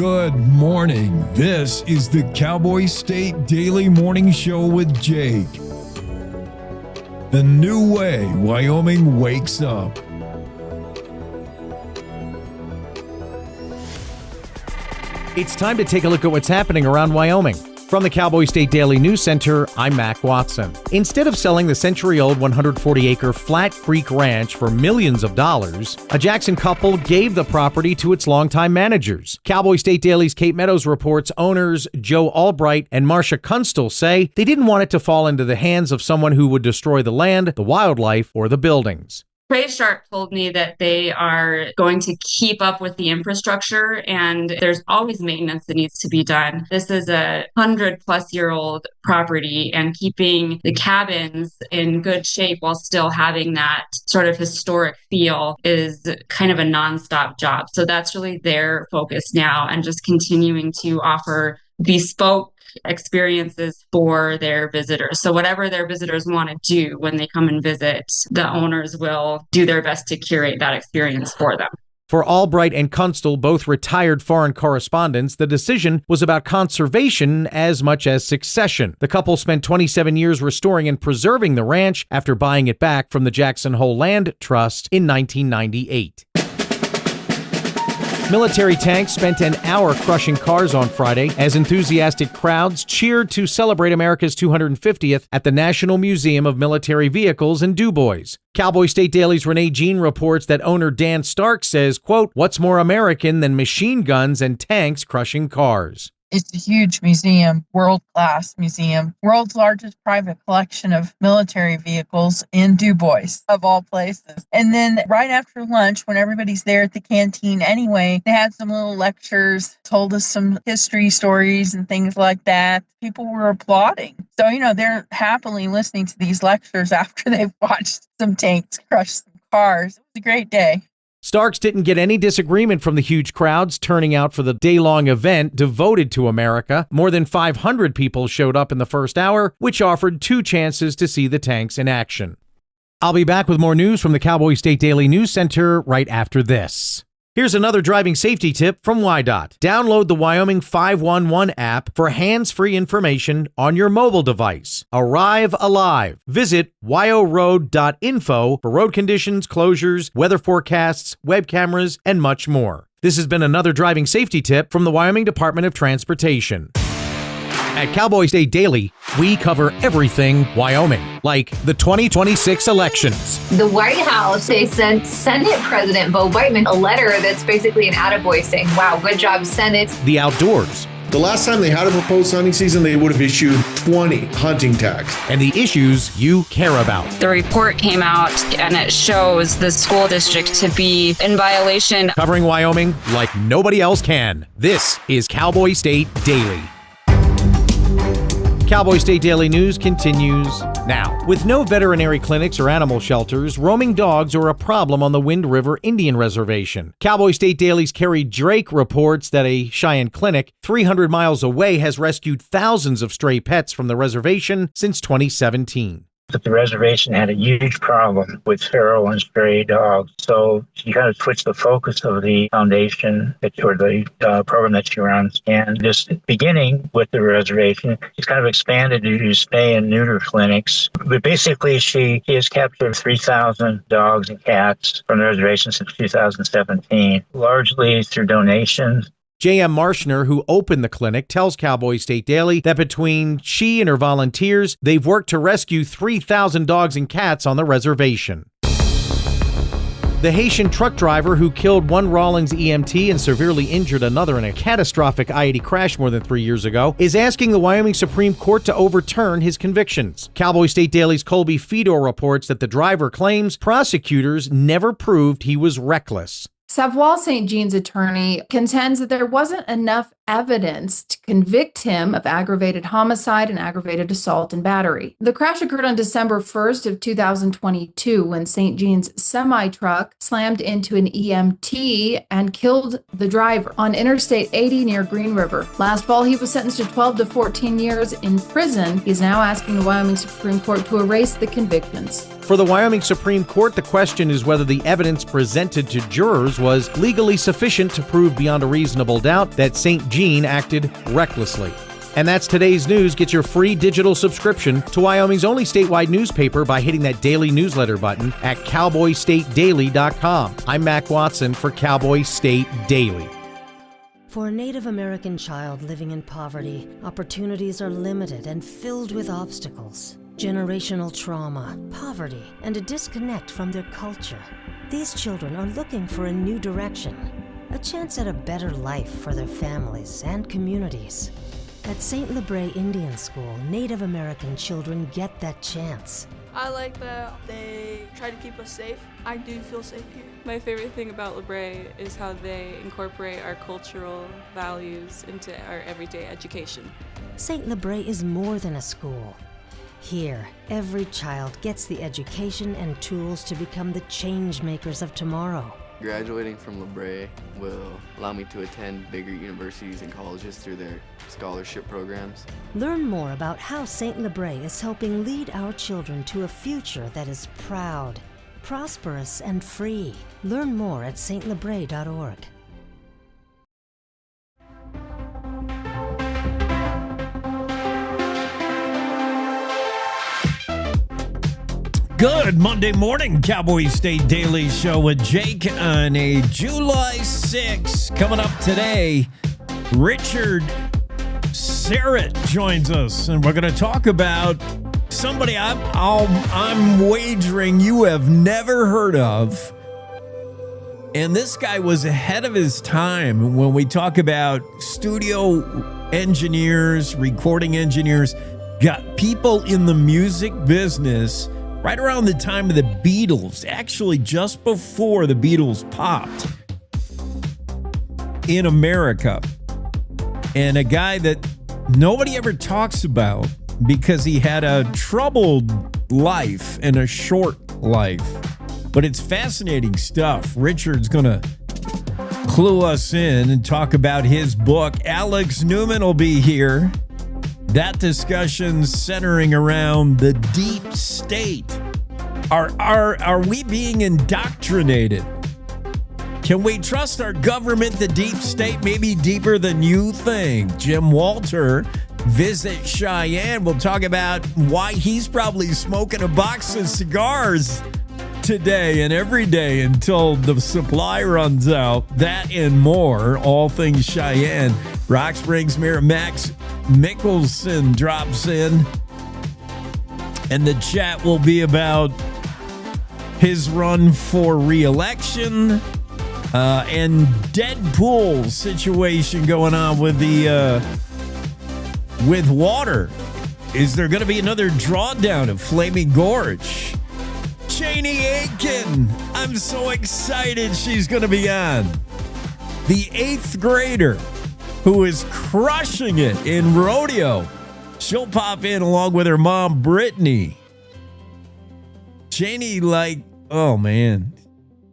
Good morning. This is the Cowboy State Daily Morning Show with Jake. The new way Wyoming wakes up. It's time to take a look at what's happening around Wyoming. From the Cowboy State Daily News Center, I'm Mac Watson. Instead of selling the century-old 140-acre Flat Creek Ranch for millions of dollars, a Jackson couple gave the property to its longtime managers. Cowboy State Daily's Kate Meadows reports owners Joe Albright and Marcia Kunstler say they didn't want it to fall into the hands of someone who would destroy the land, the wildlife, or the buildings. Trey Sharp told me that they are going to keep up with the infrastructure and there's always maintenance that needs to be done. This is a 100-plus-year-old property, and keeping the cabins in good shape while still having that sort of historic feel is kind of a nonstop job. So that's really their focus now, and just continuing to offer bespoke experiences for their visitors. So whatever their visitors want to do when they come and visit, the owners will do their best to curate that experience for them. For Albright and Kunstler, both retired foreign correspondents, the decision was about conservation as much as succession. The couple spent 27 years restoring and preserving the ranch after buying it back from the Jackson Hole Land Trust in 1998. Military tanks spent an hour crushing cars on Friday as enthusiastic crowds cheered to celebrate America's 250th at the National Museum of Military Vehicles in Du Bois. Cowboy State Daily's Renee Jean reports that owner Dan Stark says, quote, "What's more American than machine guns and tanks crushing cars?" It's a huge museum, world-class museum, world's largest private collection of military vehicles in Du Bois, of all places. And then right after lunch, when everybody's there at the canteen anyway, they had some little lectures, told us some history stories and things like that. People were applauding. So, they're happily listening to these lectures after they've watched some tanks crush some cars. It was a great day. Starks didn't get any disagreement from the huge crowds turning out for the day-long event devoted to America. More than 500 people showed up in the first hour, which offered two chances to see the tanks in action. I'll be back with more news from the Cowboy State Daily News Center right after this. Here's another driving safety tip from WYDOT. Download the Wyoming 511 app for hands-free information on your mobile device. Arrive alive. Visit wyoroad.info for road conditions, closures, weather forecasts, web cameras, and much more. This has been another driving safety tip from the Wyoming Department of Transportation. At Cowboy State Daily, we cover everything Wyoming, like the 2026 elections. The White House, they sent Senate President Bo Whiteman a letter that's basically an attaboy saying, wow, good job, Senate. The outdoors. The last time they had a proposed hunting season, they would have issued 20 hunting tags. And the issues you care about. The report came out and it shows the school district to be in violation. Covering Wyoming like nobody else can. This is Cowboy State Daily. Cowboy State Daily News continues now. With no veterinary clinics or animal shelters, roaming dogs are a problem on the Wind River Indian Reservation. Cowboy State Daily's Carrie Drake reports that a Cheyenne clinic 300 miles away has rescued thousands of stray pets from the reservation since 2017. But the reservation had a huge problem with feral and stray dogs. So she kind of switched the focus of the foundation or the program that she runs. And just beginning with the reservation, she's kind of expanded to do spay and neuter clinics. But basically, she has captured 3,000 dogs and cats from the reservation since 2017, largely through donations. J.M. Marshner, who opened the clinic, tells Cowboy State Daily that between she and her volunteers, they've worked to rescue 3,000 dogs and cats on the reservation. The Haitian truck driver who killed one Rawlings EMT and severely injured another in a catastrophic I-80 crash more than 3 years ago is asking the Wyoming Supreme Court to overturn his convictions. Cowboy State Daily's Colby Fedor reports that the driver claims prosecutors never proved he was reckless. Savoie St. Jean's attorney contends that there wasn't enough evidence to convict him of aggravated homicide and aggravated assault and battery. The crash occurred on December 1st of 2022 when St. Jean's semi-truck slammed into an EMT and killed the driver on Interstate 80 near Green River. Last fall, he was sentenced to 12 to 14 years in prison. He is now asking the Wyoming Supreme Court to erase the convictions. For the Wyoming Supreme Court, the question is whether the evidence presented to jurors was legally sufficient to prove beyond a reasonable doubt that St. Jean acted recklessly. And that's today's news. Get your free digital subscription to Wyoming's only statewide newspaper by hitting that daily newsletter button at cowboystatedaily.com. I'm Mac Watson for Cowboy State Daily. For a Native American child living in poverty, opportunities are limited and filled with obstacles. Generational trauma, poverty, and a disconnect from their culture. These children are looking for a new direction, a chance at a better life for their families and communities. At St. Lebre Indian School, Native American children get that chance. I like that they try to keep us safe. I do feel safe here. My favorite thing about Lebre is how they incorporate our cultural values into our everyday education. St. Lebre is more than a school. Here, every child gets the education and tools to become the change makers of tomorrow. Graduating from Lebre will allow me to attend bigger universities and colleges through their scholarship programs. Learn more about how St. Lebre is helping lead our children to a future that is proud, prosperous, and free. Learn more at stlebre.org. Good Monday morning, Cowboy State Daily Show with Jake on a July 6th. Coming up today, Richard Syrett joins us, and we're going to talk about somebody I'm wagering you have never heard of. And this guy was ahead of his time when we talk about studio engineers, recording engineers, got people in the music business right around the time of the Beatles, actually just before the Beatles popped in America. And a guy that nobody ever talks about because he had a troubled life and a short life. But it's fascinating stuff. Richard's going to clue us in and talk about his book. Alex Newman will be here. That discussion centering around the deep state. Are we being indoctrinated? Can we trust our government, the deep state, maybe deeper than you think? Jim Walter, visit Cheyenne. We'll talk about why he's probably smoking a box of cigars today and every day until the supply runs out. That and more, all things Cheyenne. Rock Springs Mayor Max Mickelson drops in, and the chat will be about his run for re-election and Deadpool situation going on with the with water. Is there going to be another drawdown of Flaming Gorge? Chaney Akin, I'm so excited she's going to be on. The 8th grader who is crushing it in Rodeo. She'll pop in along with her mom, Brittney. Chaney, oh man,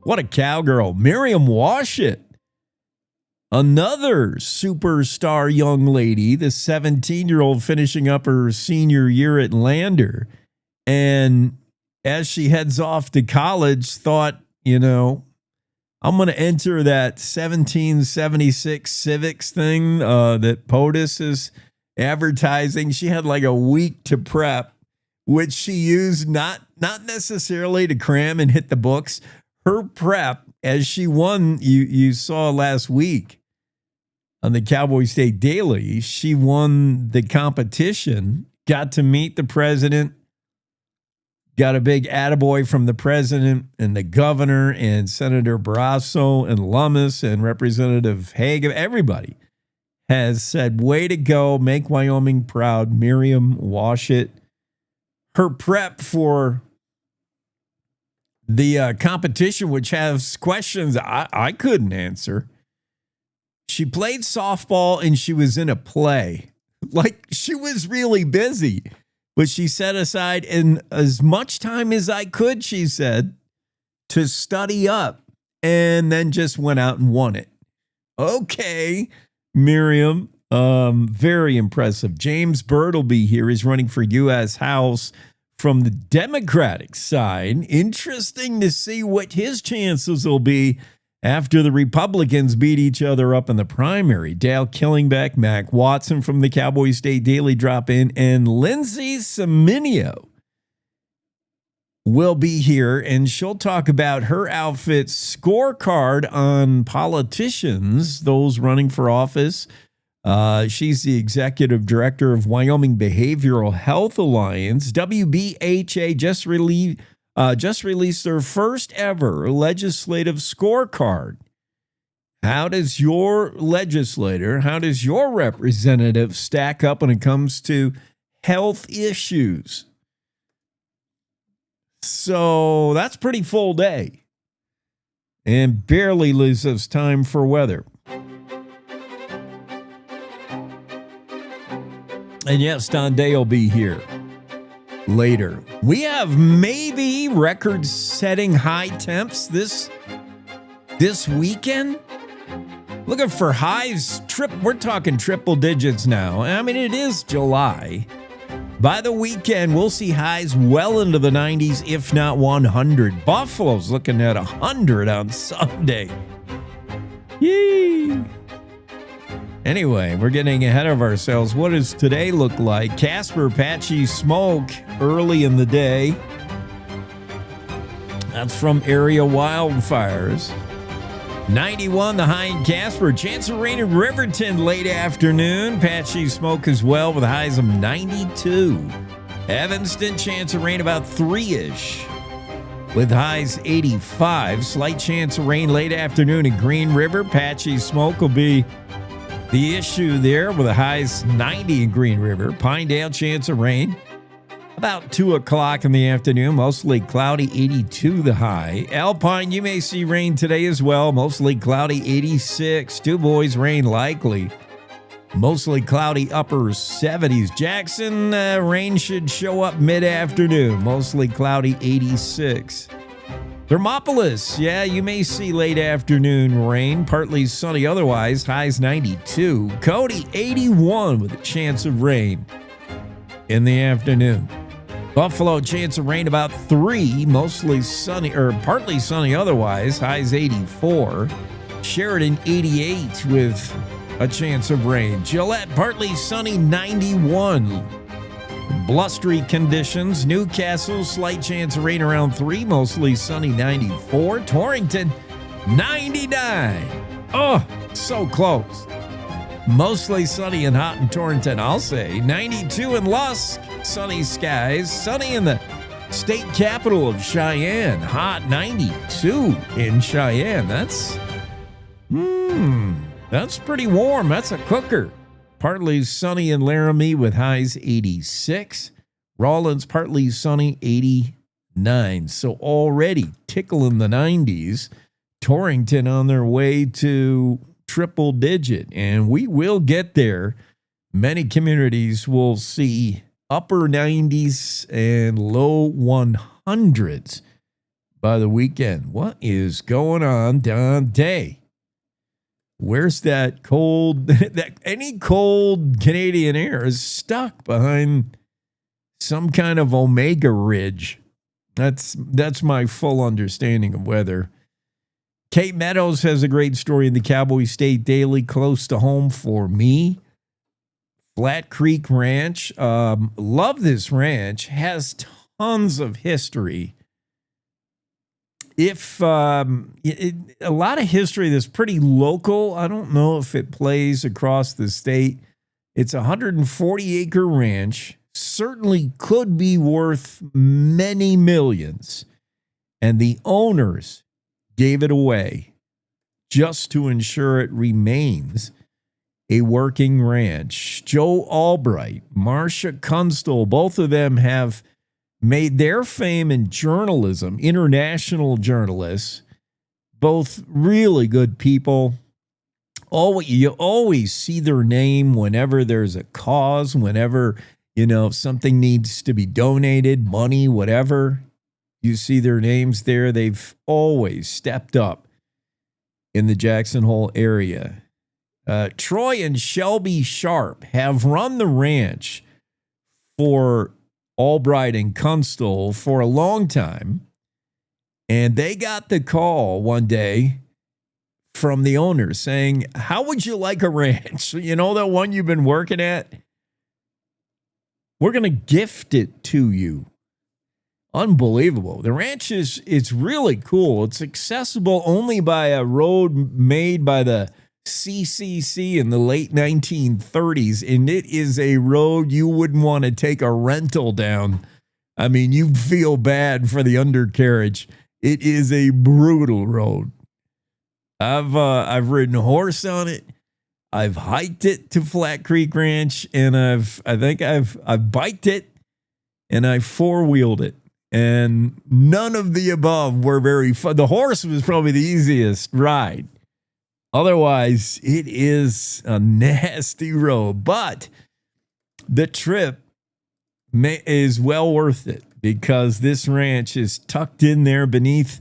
what a cowgirl. Miriam Washut, another superstar young lady, the 17-year-old finishing up her senior year at Lander. And as she heads off to college, thought, I'm going to enter that 1776 Civics thing that POTUS is advertising. She had like a week to prep, which she used not necessarily to cram and hit the books. Her prep, as she won, you saw last week on the Cowboy State Daily, she won the competition, got to meet the president, got a big attaboy from the president and the governor and Senator Barrasso and Lummis and Representative Haig. Everybody has said, way to go, make Wyoming proud. Miriam Washut. Her prep for the competition, which has questions I couldn't answer. She played softball and she was in a play. Like, she was really busy, but she set aside in as much time as I could, she said, to study up, and then just went out and won it. Okay, Miriam, very impressive. James Byrd will be here. He's running for U.S. House from the Democratic side. Interesting to see what his chances will be after the Republicans beat each other up in the primary. Dale Killingbeck, Mac Watson from the Cowboy State Daily drop in, and Lindsay Simineo will be here, and she'll talk about her outfit's scorecard on politicians, those running for office. She's the executive director of Wyoming Behavioral Health Alliance. WBHA just released their first ever legislative scorecard. How does your legislator, how does your representative stack up when it comes to health issues? So that's pretty full day, and barely leaves us time for weather. And yes, Don Day will be here later. We have maybe record-setting high temps this weekend. Looking for highs. We're talking triple digits now. I mean, it is July. By the weekend, we'll see highs well into the 90s, if not 100. Buffalo's looking at 100 on Sunday. Yee! Anyway, we're getting ahead of ourselves. What does today look like? Casper, patchy smoke early in the day. That's from area wildfires. 91, the high in Casper. Chance of rain in Riverton late afternoon. Patchy smoke as well with highs of 92. Evanston, chance of rain about 3-ish with highs 85. Slight chance of rain late afternoon in Green River. Patchy smoke will be the issue there with the highs 90 in Green River. Pinedale, chance of rain about 2 o'clock in the afternoon. Mostly cloudy, 82 the high. Alpine, you may see rain today as well. Mostly cloudy, 86. Du Bois, rain likely. Mostly cloudy, upper 70s. Jackson, rain should show up mid-afternoon. Mostly cloudy, 86. Thermopolis, yeah, you may see late afternoon rain. Partly sunny otherwise. Highs 92. Cody, 81 with a chance of rain in the afternoon. Buffalo, chance of rain about 3. Mostly sunny or partly sunny otherwise. Highs 84. Sheridan, 88 with a chance of rain. Gillette, partly sunny, 91. Blustery conditions. Newcastle, slight chance of rain around 3. Mostly sunny, 94. Torrington, 99. Oh, so close. Mostly sunny and hot in Torrington, I'll say. 92 in Lusk. Sunny skies. Sunny in the state capital of Cheyenne. Hot 92 in Cheyenne. That's pretty warm. That's a cooker. Partly sunny in Laramie with highs 86. Rawlins, partly sunny, 89. So already tickling the 90s. Torrington on their way to triple digit, and we will get there. Many communities will see upper 90s and low 100s by the weekend. What is going on, Dante? Where's that cold? Any cold Canadian air is stuck behind some kind of Omega Ridge. That's my full understanding of weather. Kate Meadows has a great story in the Cowboy State Daily, close to home for me. Flat Creek Ranch. Love this ranch. Has tons of history. A lot of history that's pretty local. I don't know if it plays across the state. It's a 140-acre ranch. Certainly could be worth many millions. And the owners gave it away just to ensure it remains a working ranch. Joe Albright, Marcia Kunstler, both of them have made their fame in journalism, international journalists, both really good people. You always see their name whenever there's a cause, whenever, something needs to be donated, money, whatever. You see their names there. They've always stepped up in the Jackson Hole area. Troy and Shelby Sharp have run the ranch for Albright and Kunstler for a long time. And they got the call one day from the owner saying, how would you like a ranch? You know, that one you've been working at? We're going to gift it to you. Unbelievable. The ranch it's really cool. It's accessible only by a road made by the CCC in the late 1930s, and it is a road you wouldn't want to take a rental down. I mean, you'd feel bad for the undercarriage. It is a brutal road. I've ridden a horse on it. I've hiked it to Flat Creek Ranch, and I've biked it, and I four-wheeled it. And none of the above were very fun. The horse was probably the easiest ride. Otherwise, it is a nasty road. But the trip is well worth it because this ranch is tucked in there beneath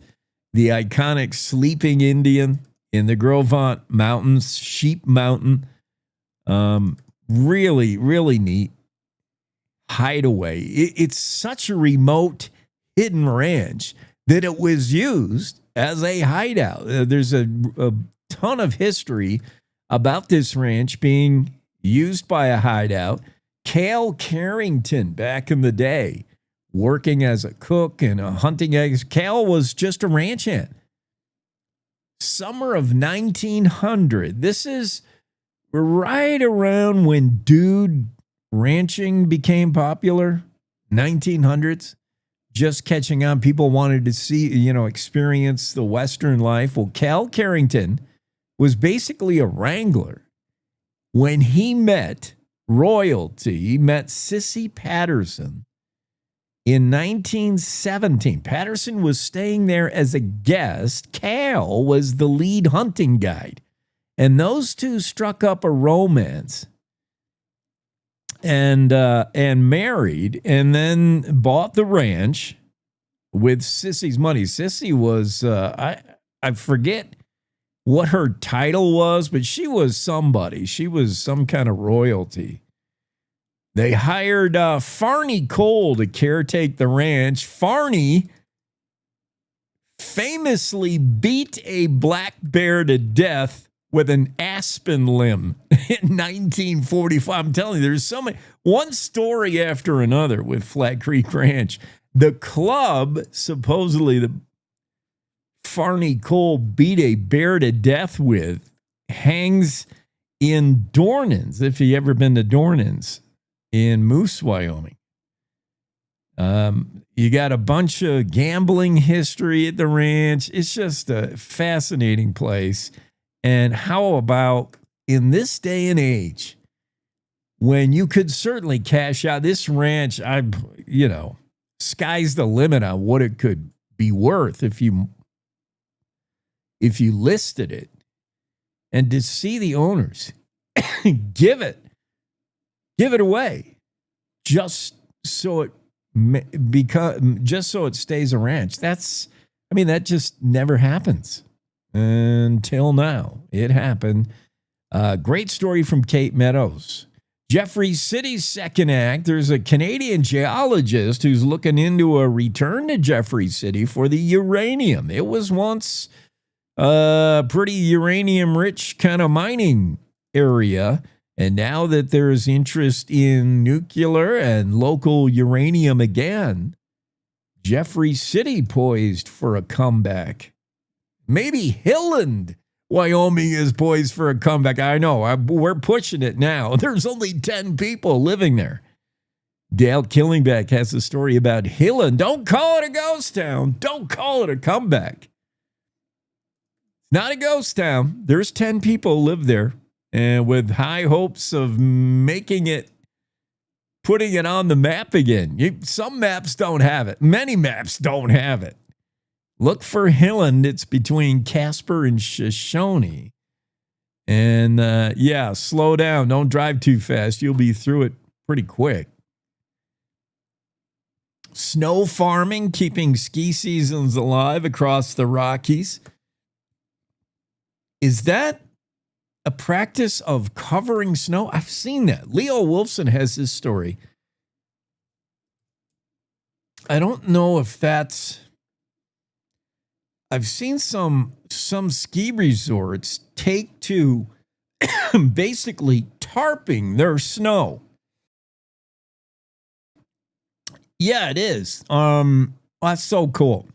the iconic Sleeping Indian in the Gros Ventre Mountains, Sheep Mountain. Really, really neat hideaway. It's such a remote, hidden ranch that it was used as a hideout. There's a ton of history about this ranch being used by a hideout. Cale Carrington, back in the day, working as a cook and a hunting eggs. Cale was just a ranch hand. Summer of 1900. This is right around when dude ranching became popular. 1900s. Just catching on. People wanted to see, experience the Western life. Well, Cale Carrington was basically a wrangler. When he met royalty, he met Sissy Patterson in 1917. Patterson was staying there as a guest. Cale was the lead hunting guide. And those two struck up a romance and married, and then bought the ranch with Sissy's money. Sissy was, I forget what her title was, but she was somebody. She was some kind of royalty. They hired Farney Cole to caretake the ranch. Farney famously beat a black bear to death with an aspen limb in 1945. I'm telling you, there's so many, one story after another with Flat Creek Ranch. The club, supposedly the Farney Cole beat a bear to death with, hangs in Dornans, if you ever been to Dornans in Moose, Wyoming. You got a bunch of gambling history at the ranch. It's just a fascinating place. And how about in this day and age, when you could certainly cash out this ranch, sky's the limit on what it could be worth if you listed it. And to see the owners give it away just so it stays a ranch. That just never happens. Until now, it happened. Great story from Cape Meadows. Jeffrey City's second act. There's a Canadian geologist who's looking into a return to Jeffrey City for the uranium. It was once a pretty uranium-rich kind of mining area. And now that there's interest in nuclear and local uranium again, Jeffrey City poised for a comeback. Maybe Hilland, Wyoming, is poised for a comeback. I know, we're pushing it now. There's only 10 people living there. Dale Killingbeck has a story about Hilland. Don't call it a ghost town. Don't call it a comeback. It's not a ghost town. There's 10 people live there, and with high hopes of putting it on the map again. Some maps don't have it. Many maps don't have it. Look for Hilland. It's between Casper and Shoshone. And yeah, slow down. Don't drive too fast. You'll be through it pretty quick. Snow farming, keeping ski seasons alive across the Rockies. Is that a practice of covering snow? I've seen that. Leo Wolfson has this story. I don't know if that's... I've seen some ski resorts take to basically tarping their snow. Yeah, it is. That's so cool.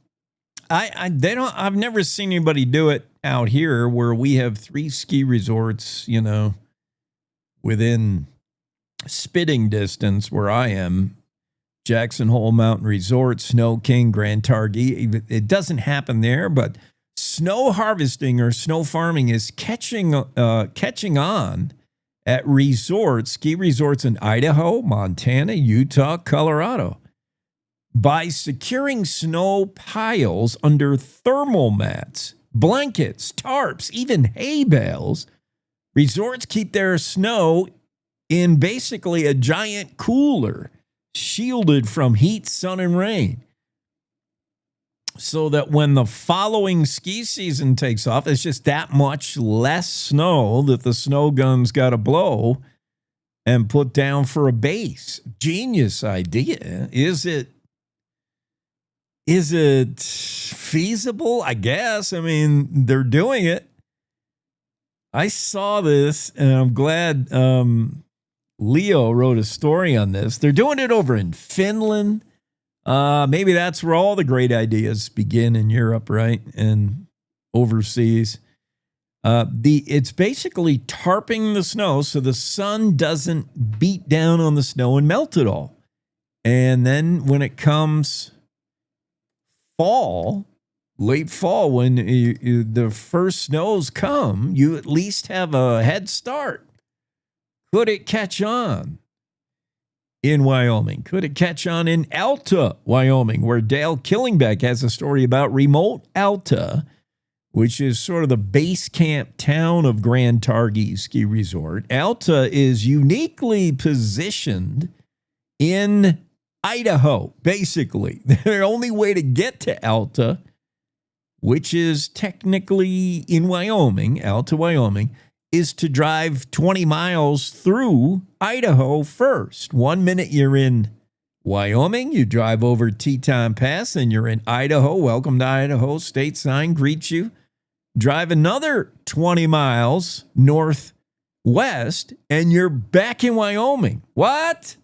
I've never seen anybody do it out here where we have 3 ski resorts, you know, within spitting distance where I am. Jackson Hole Mountain Resort, Snow King, Grand Targhee. It doesn't happen there, but snow harvesting or snow farming is catching on at resorts, ski resorts in Idaho, Montana, Utah, Colorado. By securing snow piles under thermal mats, blankets, tarps, even hay bales, resorts keep their snow in basically a giant cooler, shielded from heat, sun, and rain. So that when the following ski season takes off, it's just that much less snow that the snow gun's got to blow and put down for a base. Genius idea. Is it feasible? I guess. I mean, they're doing it. I saw this, and I'm glad Leo wrote a story on this. They're doing it over in Finland. Maybe that's where all the great ideas begin in Europe, right? And overseas. It's basically tarping the snow so the sun doesn't beat down on the snow and melt it all. And then when it comes fall, late fall, when the first snows come, you at least have a head start. Could it catch on in Wyoming? Could it catch on in Alta, Wyoming, where Dale Killingbeck has a story about remote Alta, which is sort of the base camp town of Grand Targhee Ski Resort. Alta is uniquely positioned in Idaho, basically. The only way to get to Alta, which is technically in Wyoming, Alta, Wyoming, is to drive 20 miles through Idaho first. 1 minute you're in Wyoming, you drive over Teton Pass, and you're in Idaho. Welcome to Idaho. State sign greets you. Drive another 20 miles northwest, and you're back in Wyoming. What?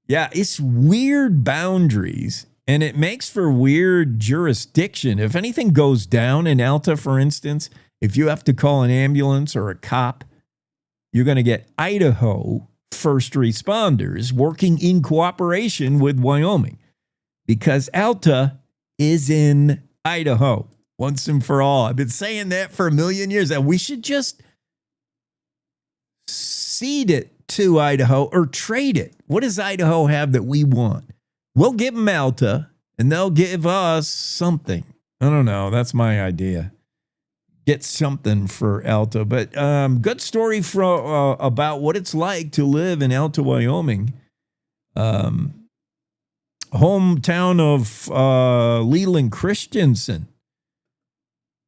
Yeah, it's weird boundaries, and it makes for weird jurisdiction. If anything goes down in Alta, for instance, if you have to call an ambulance or a cop, you're going to get Idaho first responders working in cooperation with Wyoming, because Alta is in Idaho once and for all. I've been saying that for a million years, and we should just cede it to Idaho or trade it. What does Idaho have that we want? We'll give them Alta, and they'll give us something. I don't know. That's my idea. Get something for Alta. But good story about what it's like to live in Alta, Wyoming. Hometown of Leland Christensen.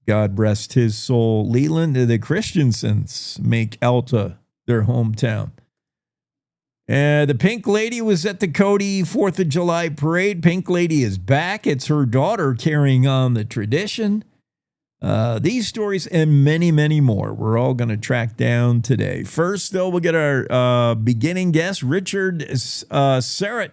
God rest his soul. Leland, the Christensens make Alta their hometown. The Pink Lady was at the Cody 4th of July parade. Pink Lady is back. It's her daughter carrying on the tradition. These stories and many, many more we're all going to track down today. First, though, we'll get our beginning guest, Richard Syrett.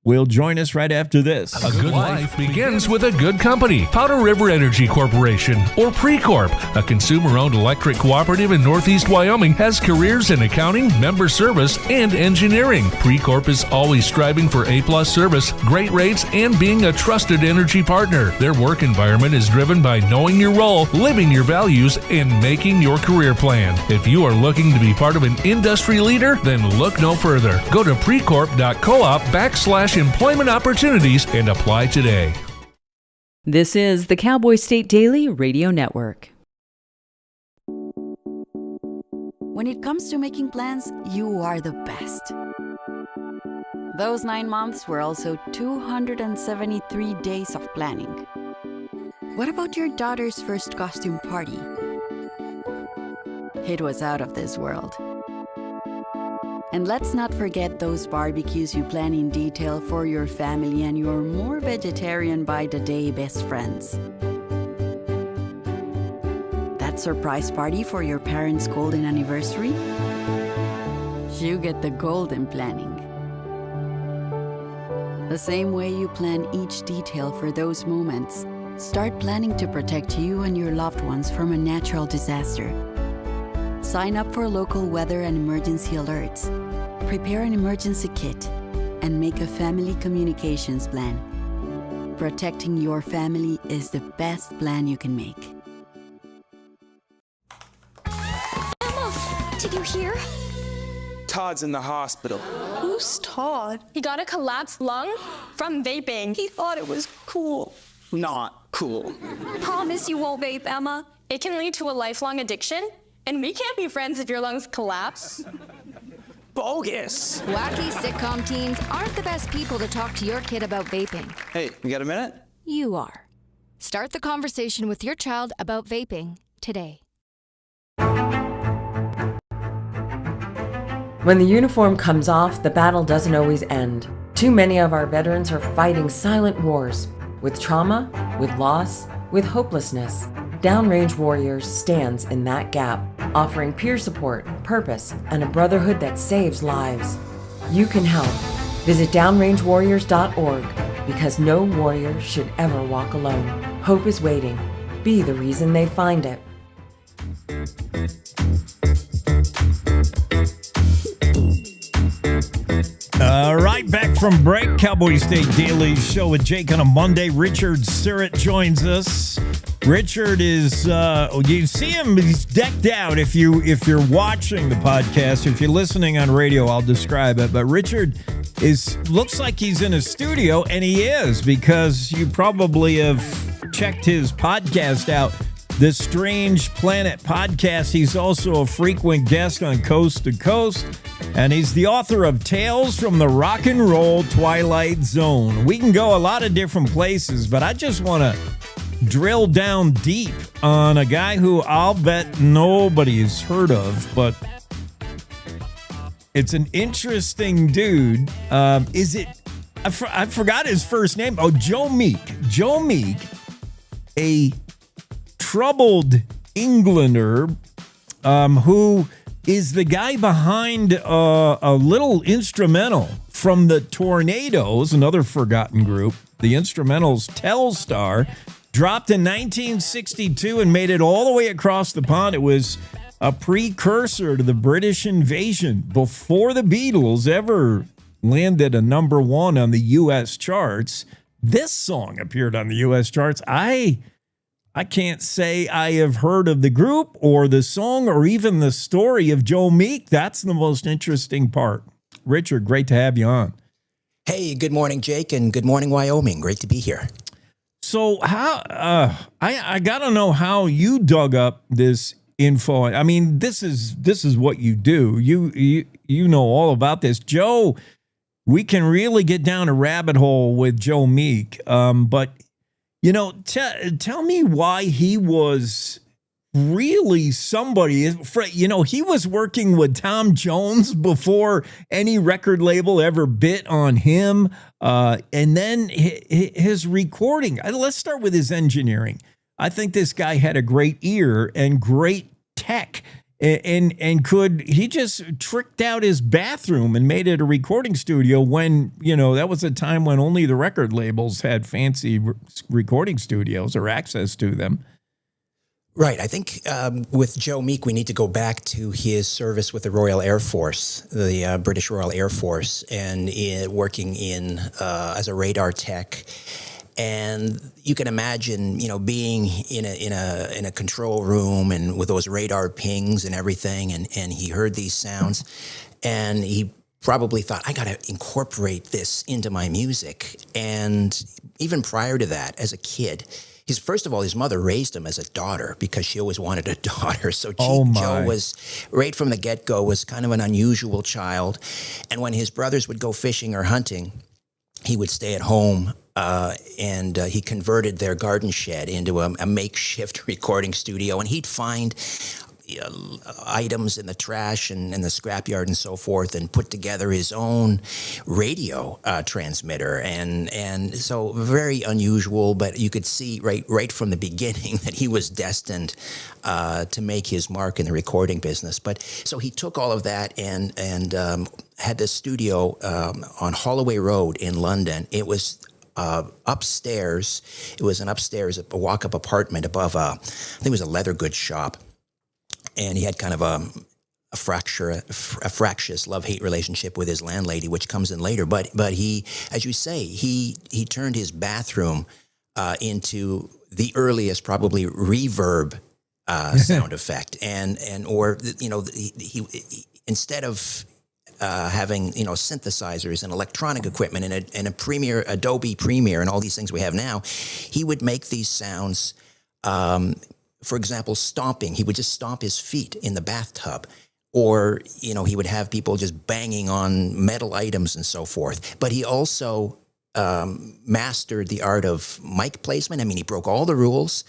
Will join us right after this. A good life begins with a good company. Powder River Energy Corporation, or Precorp, a consumer-owned electric cooperative in Northeast Wyoming, has careers in accounting, member service, and engineering. Precorp is always striving for A+ service, great rates, and being a trusted energy partner. Their work environment is driven by knowing your role, living your values, and making your career plan. If you are looking to be part of an industry leader, then look no further. Go to precorp.coop/employment opportunities and apply today. This is the Cowboy State Daily Radio Network. When it comes to making plans, you are the best. Those 9 months were also 273 days of planning. What about your daughter's first costume party? It was out of this world. And let's not forget those barbecues you plan in detail for your family and your more vegetarian by the day best friends. That surprise party for your parents' golden anniversary? You get the golden planning. The same way you plan each detail for those moments, start planning to protect you and your loved ones from a natural disaster. Sign up for local weather and emergency alerts. Prepare an emergency kit and make a family communications plan. Protecting your family is the best plan you can make. Emma, did you hear? Todd's in the hospital. Who's Todd? He got a collapsed lung from vaping. He thought it was cool. Not cool. Promise you won't vape, Emma. It can lead to a lifelong addiction, and we can't be friends if your lungs collapse. Bogus. Wacky sitcom teens aren't the best people to talk to your kid about vaping. Hey, you got a minute? You are. Start the conversation with your child about vaping today. When the uniform comes off, the battle doesn't always end. Too many of our veterans are fighting silent wars with trauma, with loss, with hopelessness. Downrange Warriors stands in that gap, offering peer support, purpose, and a brotherhood that saves lives. You can help. Visit downrangewarriors.org because no warrior should ever walk alone. Hope is waiting. Be the reason they find it. All right, back from break. Cowboy State Daily Show with Jake on a Monday. Richard Syrett joins us. Richard is, you see him, he's decked out. If you're watching the podcast, if you're listening on radio, I'll describe it. But Richard looks like he's in a studio, and he is, because you probably have checked his podcast out, the Strange Planet podcast. He's also a frequent guest on Coast to Coast, and he's the author of Tales from the Rock and Roll Twilight Zone. We can go a lot of different places, but I just want to drill down deep on a guy who I'll bet nobody's heard of, but it's an interesting dude. Is it? I forgot his first name. Oh, Joe Meek. Joe Meek, a troubled Englander who is the guy behind a little instrumental from the Tornadoes, another forgotten group. The instrumental's Telstar, dropped in 1962 and made it all the way across the pond. It was a precursor to the British invasion before the Beatles ever landed a number one on the U.S. charts. This song appeared on the U.S. charts. I can't say I have heard of the group or the song or even the story of Joe Meek. That's the most interesting part. Richard, great to have you on. Hey, good morning, Jake, and good morning, Wyoming. Great to be here. So how I gotta know how you dug up this info. I mean, this is what you do. You know all about this, Joe. We can really get down a rabbit hole with Joe Meek, but you know, tell me why he was really somebody. You know, he was working with Tom Jones before any record label ever bit on him. And then his recording. Let's start with his engineering. I think this guy had a great ear and great tech. And he just tricked out his bathroom and made it a recording studio when, you know, that was a time when only the record labels had fancy recording studios or access to them. Right. I think with Joe Meek, we need to go back to his service with the Royal Air Force, the British Royal Air Force, and working as a radar tech. And you can imagine, you know, being in a control room and with those radar pings and everything, and he heard these sounds, and he probably thought, I got to incorporate this into my music. And even prior to that, as a kid, First of all, his mother raised him as a daughter because she always wanted a daughter. So my. Joe was, right from the get-go, was kind of an unusual child. And when his brothers would go fishing or hunting, he would stay at home, and he converted their garden shed into a makeshift recording studio. And he'd find items in the trash and in the scrapyard and so forth, and put together his own radio transmitter. And so very unusual, but you could see right from the beginning that he was destined to make his mark in the recording business. But so he took all of that and had this studio on Holloway Road in London. It was upstairs. It was a walk-up apartment above I think it was a leather goods shop. And he had kind of a fractious love-hate relationship with his landlady, which comes in later. But he, as you say, he turned his bathroom into the earliest probably reverb sound effect, or he instead of having synthesizers and electronic equipment and a Adobe Premiere and all these things we have now, he would make these sounds. For example, stomping. He would just stomp his feet in the bathtub. Or, he would have people just banging on metal items and so forth. But he also mastered the art of mic placement. I mean, he broke all the rules,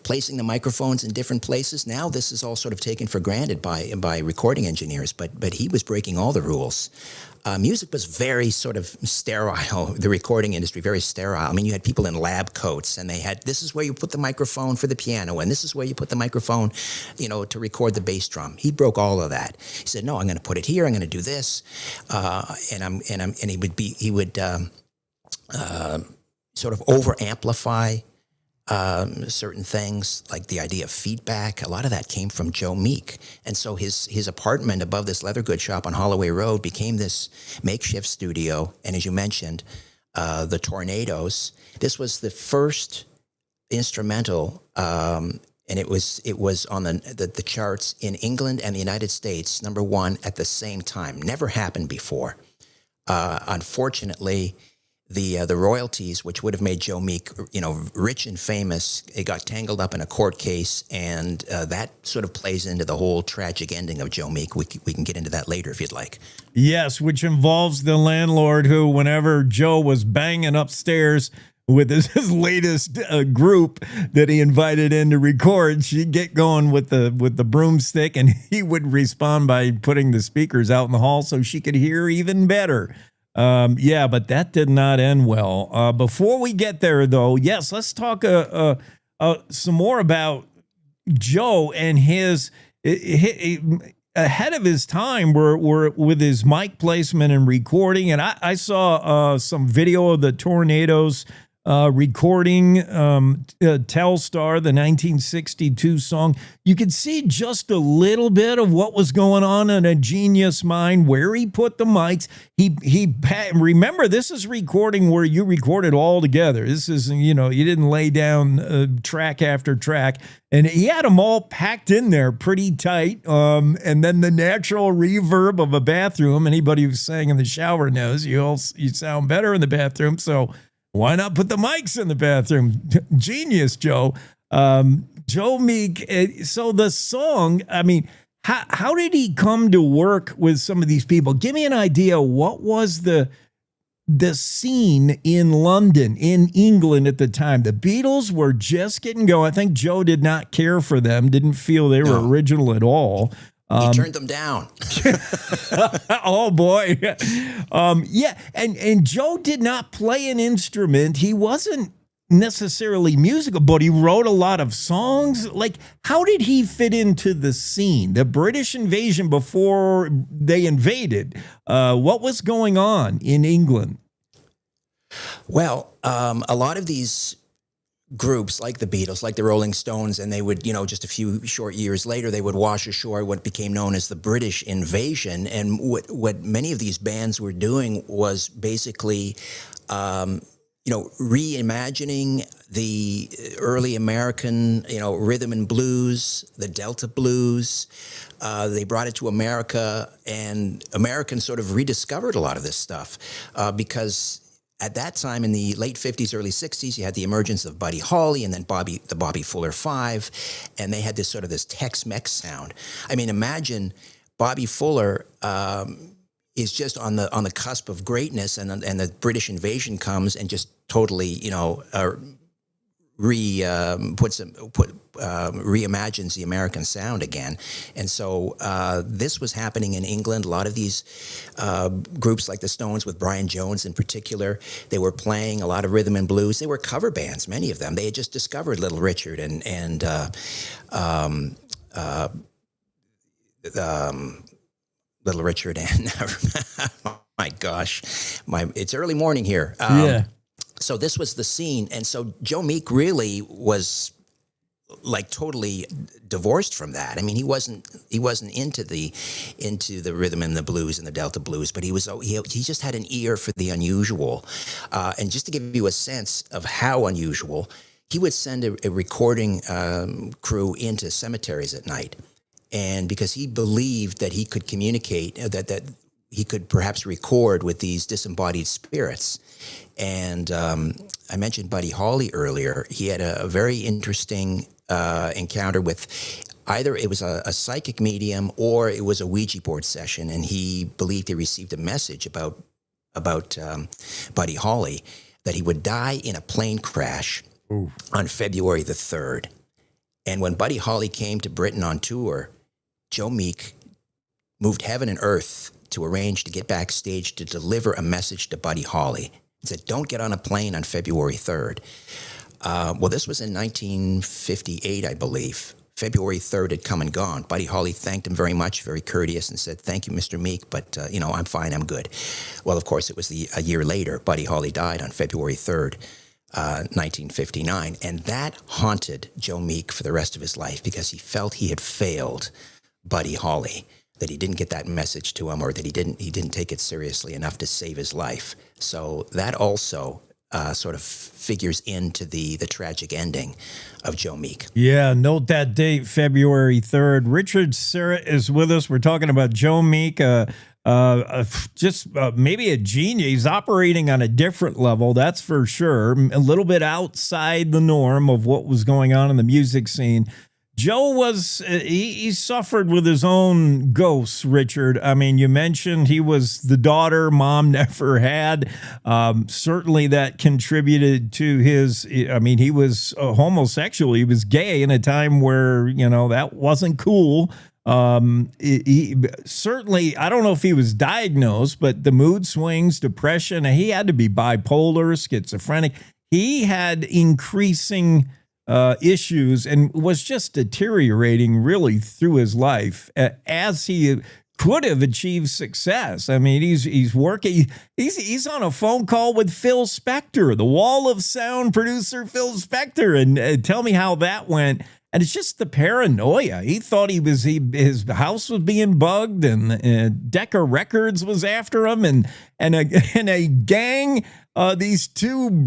placing the microphones in different places. Now this is all sort of taken for granted by recording engineers, but he was breaking all the rules. Music was very sort of sterile, the recording industry, very sterile. I mean, you had people in lab coats, and they had, this is where you put the microphone for the piano, and this is where you put the microphone, to record the bass drum. He broke all of that. He said, no, I'm going to put it here, I'm going to do this. And he would sort of over-amplify certain things, like the idea of feedback. A lot of that came from Joe Meek. And so his apartment above this leather goods shop on Holloway Road became this makeshift studio. And as you mentioned, the Tornadoes. This was the first instrumental, and it was on the charts in England and the United States, #1 at the same time. Never happened before. Unfortunately, the royalties, which would have made Joe Meek, rich and famous, it got tangled up in a court case, and that sort of plays into the whole tragic ending of Joe Meek. We can get into that later if you'd like. Yes, which involves the landlord who, whenever Joe was banging upstairs with his latest group that he invited in to record, she'd get going with the broomstick, and he would respond by putting the speakers out in the hall so she could hear even better. But that did not end well. Before we get there, though, yes, let's talk some more about Joe and his ahead of his time were with his mic placement and recording. And I saw some video of the Tornadoes recording Telstar, the 1962 song. You could see just a little bit of what was going on in a genius mind, where he put the mics. Remember, this is recording where you recorded all together. This is, you didn't lay down track after track. And he had them all packed in there pretty tight. And then the natural reverb of a bathroom. Anybody who's sang in the shower knows you sound better in the bathroom. So why not put the mics in the bathroom? Genius, Joe. Joe Meek. So the song, I mean, how did he come to work with some of these people? Give me an idea. What was the scene in London, in England at the time? The Beatles were just getting going. I think Joe did not care for them, didn't feel they were original at all. He turned them down. Oh, boy. And Joe did not play an instrument. He wasn't necessarily musical, but he wrote a lot of songs. Like, how did he fit into the scene? The British invasion before they invaded. What was going on in England? Well, a lot of these groups like the Beatles, like the Rolling Stones, and they would, just a few short years later, they would wash ashore what became known as the British invasion. And what many of these bands were doing was basically, reimagining the early American, rhythm and blues, the Delta blues. They brought it to America, and Americans sort of rediscovered a lot of this stuff because at that time in the late 50s, early 60s, you had the emergence of Buddy Holly and then the Bobby Fuller Five, and they had this sort of this Tex-Mex sound. I mean, imagine Bobby Fuller is just on the cusp of greatness, and the British invasion comes and just totally, reimagines the American sound again. And so this was happening in England. A lot of these groups like the Stones, with Brian Jones in particular, they were playing a lot of rhythm and blues. They were cover bands, many of them. They had just discovered Little Richard and Little Richard and oh my gosh, it's early morning here. So this was the scene, and so Joe Meek really was like totally divorced from that. I mean, he wasn't into the rhythm and the blues and the Delta blues, but he just had an ear for the unusual. And just to give you a sense of how unusual, he would send a recording crew into cemeteries at night. And because he believed that he could communicate, that he could perhaps record with these disembodied spirits. And I mentioned Buddy Holly earlier. He had a very interesting encounter with either it was a psychic medium or it was a Ouija board session, and he believed he received a message about Buddy Holly, that he would die in a plane crash on February the 3rd. And when Buddy Holly came to Britain on tour, Joe Meek moved heaven and earth to arrange to get backstage to deliver a message to Buddy Holly. He said, don't get on a plane on February 3rd. Well, this was in 1958, I believe. February 3rd had come and gone. Buddy Holly thanked him very much, very courteous, and said, thank you, Mr. Meek, but, I'm fine, I'm good. Well, of course, it was a year later. Buddy Holly died on February 3rd, 1959, and that haunted Joe Meek for the rest of his life because he felt he had failed Buddy Holly, that he didn't get that message to him, or that he didn't take it seriously enough to save his life. So that also sort of figures into the tragic ending of Joe Meek. Yeah, note that date, February 3rd. Richard Syrett is with us. We're talking about Joe Meek, maybe a genius. He's operating on a different level, that's for sure. A little bit outside the norm of what was going on in the music scene. Joe he suffered with his own ghosts, Richard. I mean, you mentioned he was the daughter mom never had. Certainly that contributed to he was homosexual. He was gay in a time where, that wasn't cool. Certainly, I don't know if he was diagnosed, but the mood swings, depression, he had to be bipolar, schizophrenic. He had increasing issues and was just deteriorating really through his life as he could have achieved success. I mean, he's working. He's on a phone call with Phil Spector, the Wall of Sound producer Phil Spector, and tell me how that went. And it's just the paranoia. He thought his house was being bugged, and Decca Records was after him, and a gang. These two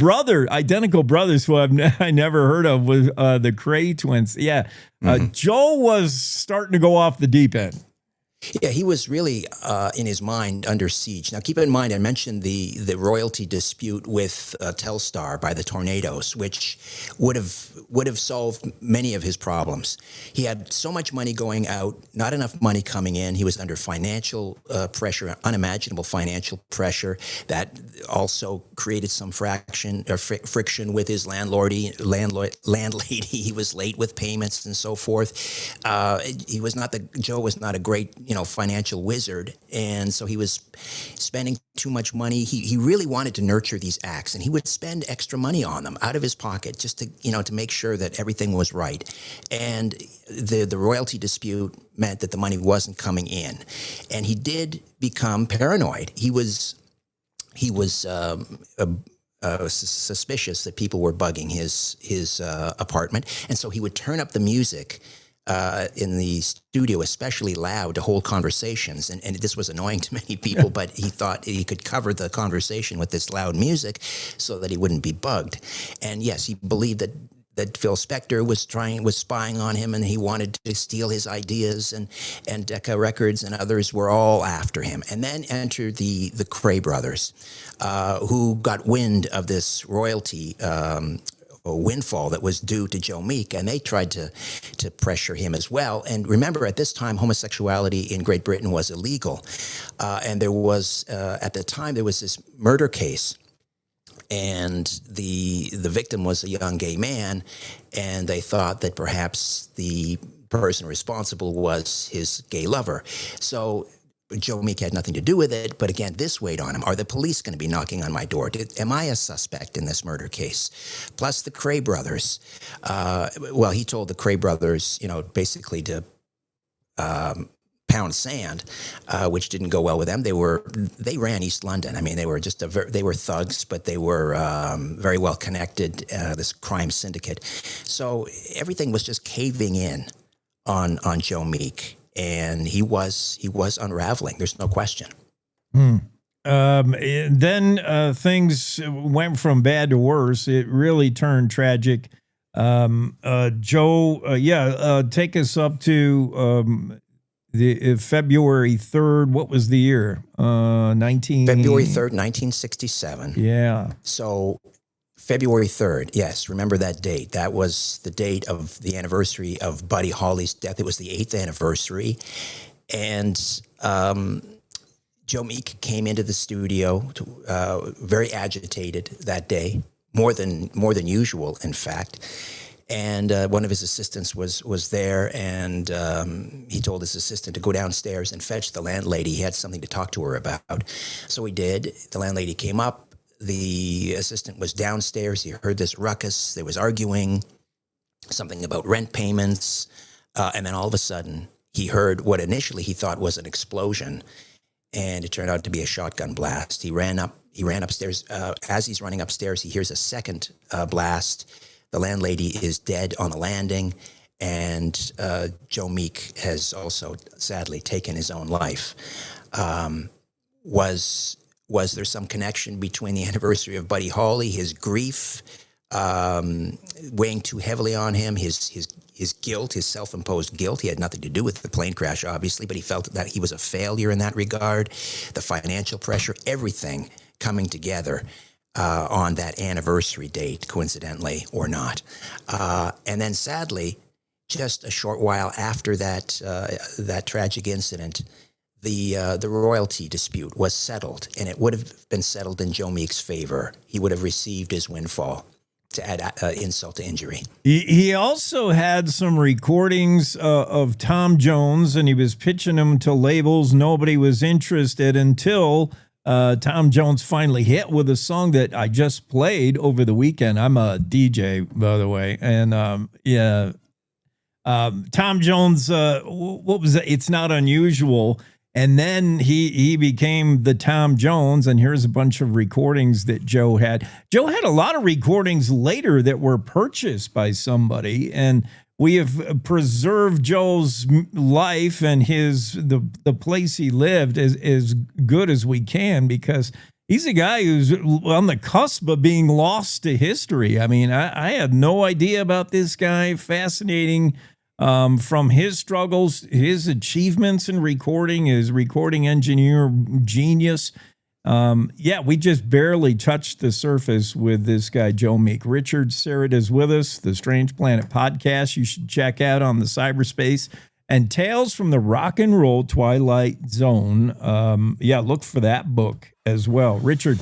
identical brothers who I never heard of, was the Cray twins. Yeah, Joe was starting to go off the deep end. Yeah, he was really, in his mind, under siege. Now, keep in mind, I mentioned the royalty dispute with Telstar by the Tornadoes, which would have solved many of his problems. He had so much money going out, not enough money coming in. He was under financial pressure, unimaginable financial pressure that also created some friction with his landlady. He was late with payments and so forth. Joe was not a great financial wizard, and so he was spending too much money. He really wanted to nurture these acts, and he would spend extra money on them out of his pocket just to make sure that everything was right. And the royalty dispute meant that the money wasn't coming in, and he did become paranoid. He was suspicious that people were bugging his apartment, and so he would turn up the music in the studio especially loud to hold conversations, and this was annoying to many people, but he thought he could cover the conversation with this loud music so that he wouldn't be bugged. And yes, he believed that Phil Spector was spying on him, and he wanted to steal his ideas, and Decca Records and others were all after him. And then entered the Cray brothers, who got wind of this royalty windfall that was due to Joe Meek, and they tried to pressure him as well. And remember, at this time, homosexuality in Great Britain was illegal, and there was at the time there was this murder case. And the victim was a young gay man, and they thought that perhaps the person responsible was his gay lover. So Joe Meek had nothing to do with it, but again, this weighed on him. Are the police going to be knocking on my door? Am I a suspect in this murder case? Plus the Cray brothers. He told the Cray brothers, basically to pound sand, which didn't go well with them. They ran East London. I mean, they were just they were thugs, but they were very well connected. This crime syndicate. So everything was just caving in on Joe Meek, and he was unraveling. There's no question. Then things went from bad to worse. It really turned tragic. Joe, take us up to the February 3rd. What was the year? February 3rd, 1967. Yeah. So February 3rd, yes, remember that date. That was the date of the anniversary of Buddy Holly's death. It was the 8th anniversary. And Joe Meek came into the studio very agitated that day, more than usual, in fact. And one of his assistants was there, and he told his assistant to go downstairs and fetch the landlady. He had something to talk to her about. So he did. The landlady came up. The assistant was downstairs. He heard this ruckus. There was arguing, something about rent payments. And then all of a sudden, he heard what initially he thought was an explosion. And it turned out to be a shotgun blast. He ran upstairs. As he's running upstairs, he hears a second blast. The landlady is dead on the landing, and Joe Meek has also sadly taken his own life. Was there some connection between the anniversary of Buddy Holly, his grief weighing too heavily on him, his guilt, his self-imposed guilt? He had nothing to do with the plane crash, obviously, but he felt that he was a failure in that regard. The financial pressure, everything coming together on that anniversary date, coincidentally or not. And then sadly, just a short while after that tragic incident, the royalty dispute was settled, and it would have been settled in Joe Meek's favor. He would have received his windfall, to add insult to injury. He also had some recordings of Tom Jones, and he was pitching them to labels. Nobody was interested until Tom Jones finally hit with a song that I just played over the weekend. I'm a DJ, by the way. And Tom Jones, what was it? It's Not Unusual. And then he became the Tom Jones, and here's a bunch of recordings that Joe had. Joe had a lot of recordings later that were purchased by somebody, and we have preserved Joe's life and the place he lived as good as we can, because he's a guy who's on the cusp of being lost to history. I mean, I had no idea about this guy. Fascinating. From his struggles, his achievements in recording, his recording engineer genius. We just barely touched the surface with this guy, Joe Meek. Richard Syrett is with us, the Strange Planet podcast you should check out on the cyberspace, and Tales from the Rock and Roll Twilight Zone. Look for that book as well. Richard,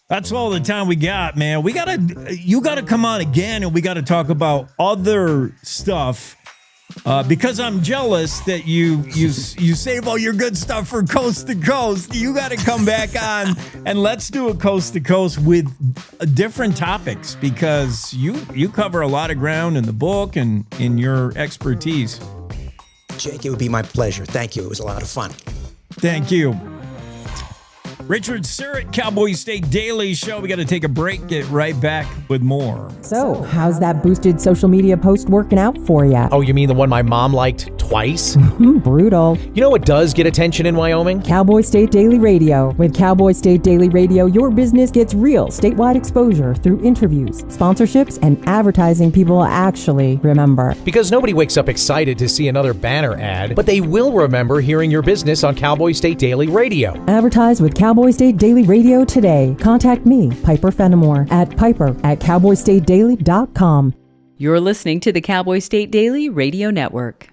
that's all the time we got, man. You gotta come on again, and we gotta talk about other stuff, because I'm jealous that you save all your good stuff for Coast to Coast. You gotta come back on, and let's do a Coast to Coast with different topics, because you cover a lot of ground in the book and in your expertise. Jake, it would be my pleasure. Thank you. It was a lot of fun. Thank you. Richard Syrett, Cowboy State Daily Show. We got to take a break. Get right back with more. So, how's that boosted social media post working out for you? Oh, you mean the one my mom liked twice? Brutal. You know what does get attention in Wyoming? Cowboy State Daily Radio. With Cowboy State Daily Radio, your business gets real statewide exposure through interviews, sponsorships, and advertising people actually remember. Because nobody wakes up excited to see another banner ad, but they will remember hearing your business on Cowboy State Daily Radio. Advertise with Cowboy State Daily Radio today. Contact me, Piper Fenimore, at piper@cowboystatedaily.com. You're listening to the Cowboy State Daily Radio Network.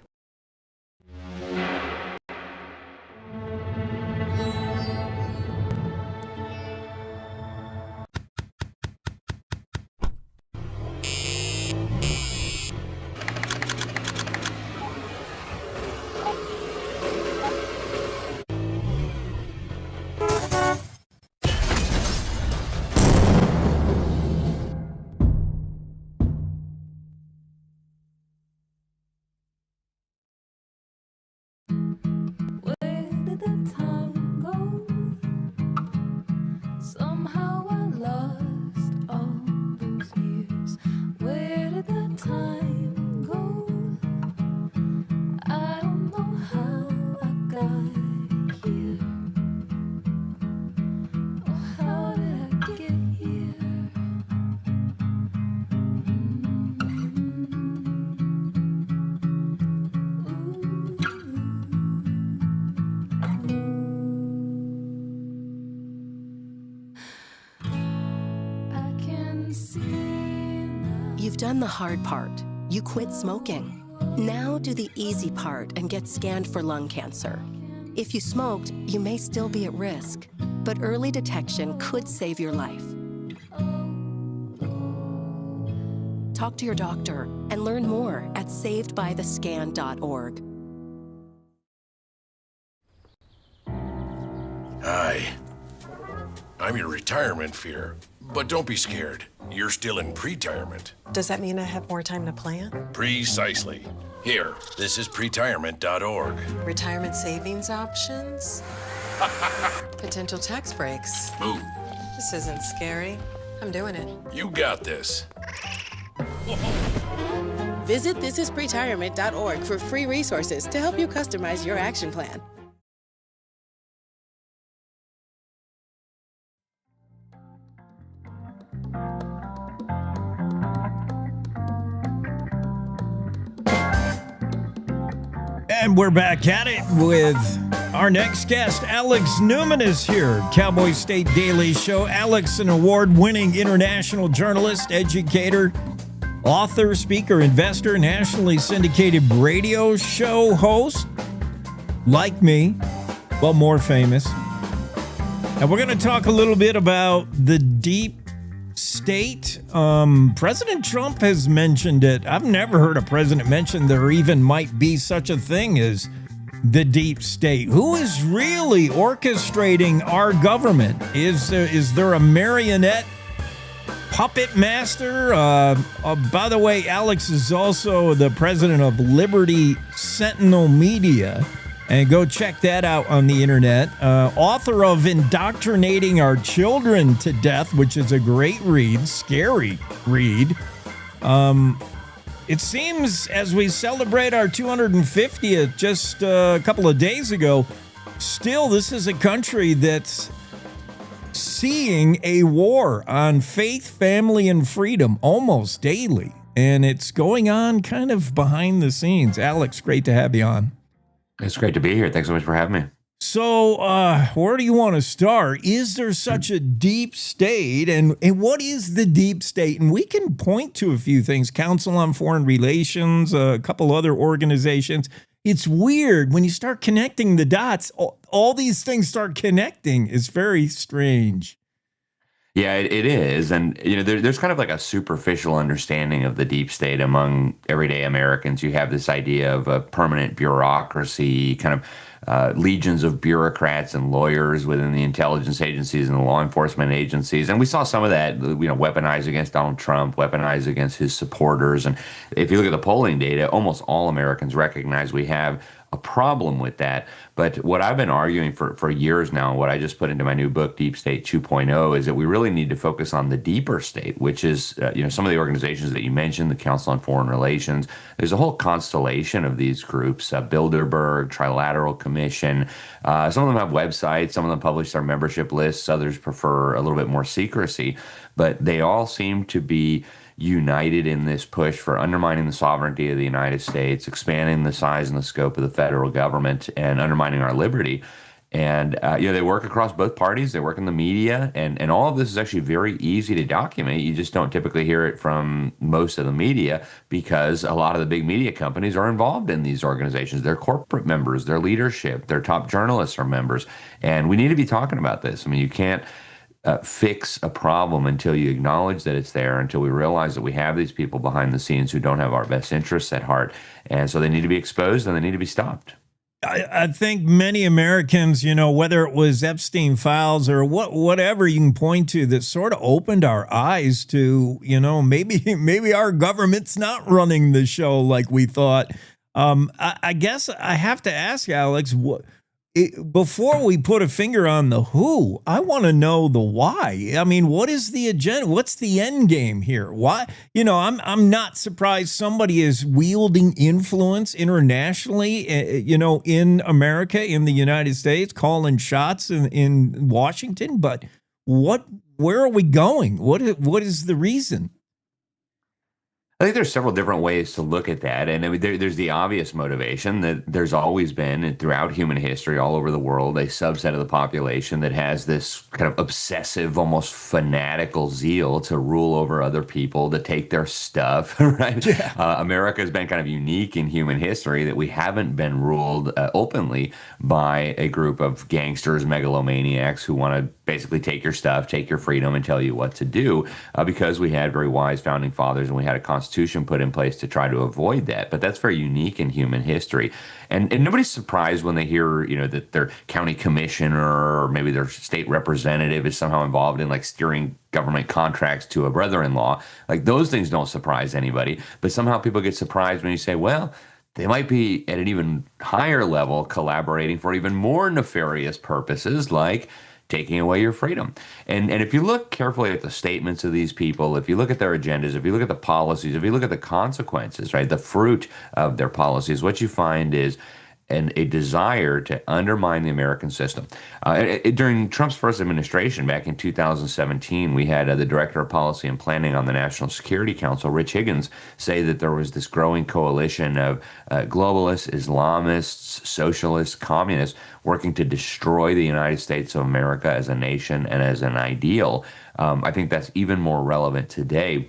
You've done the hard part. You quit smoking. Now do the easy part and get scanned for lung cancer. If you smoked, you may still be at risk, but early detection could save your life. Talk to your doctor and learn more at savedbythescan.org. Hi. I'm your retirement fear, but don't be scared. You're still in pre-retirement. Does that mean I have more time to plan? Precisely. Here, this is pretirement.org. Retirement savings options? Potential tax breaks? Ooh. This isn't scary. I'm doing it. You got this. Visit thisispretirement.org for free resources to help you customize your action plan. And we're back at it with our next guest. Alex Newman is here. Cowboy State Daily Show. Alex, an award-winning international journalist, educator, author, speaker, investor, nationally syndicated radio show host, like me, but more famous. And we're going to talk a little bit about the deep state. President Trump has mentioned it. I've never heard a president mention there even might be such a thing as the deep state. Who is really orchestrating our government? Is there a marionette puppet master? By the way, Alex is also the president of Liberty Sentinel Media. And go check that out on the internet. Author of Indoctrinating Our Children to Death, which is a great read, scary read. It seems as we celebrate our 250th just a couple of days ago, still this is a country that's seeing a war on faith, family, and freedom almost daily. And it's going on kind of behind the scenes. Alex, great to have you on. It's great to be here. Thanks so much for having me. So where do you want to start? Is there such a deep state? And what is the deep state? And we can point to a few things. Council on Foreign Relations, a couple other organizations. It's weird when you start connecting the dots. All these things start connecting. It's very strange. Yeah, it is. And, you know, there's kind of like a superficial understanding of the deep state among everyday Americans. You have this idea of a permanent bureaucracy, kind of legions of bureaucrats and lawyers within the intelligence agencies and the law enforcement agencies. And we saw some of that, you know, weaponized against Donald Trump, weaponized against his supporters. And if you look at the polling data, almost all Americans recognize we have a problem with that. But what I've been arguing for years now, what I just put into my new book, Deep State 2.0, is that we really need to focus on the deeper state, which is some of the organizations that you mentioned, the Council on Foreign Relations. There's a whole constellation of these groups, Bilderberg, Trilateral Commission. Some of them have websites, some of them publish their membership lists, others prefer a little bit more secrecy, but they all seem to be united in this push for undermining the sovereignty of the United States, expanding the size and the scope of the federal government, and undermining our liberty. And they work across both parties. They work in the media, and all of this is actually very easy to document. You just don't typically hear it from most of the media because a lot of the big media companies are involved in these organizations. They're corporate members, their leadership, their top journalists are members, and we need to be talking about this. I mean, you can't fix a problem until you acknowledge that it's there, until we realize that we have these people behind the scenes who don't have our best interests at heart. And so they need to be exposed and they need to be stopped. I think many Americans, whether it was Epstein files or whatever you can point to, that sort of opened our eyes to, maybe our government's not running the show like we thought. I guess I have to ask, Alex, before we put a finger on the who, I want to know the why. I mean, what is the agenda? What's the end game here? Why? I'm not surprised somebody is wielding influence internationally, in America, in the United States, calling shots in Washington. But where are we going? What is the reason? I think there's several different ways to look at that. And I mean, there's the obvious motivation that there's always been, and throughout human history, all over the world, a subset of the population that has this kind of obsessive, almost fanatical zeal to rule over other people, to take their stuff, right? Yeah. America has been kind of unique in human history that we haven't been ruled openly by a group of gangsters, megalomaniacs who want to basically take your stuff, take your freedom, and tell you what to do, because we had very wise founding fathers and we had a constitution put in place to try to avoid that. But that's very unique in human history. And nobody's surprised when they hear, that their county commissioner or maybe their state representative is somehow involved in like steering government contracts to a brother-in-law. Like those things don't surprise anybody. But somehow people get surprised when you say, well, they might be at an even higher level collaborating for even more nefarious purposes, like taking away your freedom. And if you look carefully at the statements of these people, if you look at their agendas, if you look at the policies, if you look at the consequences, right, the fruit of their policies, what you find is a desire to undermine the American system. During Trump's first administration back in 2017, we had the Director of Policy and Planning on the National Security Council, Rich Higgins, say that there was this growing coalition of globalists, Islamists, socialists, communists working to destroy the United States of America as a nation and as an ideal. I think that's even more relevant today.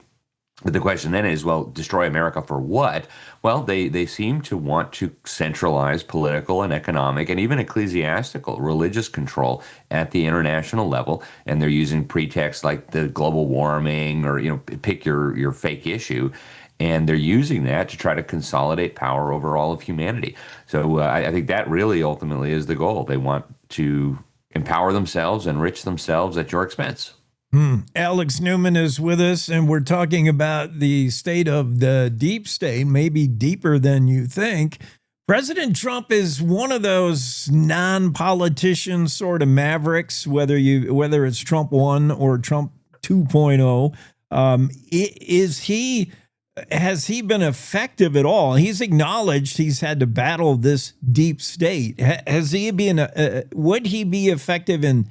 But the question then is, well, destroy America for what? Well, they seem to want to centralize political and economic and even ecclesiastical, religious control at the international level. And they're using pretexts like the global warming or, pick your fake issue. And they're using that to try to consolidate power over all of humanity. So I think that really ultimately is the goal. They want to empower themselves, enrich themselves at your expense. Alex Newman is with us, and we're talking about the state of the deep state, maybe deeper than you think. President Trump is one of those non-politician sort of mavericks, whether it's Trump 1 or Trump 2.0. Has he been effective at all? He's acknowledged he's had to battle this deep state. Has he been? Would he be effective in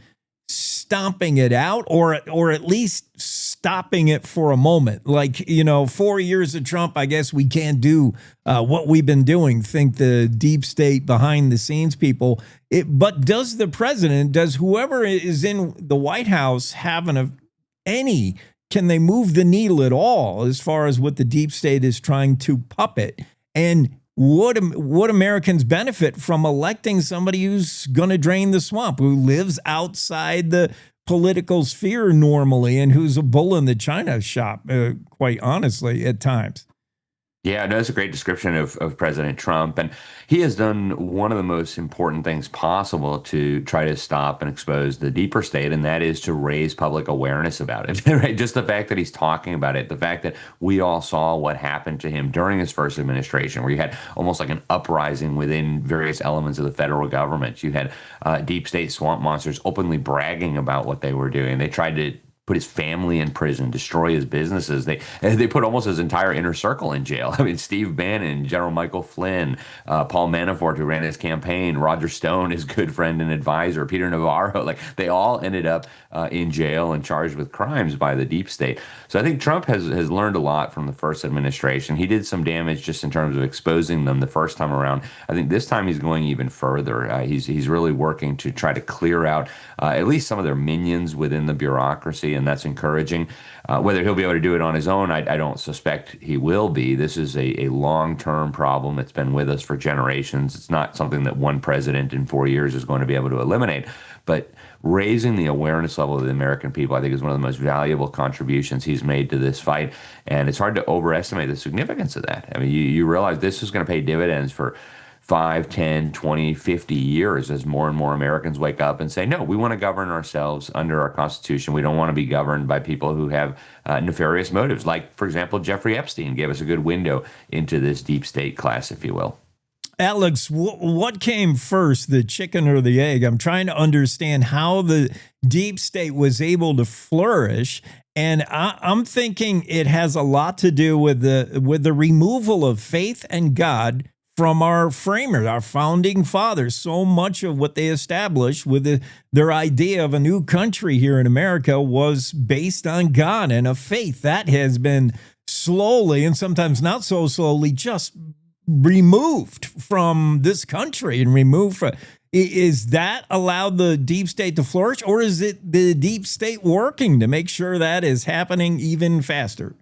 stomping it out, or at least stopping it for a moment? 4 years of Trump, I guess we can't do what we've been doing. Think the deep state behind the scenes people. But does the president, does whoever is in the White House have can they move the needle at all as far as what the deep state is trying to puppet? And would Americans benefit from electing somebody who's going to drain the swamp, who lives outside the political sphere normally, and who's a bull in the china shop, quite honestly, at times? Yeah, no, that's a great description of President Trump. And he has done one of the most important things possible to try to stop and expose the deeper state, and that is to raise public awareness about it. Right? Just the fact that he's talking about it, the fact that we all saw what happened to him during his first administration, where you had almost like an uprising within various elements of the federal government. You had deep state swamp monsters openly bragging about what they were doing. They tried to put his family in prison, destroy his businesses. They put almost his entire inner circle in jail. I mean, Steve Bannon, General Michael Flynn, Paul Manafort, who ran his campaign, Roger Stone, his good friend and advisor, Peter Navarro, like they all ended up in jail and charged with crimes by the deep state. So I think Trump has learned a lot from the first administration. He did some damage just in terms of exposing them the first time around. I think this time he's going even further. He's really working to try to clear out at least some of their minions within the bureaucracy, and that's encouraging. Whether he'll be able to do it on his own, I don't suspect he will be. This is a long-term problem. It's been with us for generations. It's not something that one president in 4 years is going to be able to eliminate. But raising the awareness level of the American people, I think, is one of the most valuable contributions he's made to this fight. And it's hard to overestimate the significance of that. I mean, you realize this is going to pay dividends for 5, 10, 20, 50 years as more and more Americans wake up and say, no, we want to govern ourselves under our Constitution. We don't want to be governed by people who have nefarious motives. Like, for example, Jeffrey Epstein gave us a good window into this deep state class, if you will. Alex, what came first, the chicken or the egg? I'm trying to understand how the deep state was able to flourish. And I'm thinking it has a lot to do with the removal of faith and God from our framers, our founding fathers. So much of what they established with their idea of a new country here in America was based on God and a faith that has been slowly, and sometimes not so slowly, just removed from this country and removed from. Is that allowed the deep state to flourish, or is it the deep state working to make sure that is happening even faster?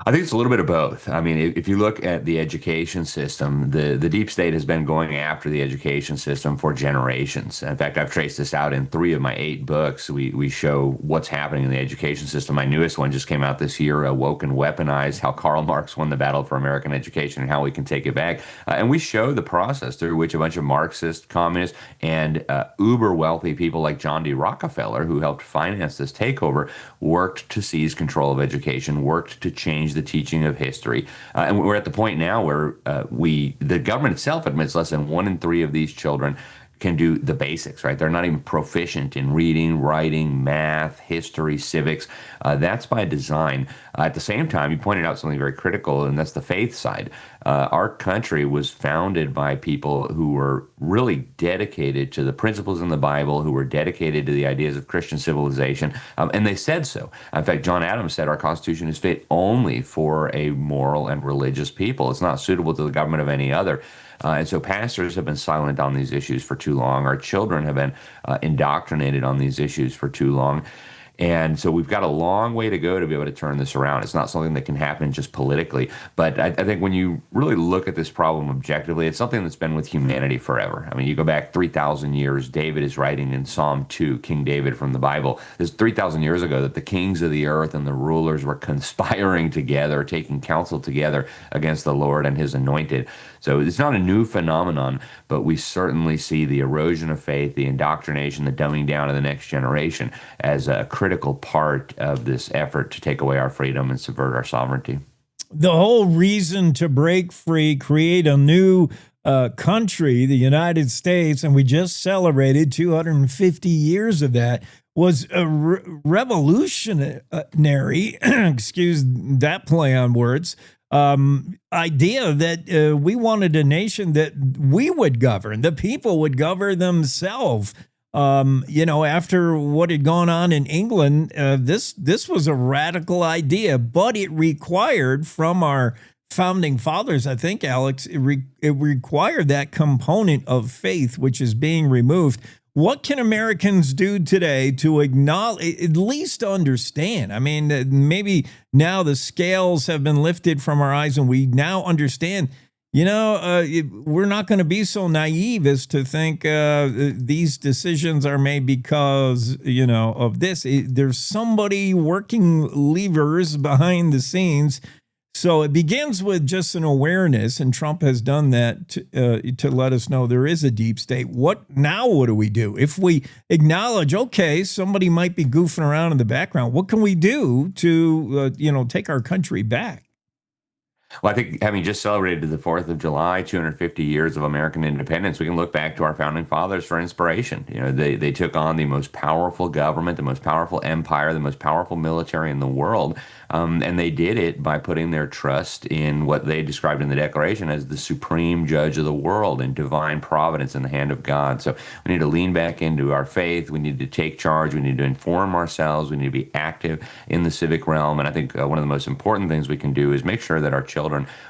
I think it's a little bit of both. I mean, if you look at the education system, the deep state has been going after the education system for generations. In fact, I've traced this out in 3 of my 8 books. We show what's happening in the education system. My newest one just came out this year, Woke and Weaponized, how Karl Marx won the battle for American education and how we can take it back. And we show the process through which a bunch of Marxist, communist, and uber wealthy people like John D. Rockefeller, who helped finance this takeover, worked to seize control of education, worked to change the teaching of history. And we're at the point now where the government itself admits less than 1 in 3 of these children can do the basics, right? They're not even proficient in reading, writing, math, history, civics. That's by design. At the same time, you pointed out something very critical, and that's the faith side. Our country was founded by people who were really dedicated to the principles in the Bible, who were dedicated to the ideas of Christian civilization, and they said so. In fact, John Adams said our Constitution is fit only for a moral and religious people. It's not suitable to the government of any other. And so pastors have been silent on these issues for too long. Our children have been indoctrinated on these issues for too long. And so we've got a long way to go to be able to turn this around. It's not something that can happen just politically. But I think when you really look at this problem objectively, it's something that's been with humanity forever. I mean, you go back 3,000 years, David is writing in Psalm 2, King David from the Bible. This 3,000 years ago that the kings of the earth and the rulers were conspiring together, taking counsel together against the Lord and his anointed. So it's not a new phenomenon, but we certainly see the erosion of faith, the indoctrination, the dumbing down of the next generation as a critical part of this effort to take away our freedom and subvert our sovereignty. The whole reason to break free, create a new country, the United States, and we just celebrated 250 years of that, was a revolutionary, excuse that play on words, idea that we wanted a nation that we would govern, the people would govern themselves. After what had gone on in England, this was a radical idea, but it required from our founding fathers, I think, Alex, it required that component of faith, which is being removed. What can Americans do today to acknowledge, at least understand? I mean, maybe now the scales have been lifted from our eyes and we now understand, we're not going to be so naive as to think these decisions are made because, of this. There's somebody working levers behind the scenes So it begins with just an awareness, and Trump has done that to let us know there is a deep state. What do we do? If we acknowledge, okay, somebody might be goofing around in the background, what can we do to, take our country back? Well, I think having just celebrated the 4th of July, 250 years of American independence, we can look back to our founding fathers for inspiration. They took on the most powerful government, the most powerful empire, the most powerful military in the world. And they did it by putting their trust in what they described in the Declaration as the supreme judge of the world and divine providence in the hand of God. So we need to lean back into our faith. We need to take charge. We need to inform ourselves. We need to be active in the civic realm. And I think one of the most important things we can do is make sure that our children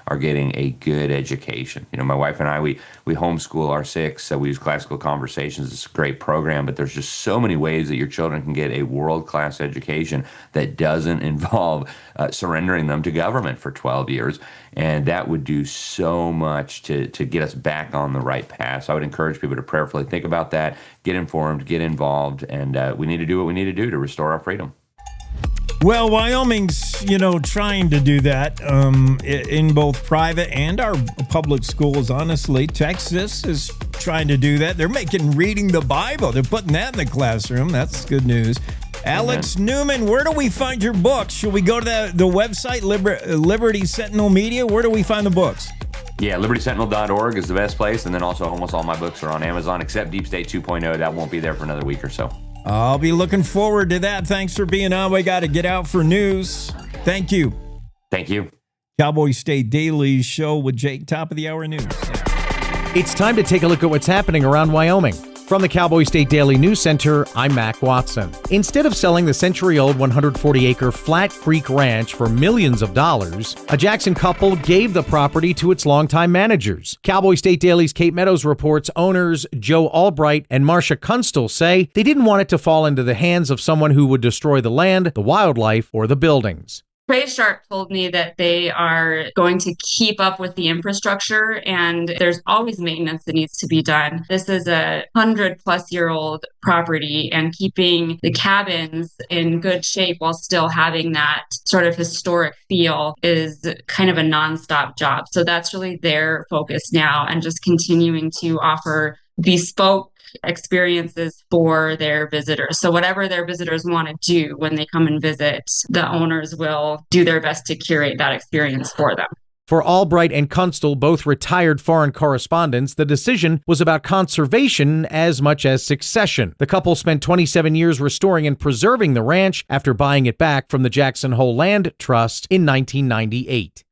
are getting a good education. My wife and I, we homeschool our 6, so we use Classical Conversations. It's a great program, but there's just so many ways that your children can get a world-class education that doesn't involve surrendering them to government for 12 years. And that would do so much to get us back on the right path. So I would encourage people to prayerfully think about that, get informed, get involved, and we need to do what we need to do to restore our freedom. Well, Wyoming's, trying to do that in both private and our public schools, honestly. Texas is trying to do that. They're making reading the Bible. They're putting that in the classroom. That's good news. Alex Newman, where do we find your books? Should we go to the website, Liberty Sentinel Media? Where do we find the books? Yeah, libertysentinel.org is the best place. And then also almost all my books are on Amazon, except Deep State 2.0. That won't be there for another week or so. I'll be looking forward to that. Thanks for being on. We got to get out for news. Thank you. Thank you. Cowboy State Daily Show with Jake, top of the hour news. It's time to take a look at what's happening around Wyoming. From the Cowboy State Daily News Center, I'm Mac Watson. Instead of selling the century-old 140-acre Flat Creek Ranch for millions of dollars, a Jackson couple gave the property to its longtime managers. Cowboy State Daily's Kate Meadows reports owners Joe Albright and Marcia Kunstler say they didn't want it to fall into the hands of someone who would destroy the land, the wildlife, or the buildings. Praise Shark told me that they are going to keep up with the infrastructure and there's always maintenance that needs to be done. This is a 100-plus-year-old property, and keeping the cabins in good shape while still having that sort of historic feel is kind of a nonstop job. So that's really their focus now, and just continuing to offer bespoke experiences for their visitors. So whatever their visitors want to do when they come and visit, the owners will do their best to curate that experience for them. For Albright and Kunstler, both retired foreign correspondents, the decision was about conservation as much as succession. The couple spent 27 years restoring and preserving the ranch after buying it back from the Jackson Hole Land Trust in 1998.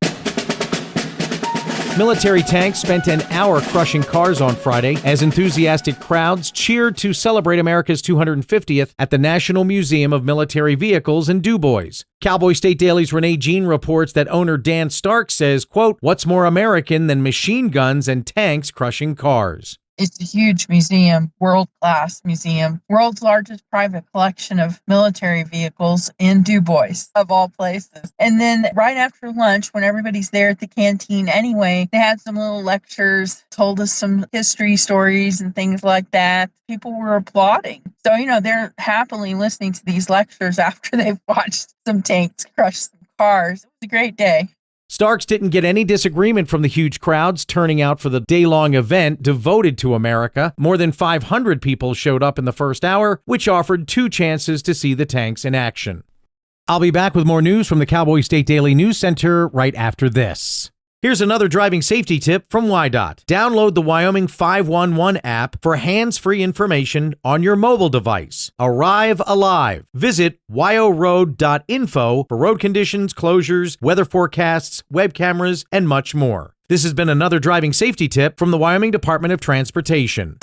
Military tanks spent an hour crushing cars on Friday as enthusiastic crowds cheered to celebrate America's 250th at the National Museum of Military Vehicles in Du Bois. Cowboy State Daily's Renee Jean reports that owner Dan Stark says, quote, "What's more American than machine guns and tanks crushing cars?" It's a huge museum, world-class museum, world's largest private collection of military vehicles in Du Bois, of all places. And then right after lunch, when everybody's there at the canteen anyway, they had some little lectures, told us some history stories and things like that. People were applauding. So, they're happily listening to these lectures after they've watched some tanks crush some cars. It was a great day. Starks didn't get any disagreement from the huge crowds turning out for the day-long event devoted to America. More than 500 people showed up in the first hour, which offered 2 chances to see the tanks in action. I'll be back with more news from the Cowboy State Daily News Center right after this. Here's another driving safety tip from WYDOT. Download the Wyoming 511 app for hands-free information on your mobile device. Arrive alive. Visit wyoroad.info for road conditions, closures, weather forecasts, web cameras, and much more. This has been another driving safety tip from the Wyoming Department of Transportation.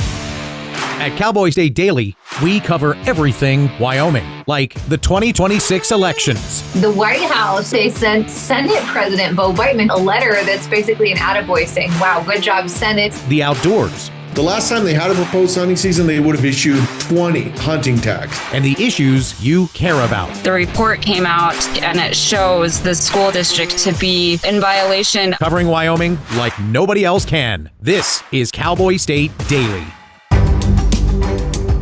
At Cowboy State Daily, we cover everything Wyoming, like the 2026 elections. The White House, they sent Senate President Bo Whiteman a letter that's basically an attaboy saying, wow, good job, Senate. The outdoors. The last time they had a proposed hunting season, they would have issued 20 hunting tags. And the issues you care about. The report came out and it shows the school district to be in violation. Covering Wyoming like nobody else can. This is Cowboy State Daily.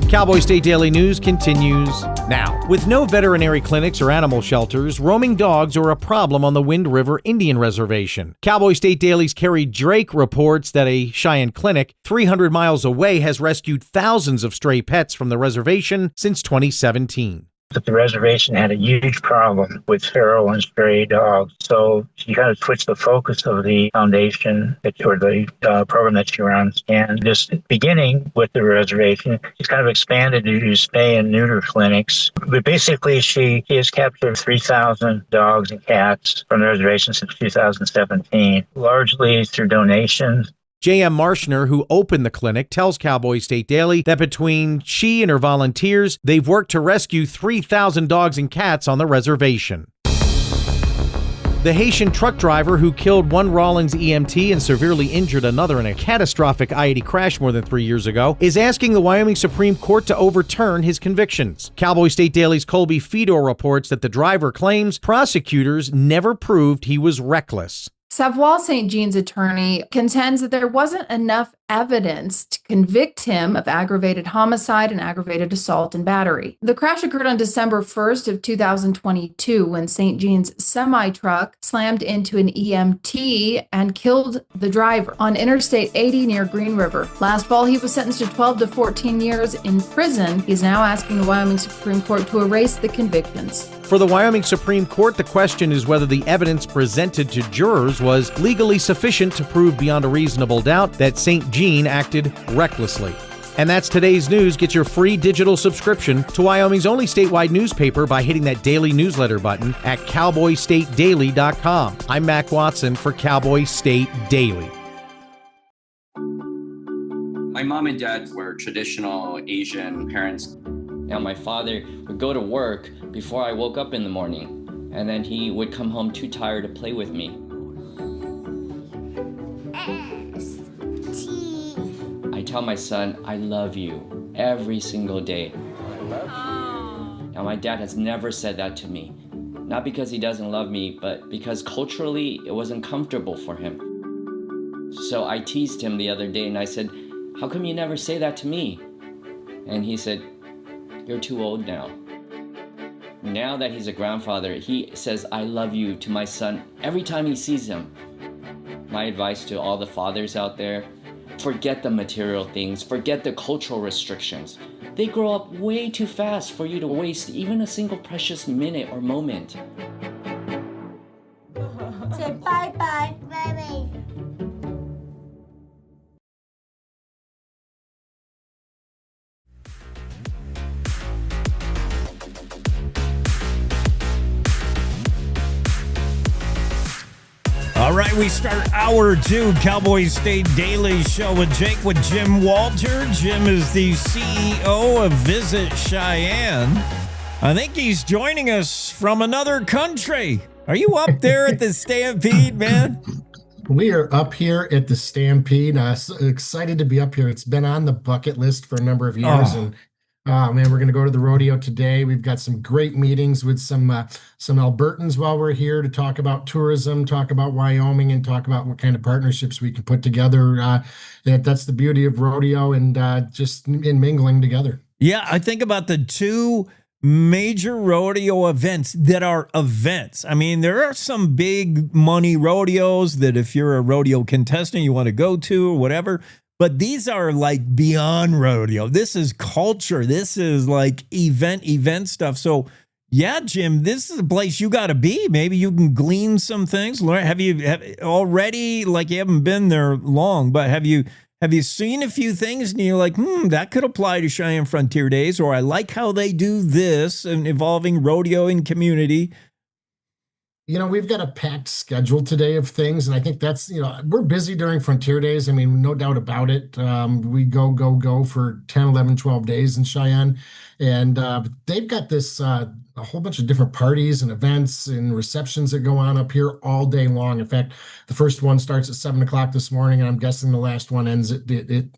Cowboy State Daily News continues Now, with no veterinary clinics or animal shelters, roaming dogs are a problem on the Wind River Indian Reservation. Cowboy State Daily's Kerry Drake reports that a Cheyenne clinic 300 miles away has rescued thousands of stray pets from the reservation since 2017. But the reservation had a huge problem with feral and stray dogs. So she kind of switched the focus of the foundation or the program that she runs. And just beginning with the reservation, she's kind of expanded to do spay and neuter clinics. But basically, she has captured 3,000 dogs and cats from the reservation since 2017, largely through donations. J.M. Marshner, who opened the clinic, tells Cowboy State Daily that between she and her volunteers, they've worked to rescue 3,000 dogs and cats on the reservation. The Haitian truck driver who killed one Rawlings EMT and severely injured another in a catastrophic I-80 crash more than 3 years ago is asking the Wyoming Supreme Court to overturn his convictions. Cowboy State Daily's Colby Fedor reports that the driver claims prosecutors never proved he was reckless. Savoie St. Jean's attorney contends that there wasn't enough evidence to convict him of aggravated homicide and aggravated assault and battery. The crash occurred on December 1st of 2022 when St. Jean's semi-truck slammed into an EMT and killed the driver on Interstate 80 near Green River. Last fall, he was sentenced to 12 to 14 years in prison. He is now asking the Wyoming Supreme Court to erase the convictions. For the Wyoming Supreme Court, the question is whether the evidence presented to jurors was legally sufficient to prove beyond a reasonable doubt that St. Jean acted recklessly. And that's today's news. Get your free digital subscription to Wyoming's only statewide newspaper by hitting that daily newsletter button at cowboystatedaily.com. I'm Mac Watson for Cowboy State Daily. My mom and dad were traditional Asian parents. Now, my father would go to work before I woke up in the morning, and then he would come home too tired to play with me. I tell my son, I love you every single day. I love you. Now, my dad has never said that to me. Not because he doesn't love me, but because culturally it wasn't comfortable for him. So I teased him the other day and I said, how come you never say that to me? And he said, you're too old now. Now that he's a grandfather, he says, I love you to my son every time he sees him. My advice to all the fathers out there, forget the material things, forget the cultural restrictions. They grow up way too fast for you to waste even a single precious minute or moment. Say bye-bye. Bye-bye. All right, we start hour 2, Cowboy State Daily Show with Jake with Jim Walter. Jim is the CEO of Visit Cheyenne. I think he's joining us from another country. Are you up there at the Stampede, man? We are up here at the Stampede. So excited to be up here. It's been on the bucket list for a number of years, and man, we're going to go to the rodeo today. We've got some great meetings with some Albertans while we're here to talk about tourism, talk about Wyoming, and talk about what kind of partnerships we can put together. That's the beauty of rodeo and just in mingling together. Yeah, I think about the two major rodeo events that are events. I mean, there are some big money rodeos that if you're a rodeo contestant, you want to go to or whatever. But these are like beyond rodeo. This is culture. This is like event stuff. So yeah, Jim, this is a place you got to be. Maybe you can glean some things. Have you already, like you haven't been there long, but have you seen a few things and you're like, that could apply to Cheyenne Frontier Days, or I like how they do this and involving rodeo and community. You know, we've got a packed schedule today of things, and I think that's, we're busy during Frontier Days. I mean, no doubt about it. We go for 10, 11, 12 days in Cheyenne, and they've got this a whole bunch of different parties and events and receptions that go on up here all day long. In fact, the first one starts at 7 o'clock this morning, and I'm guessing the last one ends at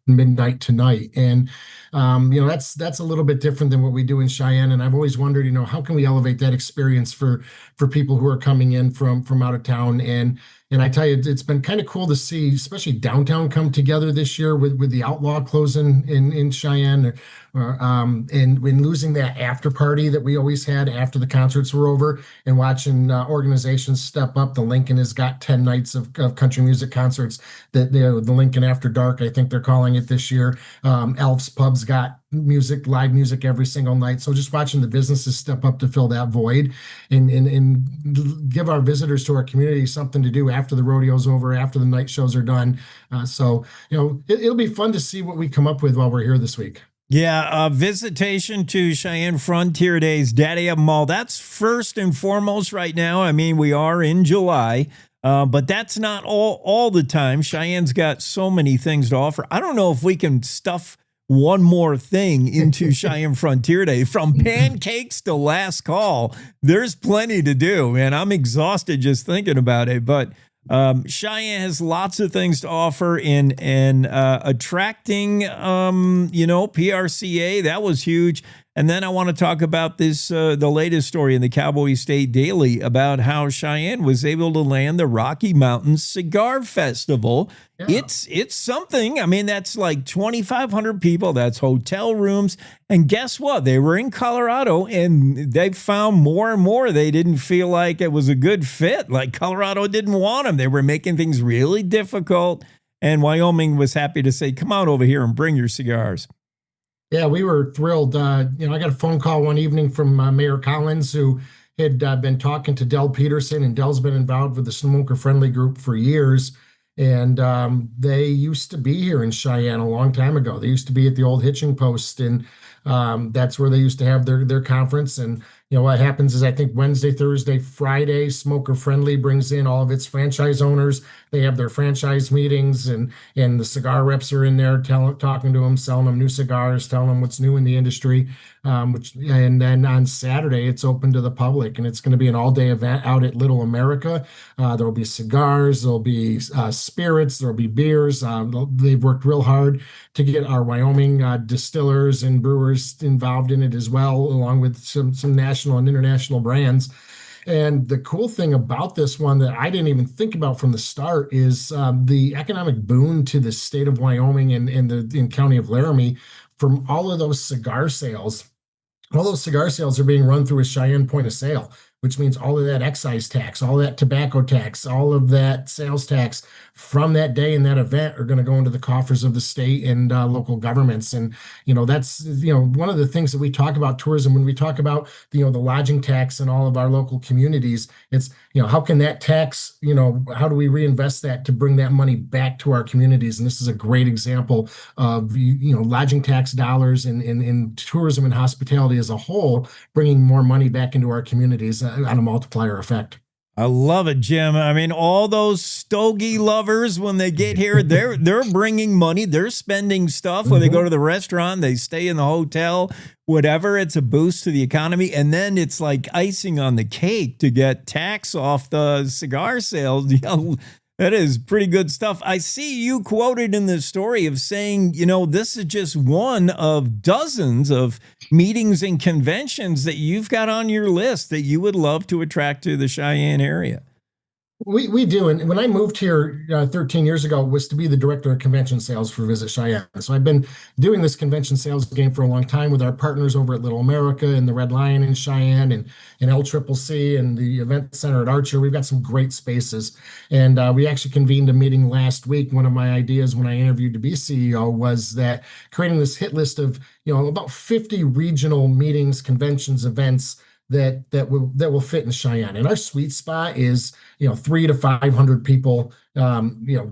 midnight tonight. And that's a little bit different than what we do in Cheyenne. And I've always wondered, how can we elevate that experience for people who are coming in from out of town? And And I tell you, it's been kind of cool to see, especially downtown come together this year with the Outlaw closing in Cheyenne, and when losing that after party that we always had after the concerts were over, and watching organizations step up. The Lincoln has got 10 nights of country music concerts, that the Lincoln After Dark, I think they're calling it this year. Elf's Pub's got live music every single night. So just watching the businesses step up to fill that void, and give our visitors to our community something to do after the rodeo's over, after the night shows are done. So it'll be fun to see what we come up with while we're here this week. Yeah, visitation to Cheyenne Frontier Days, Daddy of them all. That's first and foremost right now. I mean, we are in July, but that's not all the time. Cheyenne's got so many things to offer. I don't know if we can stuff one more thing into Cheyenne Frontier Day. From pancakes to last call, there's plenty to do, man. I'm exhausted just thinking about it, but Cheyenne has lots of things to offer in attracting, PRCA. That was huge. And then I want to talk about this, the latest story in the Cowboy State Daily about how Cheyenne was able to land the Rocky Mountains Cigar Festival. Yeah. It's something. I mean, that's like 2,500 people. That's hotel rooms. And guess what? They were in Colorado, and they found more and more they didn't feel like it was a good fit. Like Colorado didn't want them. They were making things really difficult. And Wyoming was happy to say, come on over here and bring your cigars. Yeah, we were thrilled. I got a phone call one evening from Mayor Collins, who had been talking to Del Peterson, and Del's been involved with the Smoker Friendly Group for years. And they used to be here in Cheyenne a long time ago. They used to be at the old hitching post, and that's where they used to have their conference. And what happens is, I think Wednesday, Thursday, Friday, Smoker Friendly brings in all of its franchise owners. They have their franchise meetings, and the cigar reps are in there talking to them, selling them new cigars, telling them what's new in the industry. And then on Saturday, it's open to the public, and it's going to be an all-day event out at Little America. There'll be cigars, there'll be spirits, there'll be beers. They've worked real hard to get our Wyoming distillers and brewers involved in it as well, along with some national and international brands. And the cool thing about this one that I didn't even think about from the start is the economic boon to the state of Wyoming and the county of Laramie from all of those cigar sales. All those cigar sales are being run through a Cheyenne point of sale, which means all of that excise tax, all that tobacco tax, all of that sales tax from that day and that event are going to go into the coffers of the state and local governments. And, that's, one of the things that we talk about tourism, when we talk about, the lodging tax in all of our local communities, it's, how can that tax, how do we reinvest that to bring that money back to our communities? And this is a great example of, lodging tax dollars and tourism and hospitality as a whole, bringing more money back into our communities on a multiplier effect. I love it, Jim. I mean, all those stogie lovers, when they get here, they're bringing money. They're spending stuff. When they go to the restaurant, they stay in the hotel, whatever. It's a boost to the economy. And then it's like icing on the cake to get tax off the cigar sales. That is pretty good stuff. I see you quoted in the story of saying, this is just one of dozens of meetings and conventions that you've got on your list that you would love to attract to the Cheyenne area. We do. And when I moved here 13 years ago, was to be the director of convention sales for Visit Cheyenne. So I've been doing this convention sales game for a long time with our partners over at Little America and the Red Lion in Cheyenne and LCCC and the event center at Archer. We've got some great spaces. And we actually convened a meeting last week. One of my ideas when I interviewed to be CEO was that creating this hit list of, about 50 regional meetings, conventions, events that will fit in Cheyenne. And our sweet spot is, 300 to 500 people.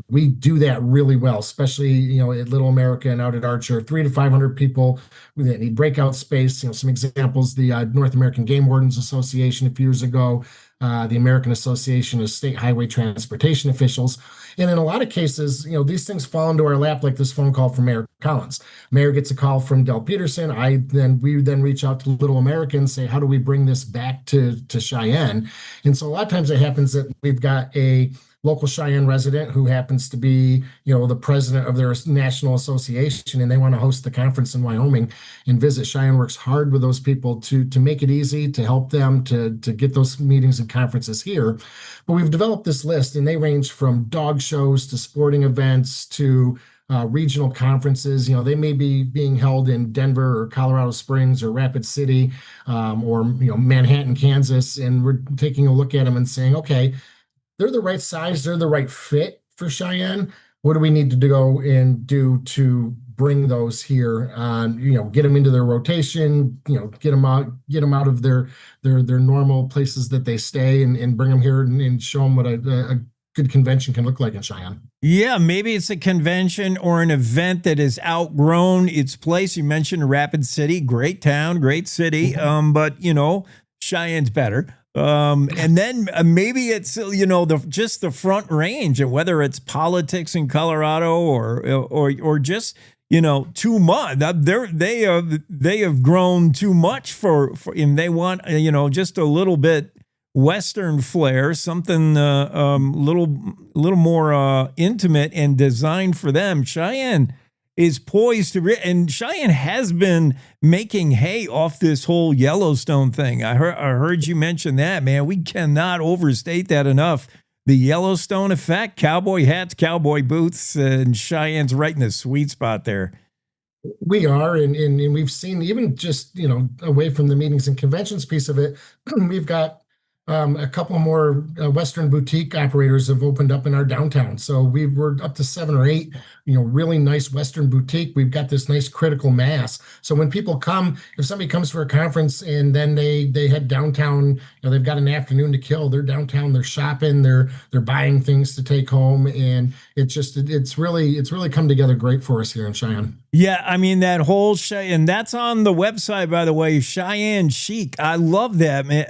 We do that really well, especially, at Little America and out at Archer, 300 to 500 people. We need breakout space. Some examples, the North American Game Wardens Association a few years ago, the American Association of State Highway Transportation Officials. And in a lot of cases, these things fall into our lap, like this phone call from Mayor Collins. Mayor gets a call from Del Peterson. We then reach out to Little America and say, how do we bring this back to Cheyenne? And so a lot of times it happens that we've got a local Cheyenne resident who happens to be, the president of their national association, and they want to host the conference in Wyoming and visit. Cheyenne works hard with those people to make it easy, to help them to get those meetings and conferences here. But we've developed this list, and they range from dog shows to sporting events to regional conferences. They may be being held in Denver or Colorado Springs or Rapid City or Manhattan, Kansas, and we're taking a look at them and saying, okay, they're the right size, they're the right fit for Cheyenne. What do we need to go and do to bring those here? Get them into their rotation. Get them out of their normal places that they stay, and bring them here and show them what a good convention can look like in Cheyenne. Yeah, maybe it's a convention or an event that has outgrown its place. You mentioned Rapid City, great town, great city, but Cheyenne's better. And then maybe it's just the Front Range, and whether it's politics in Colorado or just too much. They have grown too much for and they want just a little bit Western flair, something little more intimate and designed for them. Cheyenne is poised to, and Cheyenne has been making hay off this whole Yellowstone thing. I heard you mention that, man. We cannot overstate that enough. The Yellowstone effect, cowboy hats, cowboy boots, and Cheyenne's right in the sweet spot there. We are, and we've seen, even just away from the meetings and conventions piece of it, we've got a couple more Western boutique operators have opened up in our downtown. So we're up to 7 or 8, really nice Western boutique. We've got this nice critical mass. So when people come, if somebody comes for a conference and then they head downtown, they've got an afternoon to kill. They're downtown, they're shopping, they're buying things to take home, and it's really come together great for us here in Cheyenne. Yeah, I mean, that whole Cheyenne, that's on the website, by the way, Cheyenne Chic. I love that, man.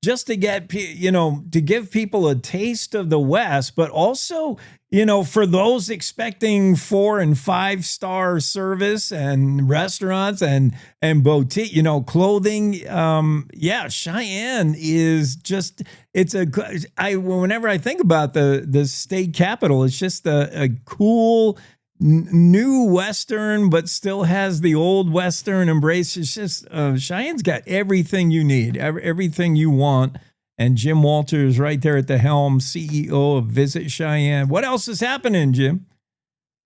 Just to get, to give people a taste of the West, but also, for those expecting 4- and 5-star service and restaurants and boutique, clothing. Cheyenne is just, whenever I think about the state capital, it's just a cool new Western, but still has the old Western embrace. It's just Cheyenne's got everything you need, everything you want. And Jim Walters right there at the helm, CEO of Visit Cheyenne. What else is happening, Jim?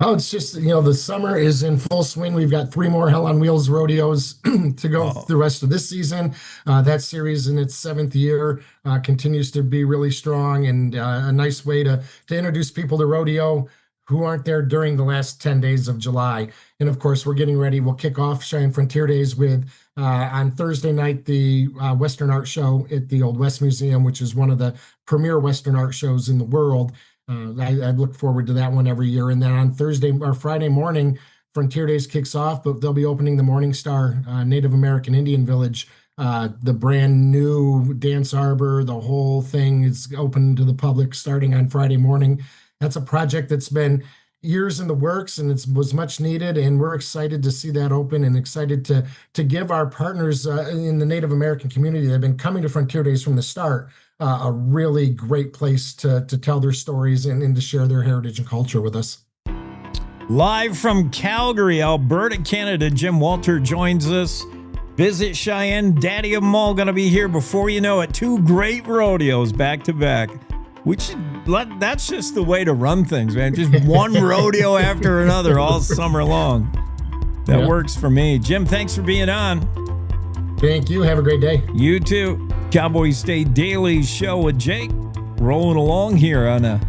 Oh, it's just, the summer is in full swing. We've got 3 more Hell on Wheels rodeos to go the rest of this season. That series in its 7th year continues to be really strong, and a nice way to introduce people to rodeo who aren't there during the last 10 days of July. And of course, we're getting ready. We'll kick off Cheyenne Frontier Days with, on Thursday night, the Western Art Show at the Old West Museum, which is one of the premier Western art shows in the world. I look forward to that one every year. And then on Thursday or Friday morning, Frontier Days kicks off, but they'll be opening the Morning Star Native American Indian Village. The brand new dance arbor, the whole thing is open to the public starting on Friday morning. That's a project that's been years in the works, and it was much needed, and we're excited to see that open, and excited to give our partners in the Native American community that have been coming to Frontier Days from the start a really great place to tell their stories and to share their heritage and culture with us. Live from Calgary, Alberta, Canada, Jim Walter joins us. Visit Cheyenne, daddy of them all, going to be here before you know it. 2 great rodeos back to back. That's just the way to run things, man. Just one rodeo after another all summer long. That works for me. Jim, thanks for being on. Thank you. Have a great day. You too. Cowboy State Daily Show with Jake. Rolling along here on a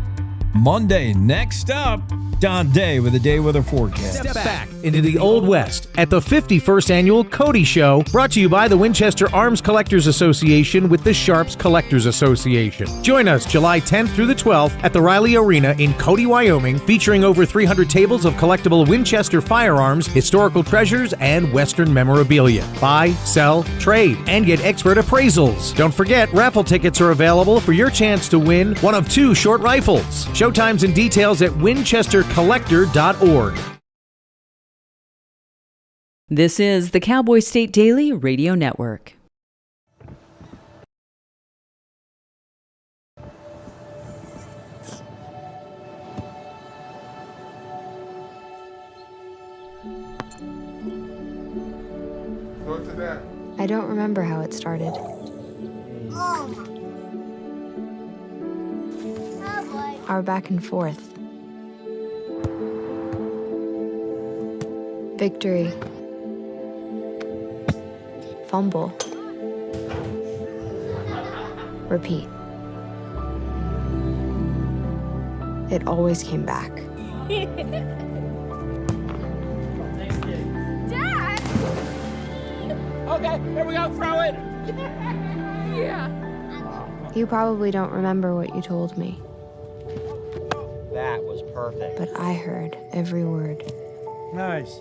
Monday. Next up, Don Day with a day weather forecast. Step back into the Old West at the 51st Annual Cody Show, brought to you by the Winchester Arms Collectors Association with the Sharps Collectors Association. Join us July 10th through the 12th at the Riley Arena in Cody, Wyoming, featuring over 300 tables of collectible Winchester firearms, historical treasures, and Western memorabilia. Buy, sell, trade, and get expert appraisals. Don't forget, raffle tickets are available for your chance to win one of 2 short rifles. Showtimes and details at winchestercollector.org. This is the Cowboy State Daily Radio Network. Go to that. I don't remember how it started. Our back and forth. Victory. Fumble. Repeat. It always came back. Dad! Okay, here we go, throw it! Yeah. You probably don't remember what you told me, That was perfect. but I heard every word. Nice.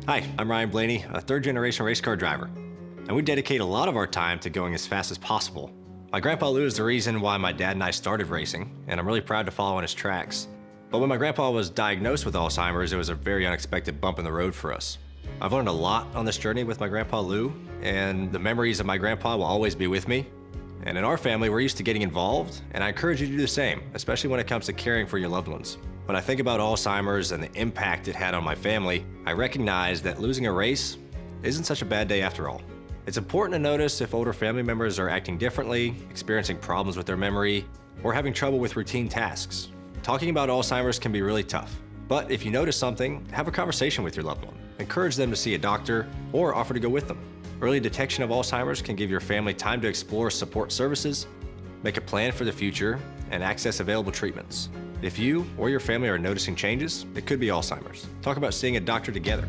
Hi, I'm Ryan Blaney, a third-generation race car driver, and we dedicate a lot of our time to going as fast as possible. My grandpa Lou is the reason why my dad and I started racing, and I'm really proud to follow in his tracks. But when my grandpa was diagnosed with Alzheimer's, it was a very unexpected bump in the road for us. I've learned a lot on this journey with my grandpa Lou, and the memories of my grandpa will always be with me. And in our family, we're used to getting involved, and I encourage you to do the same, especially when it comes to caring for your loved ones. When I think about Alzheimer's and the impact it had on my family, I recognize that losing a race isn't such a bad day after all. It's important to notice if older family members are acting differently, experiencing problems with their memory, or having trouble with routine tasks. Talking about Alzheimer's can be really tough, but if you notice something, have a conversation with your loved one. Encourage them to see a doctor or offer to go with them. Early detection of Alzheimer's can give your family time to explore support services, make a plan for the future, and access available treatments. If you or your family are noticing changes, it could be Alzheimer's. Talk about seeing a doctor together.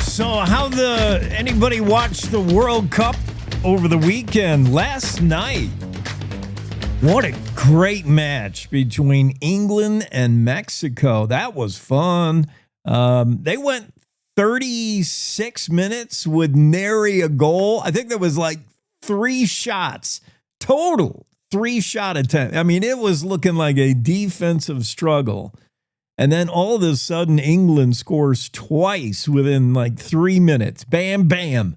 So anybody watch the World Cup over the weekend? Last night, what a great match between England and Mexico. That was fun. They went 36 minutes with nary a goal. I think there was like 3 shots total, 3 shot attempts. I mean, it was looking like a defensive struggle. And then all of a sudden, England scores twice within like 3 minutes. Bam, bam.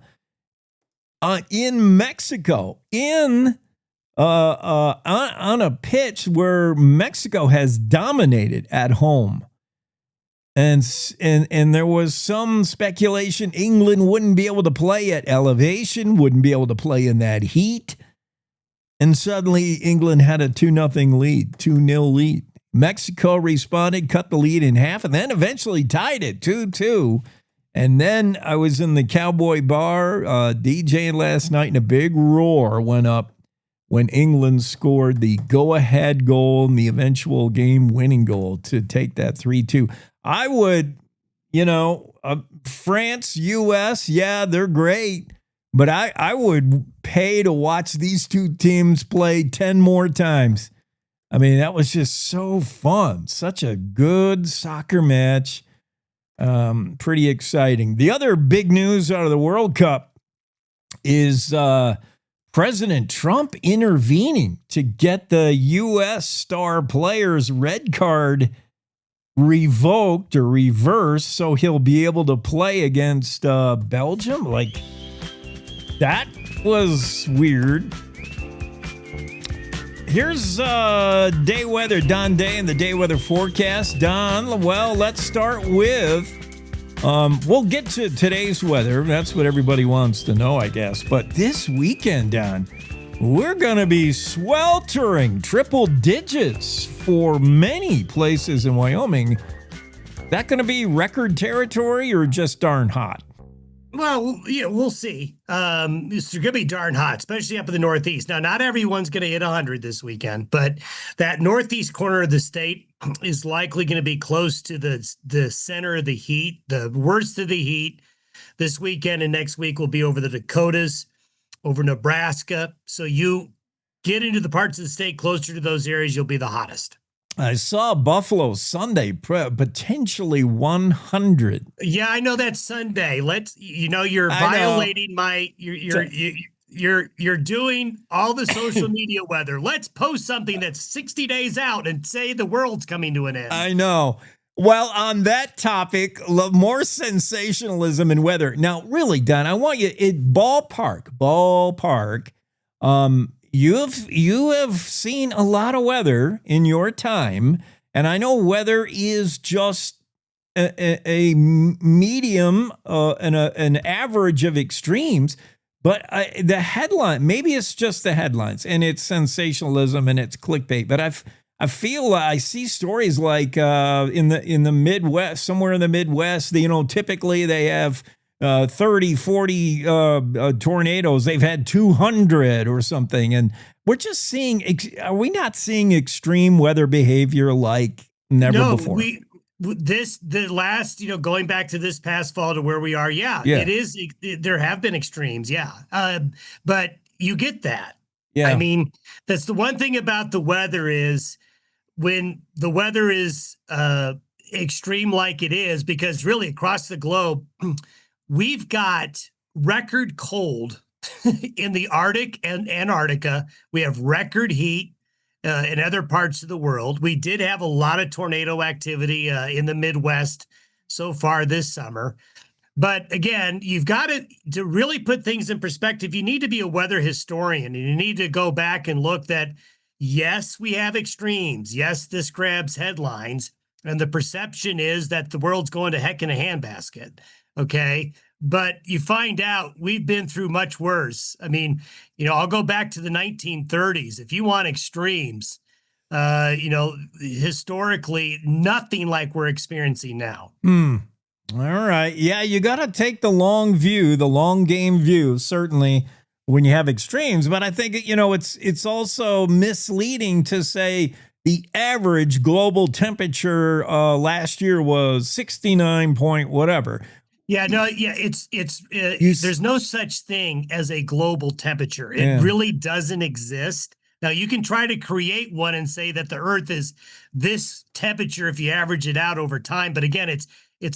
In Mexico, on a pitch where Mexico has dominated at home. And there was some speculation England wouldn't be able to play at elevation, wouldn't be able to play in that heat. And suddenly England had a 2-0 lead, 2-0 lead. Mexico responded, cut the lead in half, and then eventually tied it 2-2. And then I was in the Cowboy bar DJing last night, and a big roar went up when England scored the go-ahead goal and the eventual game-winning goal to take that 3-2. I would, France, U.S., yeah, they're great. But I would pay to watch these two teams play 10 more times. I mean, that was just so fun. Such a good soccer match. Pretty exciting. The other big news out of the World Cup is President Trump intervening to get the U.S. star player's red card revoked or reversed so he'll be able to play against Belgium. Like, that was weird. Here's day weather, Don Day, and the day weather forecast. Don, well, let's start with, we'll get to today's weather. That's what everybody wants to know, I guess. But this weekend, Don, we're going to be sweltering triple digits for many places in Wyoming. That going to be record territory or just darn hot? Well, yeah, we'll see. It's going to be darn hot, especially up in the Northeast. Now, not everyone's going to hit 100 this weekend, but that Northeast corner of the state is likely going to be close to the center of the heat, the worst of the heat. This weekend and next week will be over the Dakotas, over Nebraska. So you get into the parts of the state closer to those areas, you'll be the hottest. I saw Buffalo Sunday, potentially 100. Yeah, I know that's Sunday. You're violating you're doing all the social media weather. Let's post something that's 60 days out and say the world's coming to an end. I know. Well, on that topic, more sensationalism and weather. Now, really, Don, I want you ballpark. You have seen a lot of weather in your time, and I know weather is just a medium and an average of extremes. But the headline, maybe it's just the headlines, and it's sensationalism and it's clickbait. But I feel I see stories like in the Midwest, somewhere in the Midwest, typically they have 30, 40 tornadoes. They've had 200 or something. And we're just seeing, are we not seeing extreme weather behavior like never before? Going back to this past fall to where we are. It is. There have been extremes. But you get that. Yeah. I mean, that's the one thing about the weather is when the weather is extreme like it is, because really across the globe, we've got record cold in the Arctic and Antarctica. We have record heat in other parts of the world. We did have a lot of tornado activity in the Midwest so far this summer. But again, you've got to really put things in perspective. You need to be a weather historian, and you need to go back and look that, yes, we have extremes. Yes, this grabs headlines. And the perception is that the world's going to heck in a handbasket. Okay. But you find out we've been through much worse. I mean, I'll go back to the 1930s. If you want extremes, historically, nothing like we're experiencing now. All right. Yeah, you got to take the long view, the long game view, certainly when you have extremes. But I think, it's also misleading to say the average global temperature last year was 69 point whatever. Yeah, no, yeah, there's no such thing as a global temperature. It really doesn't exist. Now, you can try to create one and say that the Earth is this temperature if you average it out over time. But again, it's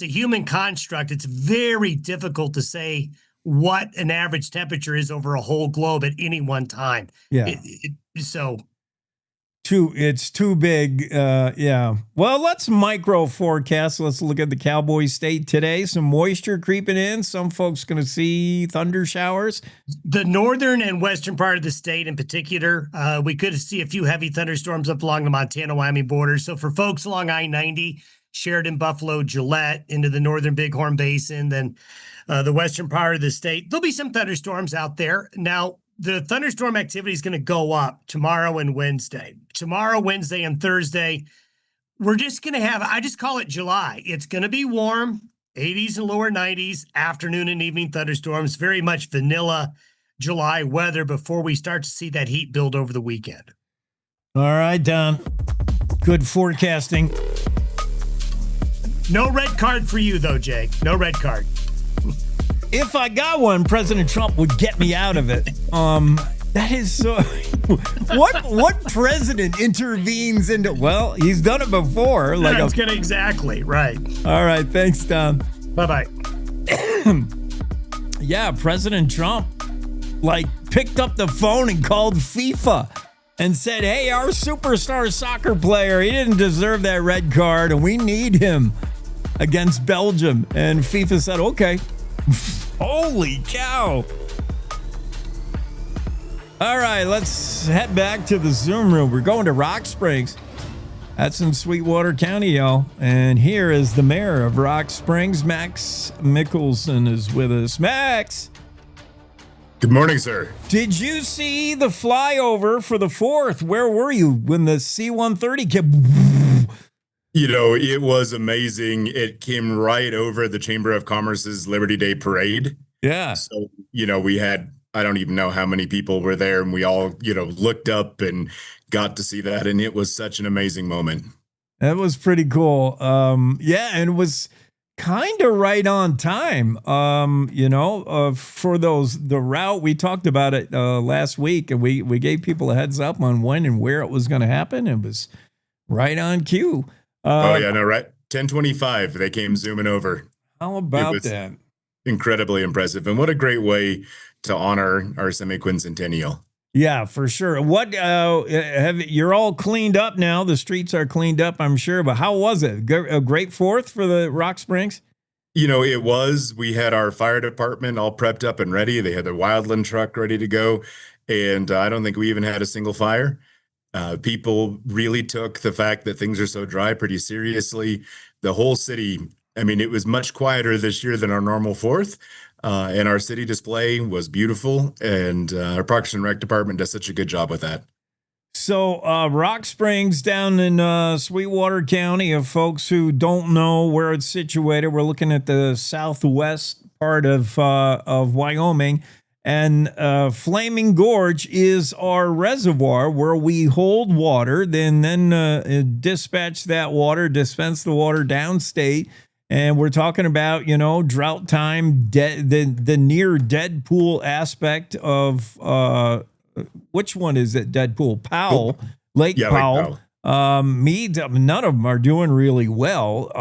a human construct. It's very difficult to say what an average temperature is over a whole globe at any one time. Yeah. It's too big. Yeah. Well, let's micro forecast. Let's look at the Cowboy State today. Some moisture creeping in. Some folks going to see thunder showers. The northern and western part of the state in particular, we could see a few heavy thunderstorms up along the Montana-Wyoming border. So for folks along I-90, Sheridan, Buffalo, Gillette, into the northern Bighorn Basin, then the western part of the state, there'll be some thunderstorms out there. Now, the thunderstorm activity is going to go up tomorrow and Wednesday. Tomorrow, Wednesday, and Thursday, we're just going to have, I just call it July. It's going to be warm, 80s and lower 90s, afternoon and evening thunderstorms, very much vanilla July weather before we start to see that heat build over the weekend. All right, Don. Good forecasting. No red card for you, though, Jake. No red card. If I got one, President Trump would get me out of it. That is so. What president intervenes into? Well, he's done it before. Exactly right. All right, thanks, Tom. Bye. Yeah, President Trump picked up the phone and called FIFA and said, "Hey, our superstar soccer player, he didn't deserve that red card, and we need him against Belgium." And FIFA said, "Okay." Holy cow. All right, let's head back to the Zoom room. We're going to Rock Springs. That's in Sweetwater County, y'all. And here is the mayor of Rock Springs, Max Mickelson, is with us. Max. Good morning, sir. Did you see the flyover for the 4th? Where were you when the C-130 kept... It was amazing. It came right over the Chamber of Commerce's Liberty Day parade. Yeah. So, we had, I don't even know how many people were there, and we all, looked up and got to see that. And it was such an amazing moment. That was pretty cool. Yeah. And it was kind of right on time, for the route. We talked about it last week, and we gave people a heads up on when and where it was going to happen. It was right on cue. Right. 10:25. They came zooming over. How about that? Incredibly impressive. And what a great way to honor our semi-quincentennial. Yeah, for sure. What you're all cleaned up now. The streets are cleaned up, I'm sure. But how was it? A great Fourth for the Rock Springs? It was. We had our fire department all prepped up and ready. They had their wildland truck ready to go. And I don't think we even had a single fire. People really took the fact that things are so dry pretty seriously. The whole city, I mean, it was much quieter this year than our normal Fourth. And our city display was beautiful. And our Parks and Rec department does such a good job with that. So, Rock Springs down in Sweetwater County, of folks who don't know where it's situated, we're looking at the southwest part of Wyoming, and Flaming Gorge is our reservoir where we hold water, then dispatch that water, dispense the water downstate. And we're talking about, drought time, the near dead pool aspect of which one is it? Deadpool, Powell, Lake Powell. Meads, none of them are doing really well.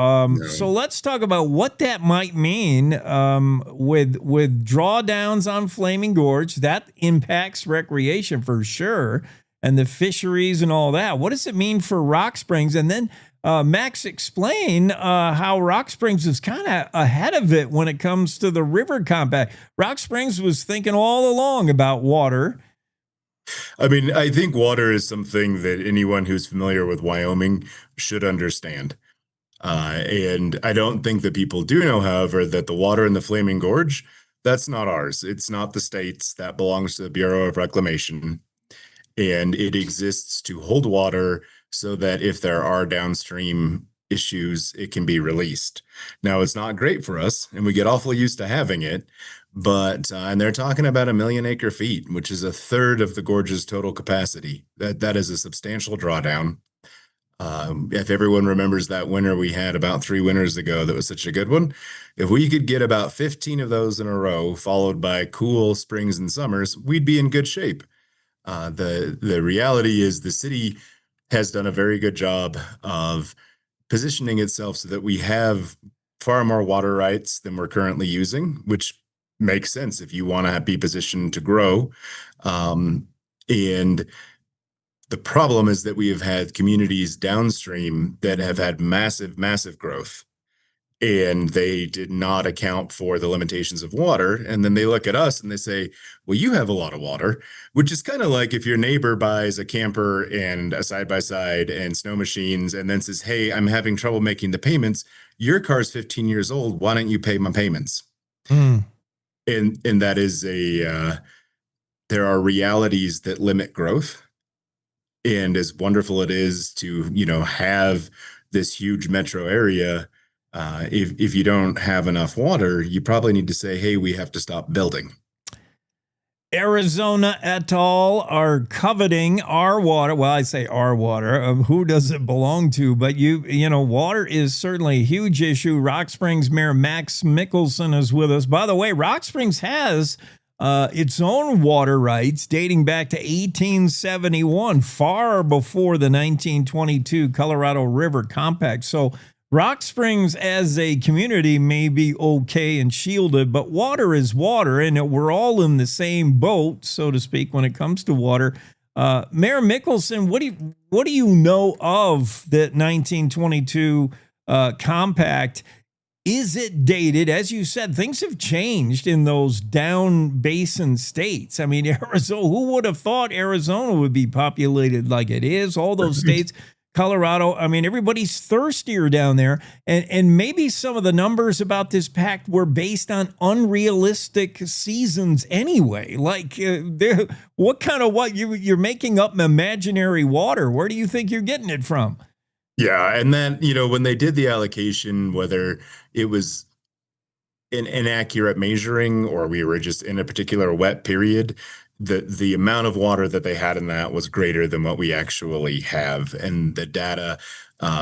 So let's talk about what that might mean with drawdowns on Flaming Gorge. That impacts recreation for sure, and the fisheries and all that. What does it mean for Rock Springs? And then Max, explain how Rock Springs is kind of ahead of it when it comes to the river compact. Rock Springs was thinking all along about water. I mean, I think water is something that anyone who's familiar with Wyoming should understand. And I don't think that people do know, however, that the water in the Flaming Gorge, that's not ours. It's not the state's. That belongs to the Bureau of Reclamation. And it exists to hold water so that if there are downstream issues, it can be released. Now, it's not great for us, and we get awfully used to having it. But and they're talking about 1 million acre feet, which is a third of the gorge's total capacity. That is a substantial drawdown. If everyone remembers that winter we had about 3 winters ago, that was such a good one. If we could get about 15 of those in a row, followed by cool springs and summers, we'd be in good shape. The reality is the city has done a very good job of positioning itself so that we have far more water rights than we're currently using, which makes sense if you want to be positioned to grow. And the problem is that we have had communities downstream that have had massive, massive growth, and they did not account for the limitations of water. And then they look at us and they say, well, you have a lot of water, which is kind of like if your neighbor buys a camper and a side-by-side and snow machines and then says, hey, I'm having trouble making the payments. Your car's 15 years old. Why don't you pay my payments? And that is there are realities that limit growth. And as wonderful it is to, have this huge metro area, if you don't have enough water, you probably need to say, hey, we have to stop building. Arizona et al. Are coveting our water. Well, I say our water. Who does it belong to? But water is certainly a huge issue. Rock Springs Mayor Max Mickelson is with us. By the way, Rock Springs has its own water rights dating back to 1871, far before the 1922 Colorado River Compact. So Rock Springs as a community may be okay and shielded, but water is water, and we're all in the same boat, so to speak, when it comes to water. Mayor Mickelson, what do you know of the 1922 compact? Is it dated? As you said, things have changed in those down basin states. I mean, Arizona, who would have thought Arizona would be populated like it is? All those states. Colorado, I mean, everybody's thirstier down there. And maybe some of the numbers about this pact were based on unrealistic seasons anyway. Like, you're making up imaginary water. Where do you think you're getting it from? Yeah. And then, when they did the allocation, whether it was an inaccurate measuring or we were just in a particular wet period, the amount of water that they had in that was greater than what we actually have. And the data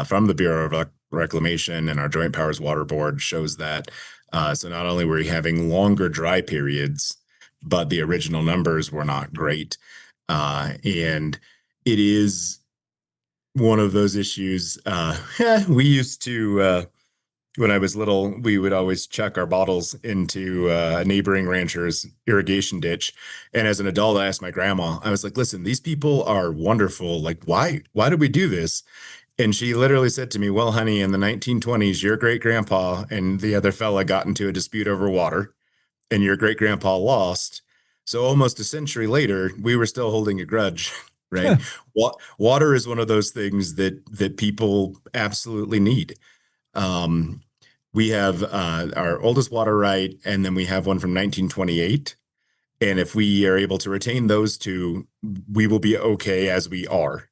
from the Bureau of Reclamation and our Joint Powers Water Board shows that. So not only were we having longer dry periods, but the original numbers were not great. And it is one of those issues. We used to when I was little, we would always chuck our bottles into a neighboring rancher's irrigation ditch. And as an adult, I asked my grandma, I was like, listen, these people are wonderful. Like, why did we do this? And she literally said to me, well, honey, in the 1920s, your great grandpa and the other fella got into a dispute over water, and your great grandpa lost. So almost a century later, we were still holding a grudge, right? Water is one of those things that people absolutely need. We have our oldest water right, and then we have one from 1928. And if we are able to retain those two, we will be okay as we are.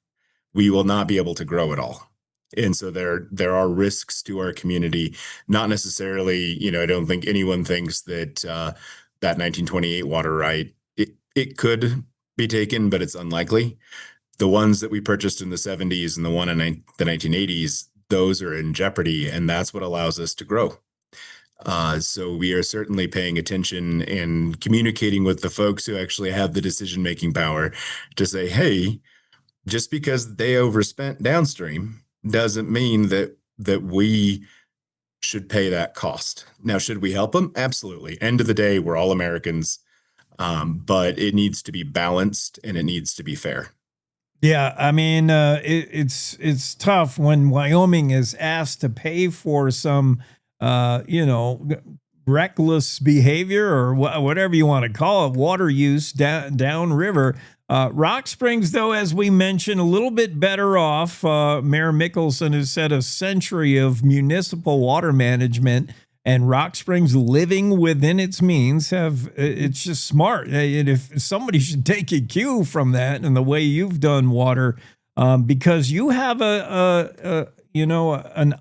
We will not be able to grow at all. And so there are risks to our community. Not necessarily, I don't think anyone thinks that that 1928 water right, it could be taken, but it's unlikely. The ones that we purchased in the 70s and the one in the 1980s, those are in jeopardy, and that's what allows us to grow. So we are certainly paying attention and communicating with the folks who actually have the decision-making power to say, hey, just because they overspent downstream doesn't mean that we should pay that cost. Now, should we help them? Absolutely. End of the day, we're all Americans, but it needs to be balanced and it needs to be fair. Yeah, I mean, it's tough when Wyoming is asked to pay for some, reckless behavior or whatever you want to call it, water use downriver. Rock Springs, though, as we mentioned, a little bit better off. Mayor Mickelson has said a century of municipal water management, and Rock Springs living within its means it's just smart. And if somebody should take a cue from that and the way you've done water, because you have an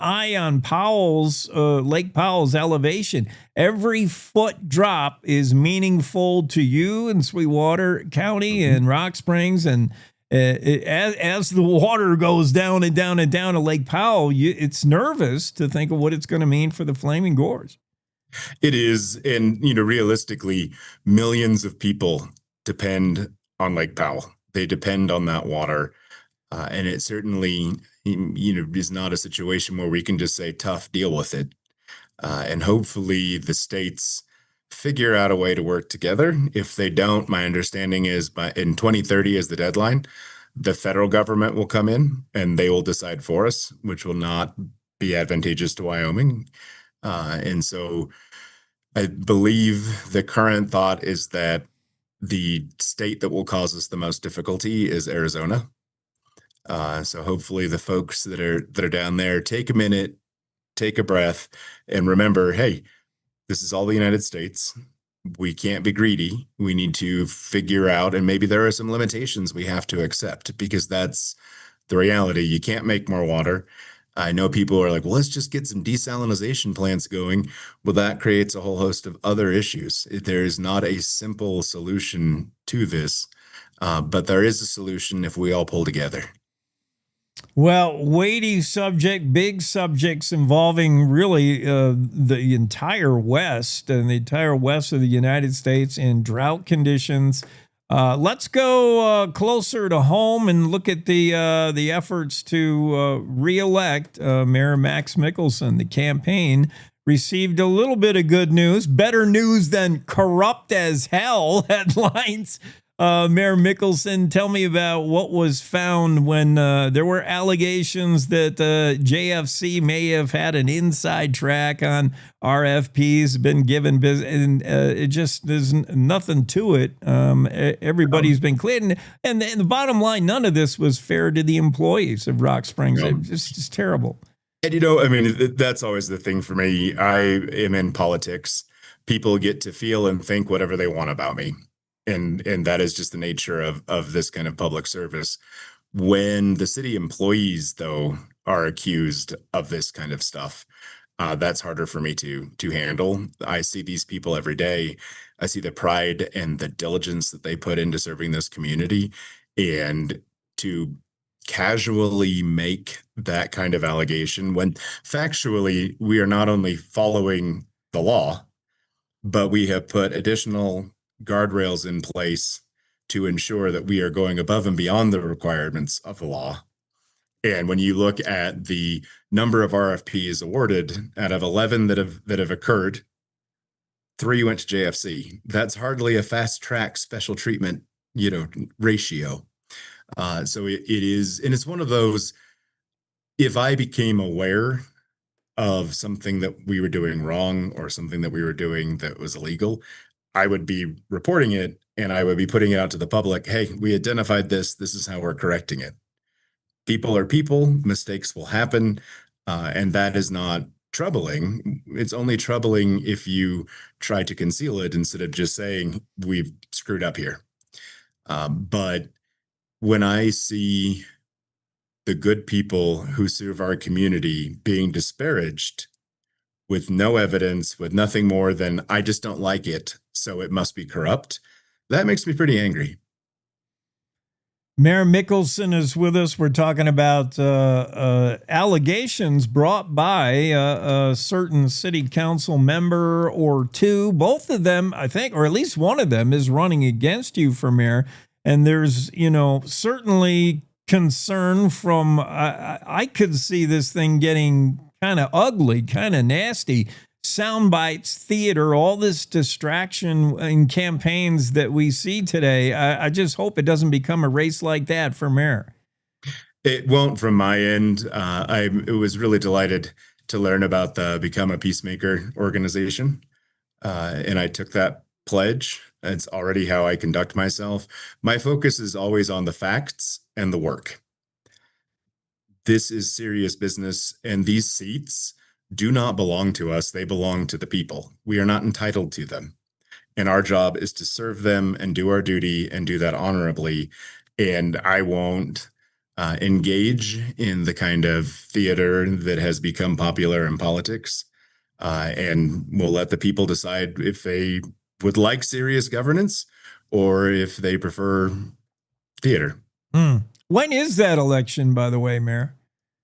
eye on Lake Powell's elevation. Every foot drop is meaningful to you in Sweetwater County and Rock Springs. And as the water goes down and down and down to Lake Powell, it's nervous to think of what it's going to mean for the Flaming Gorge. It is. And, realistically, millions of people depend on Lake Powell. They depend on that water. And it certainly, is not a situation where we can just say, tough, deal with it. And hopefully the states figure out a way to work together. If they don't, my understanding is in 2030 is the deadline, the federal government will come in and they will decide for us, which will not be advantageous to Wyoming. And so I believe the current thought is that the state that will cause us the most difficulty is Arizona. So hopefully the folks that are down there take a minute, take a breath, and remember, hey, this is all the United States. We can't be greedy. We need to figure out, and maybe there are some limitations we have to accept because that's the reality. You can't make more water. I know people are like, well, let's just get some desalination plants going. Well, that creates a whole host of other issues. There is not a simple solution to this, but there is a solution if we all pull together. Well, weighty subject, big subjects involving really the entire West and the entire west of the United States in drought conditions. Let's go closer to home and look at the efforts to reelect Mayor Max Mickelson. The campaign received a little bit of good news, better news than corrupt as hell headlines. Mayor Mickelson, tell me about what was found when there were allegations that JFC may have had an inside track on RFPs, been given business, and it just, there's nothing to it. Everybody's been cleared. And the bottom line, none of this was fair to the employees of Rock Springs. It's just terrible. And, that's always the thing for me. I am in politics. People get to feel and think whatever they want about me. And that is just the nature of this kind of public service. When the city employees, though, are accused of this kind of stuff, that's harder for me to handle. I see these people every day. I see the pride and the diligence that they put into serving this community, and to casually make that kind of allegation when factually we are not only following the law, but we have put additional guardrails in place to ensure that we are going above and beyond the requirements of the law. And when you look at the number of RFPs awarded, out of 11 that have occurred, 3 went to JFC. That's hardly a fast track special treatment, ratio. So it is, and it's one of those, if I became aware of something that we were doing wrong or something that we were doing that was illegal, I would be reporting it and I would be putting it out to the public. Hey, we identified this. This is how we're correcting it. People are people. Mistakes will happen. And that is not troubling. It's only troubling if you try to conceal it instead of just saying we've screwed up here. But when I see the good people who serve our community being disparaged with no evidence, with nothing more than, I just don't like it, so it must be corrupt, that makes me pretty angry. Mayor Mickelson is with us. We're talking about allegations brought by a certain city council member or two. Both of them, I think, or at least one of them, is running against you for mayor. And there's, certainly concern from, I could see this thing getting kind of ugly, kind of nasty. Sound bites, theater, all this distraction in campaigns that we see today. I just hope it doesn't become a race like that for mayor. It won't from my end. I was really delighted to learn about the Become a Peacemaker organization. And I took that pledge. It's already how I conduct myself. My focus is always on the facts and the work. This is serious business, and these seats do not belong to us. They belong to the people. We are not entitled to them. And our job is to serve them and do our duty and do that honorably. And I won't engage in the kind of theater that has become popular in politics. And we'll let the people decide if they would like serious governance or if they prefer theater. When is that election, by the way, Mayor?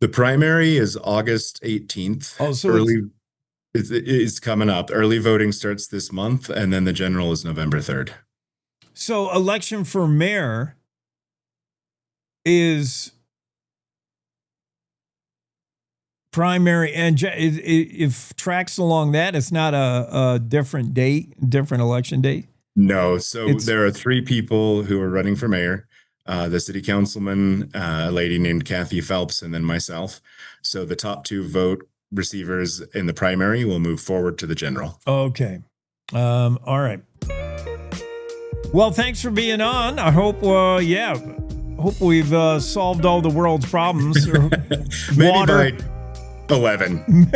The primary is August 18th. Oh, so it's coming up. Early voting starts this month, and then the general is November 3rd. So election for mayor is primary, and if tracks along that, it's not a different date, different election date? No. So there are 3 people who are running for mayor. The city councilman, a lady named Kathy Phelps, and then myself. So the top 2 vote receivers in the primary will move forward to the general. Okay. All right. Well, thanks for being on. I hope, hope we've solved all the world's problems. Maybe Water. by 11.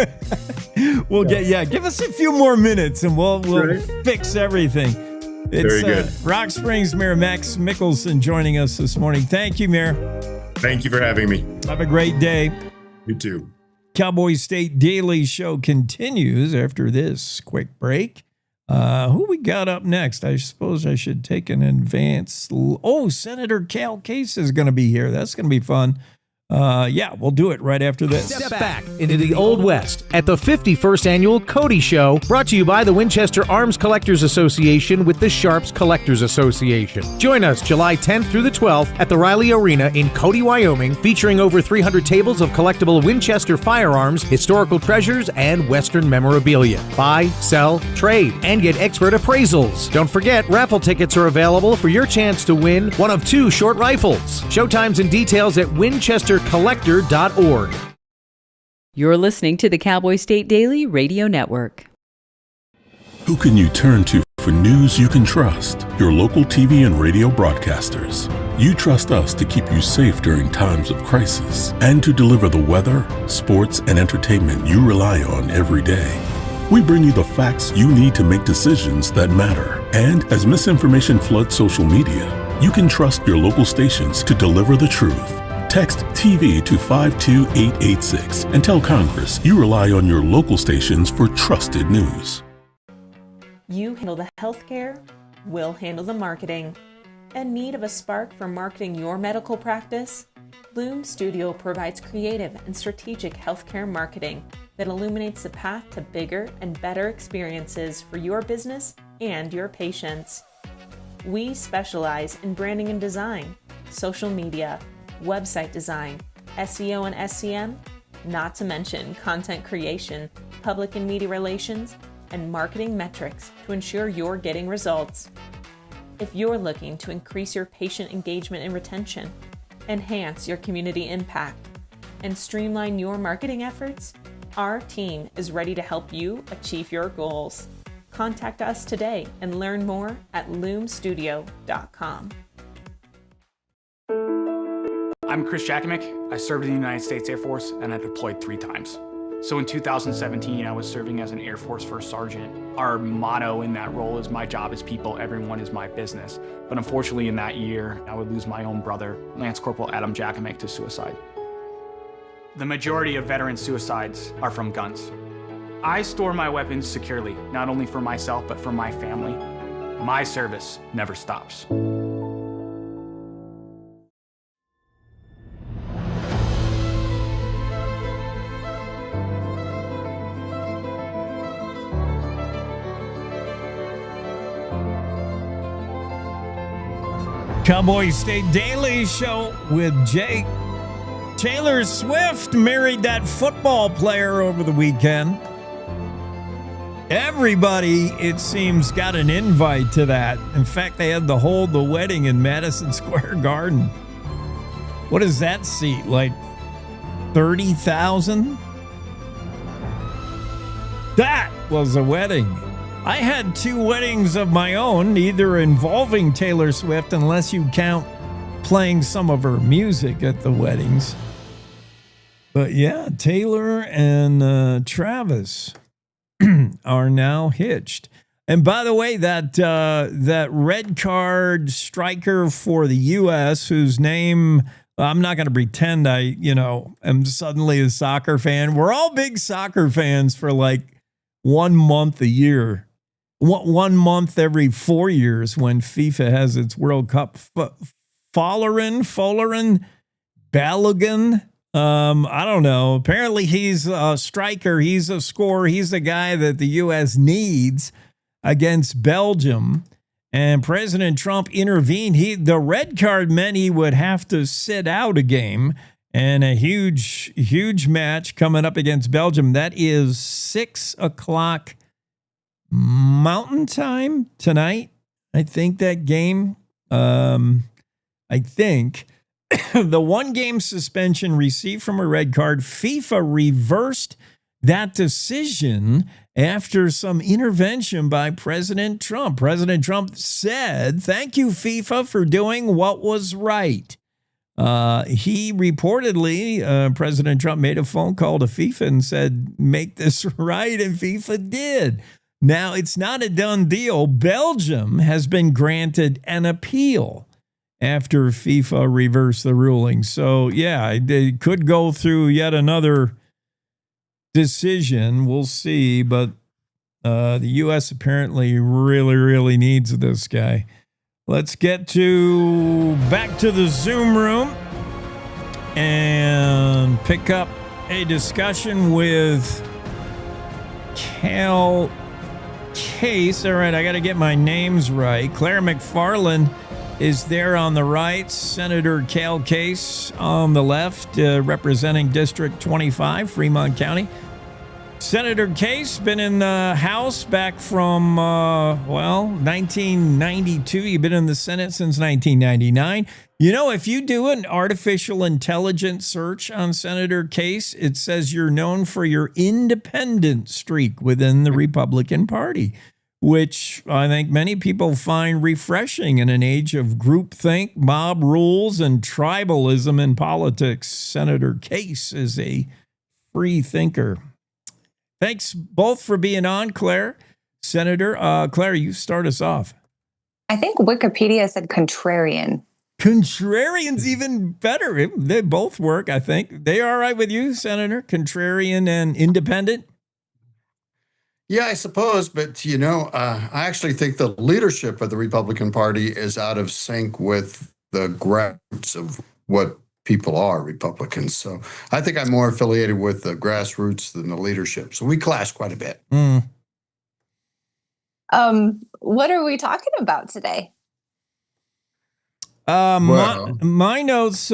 We'll give us a few more minutes and we'll fix everything. Very good. Rock Springs Mayor Max Mickelson joining us this morning. Thank you, Mayor. Thank you for having me. Have a great day. You too. Cowboy State Daily Show continues after this quick break. Who we got up next? I suppose I should take an advance. Oh, Senator Cale Case is going to be here. That's going to be fun. We'll do it right after this. Step back into the Old West at the 51st Annual Cody Show, brought to you by the Winchester Arms Collectors Association with the Sharps Collectors Association. Join us July 10th through the 12th at the Riley Arena in Cody, Wyoming, featuring over 300 tables of collectible Winchester firearms, historical treasures, and Western memorabilia. Buy, sell, trade, and get expert appraisals. Don't forget, raffle tickets are available for your chance to win one of 2 short rifles. Showtimes and details at winchestercollector.org. You're listening to the Cowboy State Daily Radio Network. Who can you turn to for news you can trust? Your local TV and radio broadcasters. You trust us to keep you safe during times of crisis and to deliver the weather, sports, and entertainment you rely on every day. We bring you the facts you need to make decisions that matter. And as misinformation floods social media, you can trust your local stations to deliver the truth. Text TV to 52886 and tell Congress you rely on your local stations for trusted news. You handle the healthcare, we'll handle the marketing. In need of a spark for marketing your medical practice? Loom Studio provides creative and strategic healthcare marketing that illuminates the path to bigger and better experiences for your business and your patients. We specialize in branding and design, social media, website design, SEO and SEM, not to mention content creation, public and media relations, and marketing metrics to ensure you're getting results. If you're looking to increase your patient engagement and retention, enhance your community impact, and streamline your marketing efforts, our team is ready to help you achieve your goals. Contact us today and learn more at loomstudio.com. I'm Chris Jakimick. I served in the United States Air Force and I deployed 3 times. So in 2017, I was serving as an Air Force First Sergeant. Our motto in that role is my job is people, everyone is my business. But unfortunately in that year, I would lose my own brother, Lance Corporal Adam Jakimick, to suicide. The majority of veteran suicides are from guns. I store my weapons securely, not only for myself, but for my family. My service never stops. Cowboy State Daily Show with Jake. Taylor Swift married that football player over the weekend. Everybody, it seems, got an invite to that. In fact, they had to hold the wedding in Madison Square Garden. What does that seat? Like 30,000? That was a wedding. I had 2 weddings of my own, neither involving Taylor Swift, unless you count playing some of her music at the weddings. But yeah, Taylor and Travis are now hitched. And by the way, that red card striker for the U.S., whose name I'm not going to pretend I am suddenly a soccer fan. We're all big soccer fans for like 1 month a year. 1 month every 4 years when FIFA has its World Cup. Follerin, Balogun. I don't know. Apparently he's a striker. He's a scorer. He's the guy that the U.S. needs against Belgium. And President Trump intervened. The red card meant he would have to sit out a game. And a huge match coming up against Belgium. That is 6 o'clock Mountain Time tonight. I think that game, the 1-game suspension received from a red card, FIFA reversed that decision after some intervention by President Trump. President Trump said, "Thank you, FIFA, for doing what was right." He reportedly, President Trump made a phone call to FIFA and said, "Make this right," and FIFA did. Now, it's not a done deal. Belgium has been granted an appeal after FIFA reversed the ruling. So, yeah, they could go through yet another decision. We'll see. But the U.S. apparently really needs this guy. Let's get back to the Zoom room and pick up a discussion with Cale Case. All right, I got to get my names right. Claire McFarland is there on the right. Senator Cale Case on the left, representing District 25, Fremont County. Senator Case, been in the House back from, 1992. You've been in the Senate since 1999. You know, if you do an artificial intelligence search on Senator Case, it says you're known for your independent streak within the Republican Party, which I think many people find refreshing in an age of groupthink, mob rules, and tribalism in politics. Senator Case is a free thinker. Thanks both for being on, Claire. Senator, Claire, you start us off. I think Wikipedia said contrarian. Contrarian's even better. They both work, I think. They all right with you, Senator? Contrarian and independent? Yeah, I suppose. But, I actually think the leadership of the Republican Party is out of sync with the grassroots of what people are Republicans. So I think I'm more affiliated with the grassroots than the leadership. So we clash quite a bit. What are we talking about today? My notes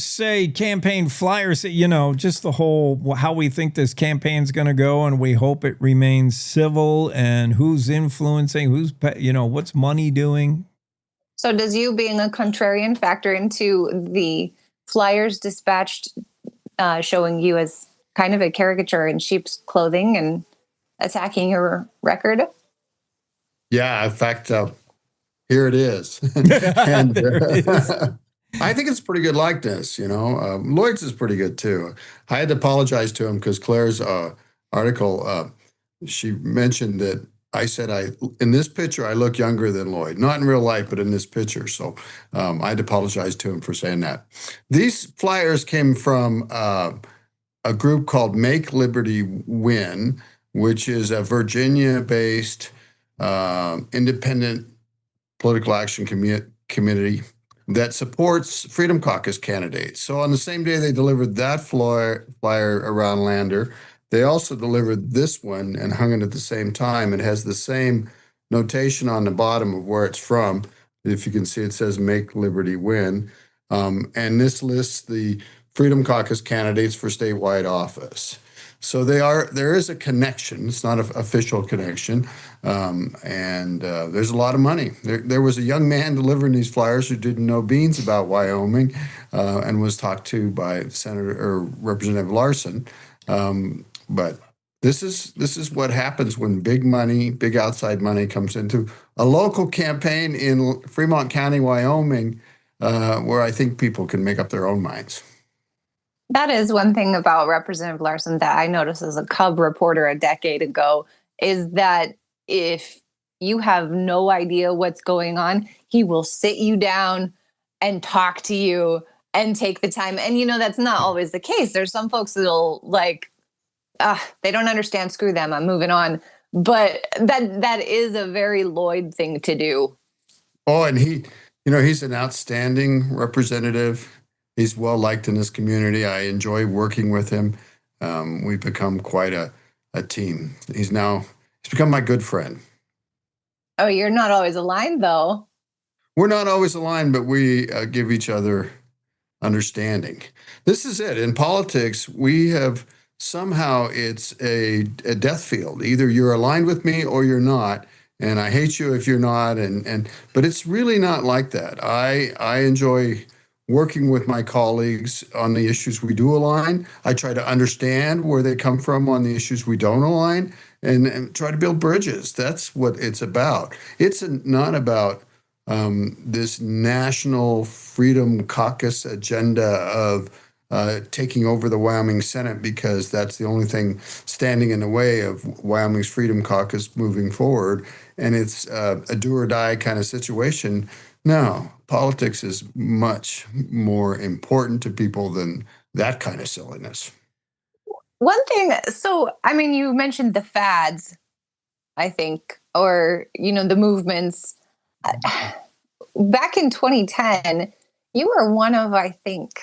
say campaign flyers, just the whole how we think this campaign's going to go, and we hope it remains civil, and who's influencing, what's money doing? So does you being a contrarian factor into the flyers dispatched showing you as kind of a caricature in sheep's clothing and attacking your record? Yeah, in fact, here it is. And I think it's pretty good likeness, Lloyd's is pretty good too. I had to apologize to him because Claire's article, she mentioned that I said in this picture, I look younger than Lloyd. Not in real life, but in this picture. So I had to apologize to him for saying that. These flyers came from a group called Make Liberty Win, which is a Virginia-based independent political action committee that supports Freedom Caucus candidates. So on the same day they delivered that flyer around Lander, they also delivered this one and hung it at the same time. It has the same notation on the bottom of where it's from. If you can see, it says Make Liberty Win. And this lists the Freedom Caucus candidates for statewide office. So there is a connection. It's not an official connection. And there's a lot of money. There was a young man delivering these flyers who didn't know beans about Wyoming and was talked to by Representative Larson. But this is what happens when big money, big outside money comes into a local campaign in Fremont County, Wyoming, where I think people can make up their own minds. That is one thing about Representative Larson that I noticed as a Cub reporter a decade ago, is that if you have no idea what's going on, he will sit you down and talk to you and take the time. And, that's not always the case. There's some folks that'll they don't understand, screw them, I'm moving on. But that is a very Lloyd thing to do. Oh, and he's an outstanding representative. He's well liked in this community. I enjoy working with him. We've become quite a team. He's become my good friend. Oh, you're not always aligned, though. We're not always aligned, but we give each other understanding. This is it. In politics, we have somehow it's a death field. Either you're aligned with me or you're not. And I hate you if you're not. But it's really not like that. I enjoy working with my colleagues on the issues we do align. I try to understand where they come from on the issues we don't align and try to build bridges. That's what it's about. It's not about this national Freedom Caucus agenda of taking over the Wyoming Senate because that's the only thing standing in the way of Wyoming's Freedom Caucus moving forward. And it's a do or die kind of situation. No, politics is much more important to people than that kind of silliness. One thing, you mentioned the fads, I think, or, the movements. Back in 2010, you were one of, I think,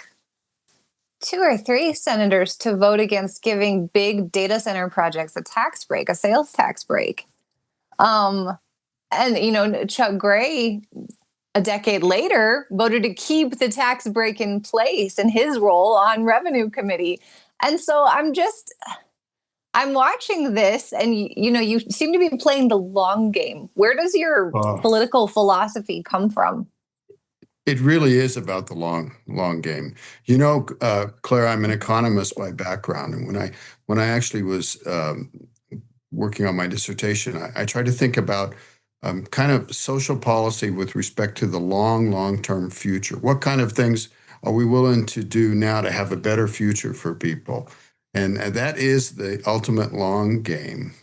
2 or 3 senators to vote against giving big data center projects a tax break, a sales tax break. And, Chuck Gray, a decade later, voted to keep the tax break in place in his role on Revenue Committee. And so I'm watching this and, you seem to be playing the long game. Where does your political philosophy come from? It really is about the long game. Claire, I'm an economist by background. And when I actually was working on my dissertation, I tried to think about kind of social policy with respect to the long-term future. What kind of things are we willing to do now to have a better future for people? And that is the ultimate long game.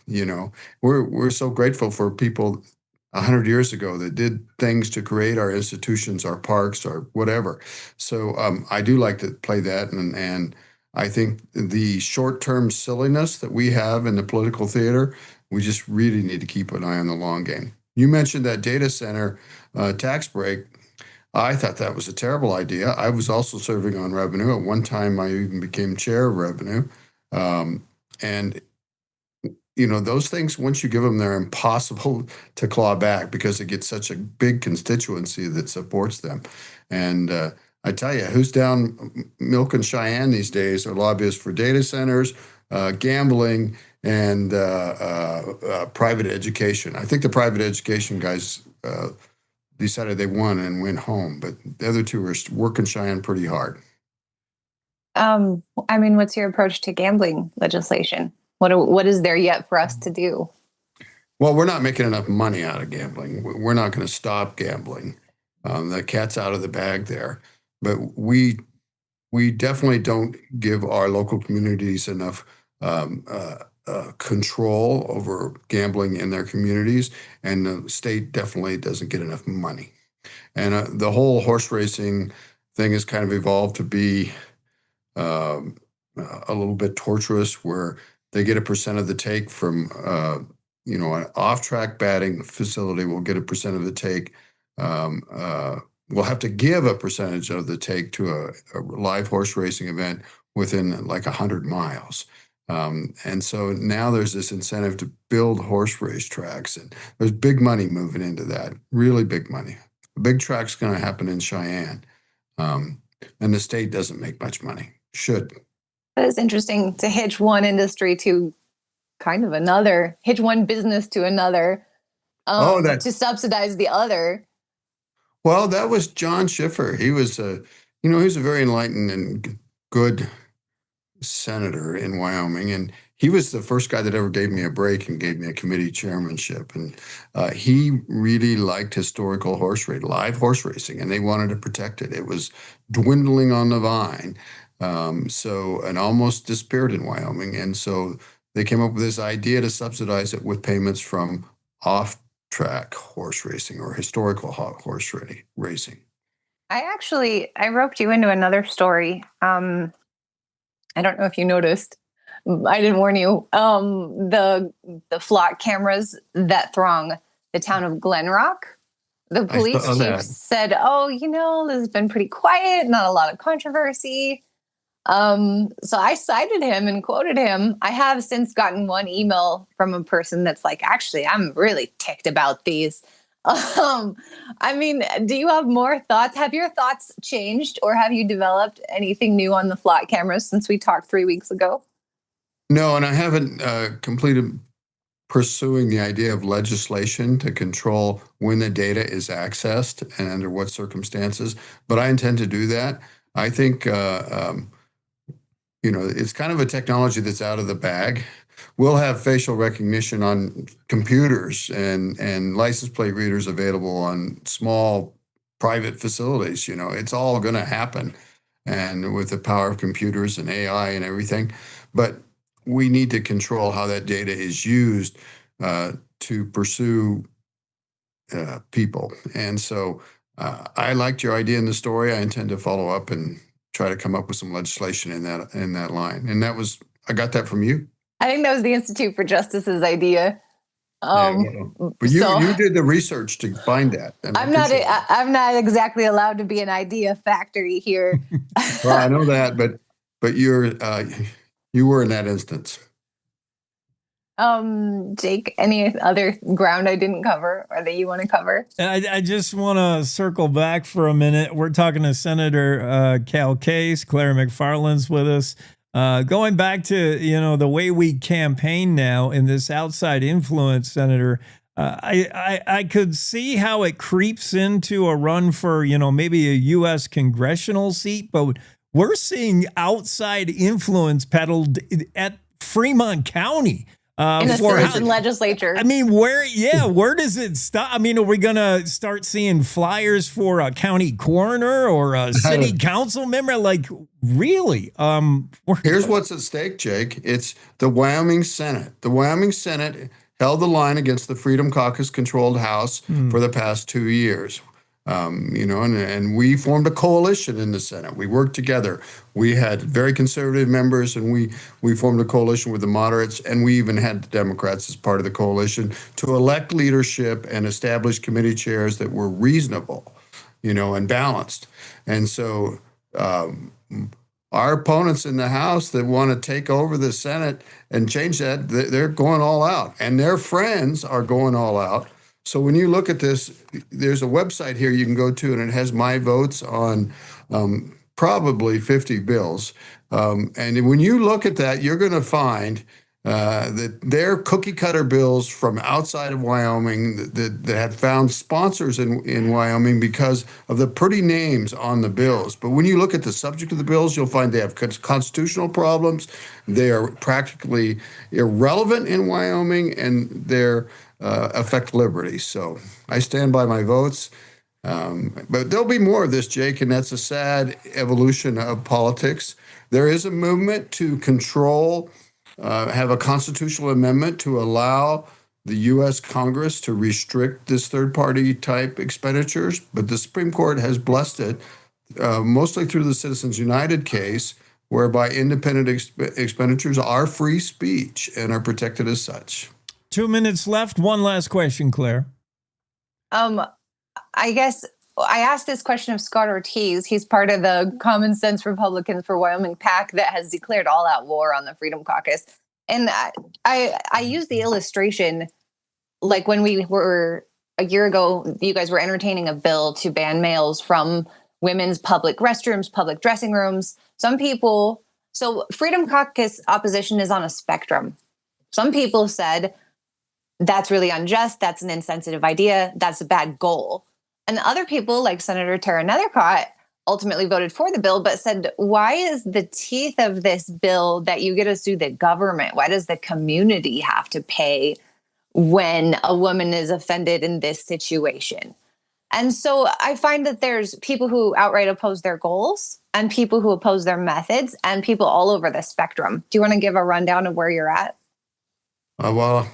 We're so grateful for people 100 years ago that did things to create our institutions, our parks, or whatever. So I do like to play that. And I think the short-term silliness that we have in the political theater, we just really need to keep an eye on the long game. You mentioned that data center tax break. I thought that was a terrible idea. I was also serving on Revenue. At one time, I even became chair of Revenue. Those things, once you give them, they're impossible to claw back because it gets such a big constituency that supports them. And I tell you, who's down milking Cheyenne these days are lobbyists for data centers, gambling, and private education. I think the private education guys decided they won and went home, but the other two are working Cheyenne pretty hard. I mean, what's your approach to gambling legislation? What is there yet for us to do? Well, we're not making enough money out of gambling. We're not going to stop gambling. The cat's out of the bag there. But we definitely don't give our local communities enough control over gambling in their communities, and the state definitely doesn't get enough money. And the whole horse racing thing has kind of evolved to be a little bit torturous, where they get a percent of the take from, an off-track batting facility will get a percent of the take. We'll have to give a percentage of the take to a live horse racing event within like 100 miles. And so now there's this incentive to build horse race tracks, and there's big money moving into that, really big money. A big track's going to happen in Cheyenne, and the state doesn't make much money. Should. That is interesting, to hitch one industry to kind of another, hitch one business to another, to subsidize the other. Well, that was John Schiffer. He was he was a very enlightened and good senator in Wyoming, and he was the first guy that ever gave me a break and gave me a committee chairmanship. And he really liked historical live horse racing, and they wanted to protect it. It was dwindling on the vine, and almost disappeared in Wyoming. And so they came up with this idea to subsidize it with payments from off-track horse racing or historical horse racing. I roped you into another story. I don't know if you noticed. I didn't warn you. The flock cameras that throng the town of Glen Rock. The police chief said, this has been pretty quiet, not a lot of controversy. So I cited him and quoted him. I have since gotten one email from a person that's like, actually, I'm really ticked about these. Do you have more thoughts? Have your thoughts changed, or have you developed anything new on the flock cameras since we talked 3 weeks ago? No, and I haven't completed pursuing the idea of legislation to control when the data is accessed and under what circumstances, but I intend to do that. I think, it's kind of a technology that's out of the bag. We'll have facial recognition on computers and license plate readers available on small private facilities. It's all going to happen, and with the power of computers and AI and everything. But we need to control how that data is used to pursue people. And so I liked your idea in the story. I intend to follow up and try to come up with some legislation in that line. And I got that from you. I think that was the Institute for Justice's idea. But you did the research to find that. I'm not exactly allowed to be an idea factory here. Well, I know that, but you were in that instance. Jake, any other ground I didn't cover or that you want to cover? I just want to circle back for a minute. We're talking to Senator Cale Case. Claire McFarland's with us. Going back to, the way we campaign now in this outside influence, Senator, I could see how it creeps into a run for, maybe a U.S. congressional seat, but we're seeing outside influence peddled at Fremont County. In a citizen legislature. Where does it stop? Are we going to start seeing flyers for a county coroner or a city council member? Like, really? Here's what's at stake, Jake. It's the Wyoming Senate. The Wyoming Senate held the line against the Freedom Caucus-controlled House for the past 2 years. And we formed a coalition in the Senate. We worked together. We had very conservative members, and we formed a coalition with the moderates, and we even had the Democrats as part of the coalition to elect leadership and establish committee chairs that were reasonable, and balanced. And so our opponents in the House that want to take over the Senate and change that, they're going all out, and their friends are going all out So when you look at this, there's a website here you can go to, and it has my votes on probably 50 bills. And when you look at that, you're going to find that they're cookie cutter bills from outside of Wyoming that have found sponsors in Wyoming because of the pretty names on the bills. But when you look at the subject of the bills, you'll find they have constitutional problems. They are practically irrelevant in Wyoming, and they're affect liberty. So I stand by my votes. But there'll be more of this, Jake, and that's a sad evolution of politics. There is a movement to control, have a constitutional amendment to allow the U.S. Congress to restrict this third-party type expenditures, but the Supreme Court has blessed it, mostly through the Citizens United case, whereby independent expenditures are free speech and are protected as such. 2 minutes left. One last question, Claire. I guess I asked this question of Scott Ortiz. He's part of the Common Sense Republicans for Wyoming PAC that has declared all-out war on the Freedom Caucus. And I used the illustration, like when we were a year ago, you guys were entertaining a bill to ban males from women's public restrooms, public dressing rooms. Some people, so Freedom Caucus opposition is on a spectrum. Some people said, that's really unjust. That's an insensitive idea. That's a bad goal. And other people, like Senator Tara Nethercott, ultimately voted for the bill, but said, why is the teeth of this bill that you get to sue the government? Why does the community have to pay when a woman is offended in this situation? And so I find that there's people who outright oppose their goals and people who oppose their methods and people all over the spectrum. Do you want to give a rundown of where you're at? Well,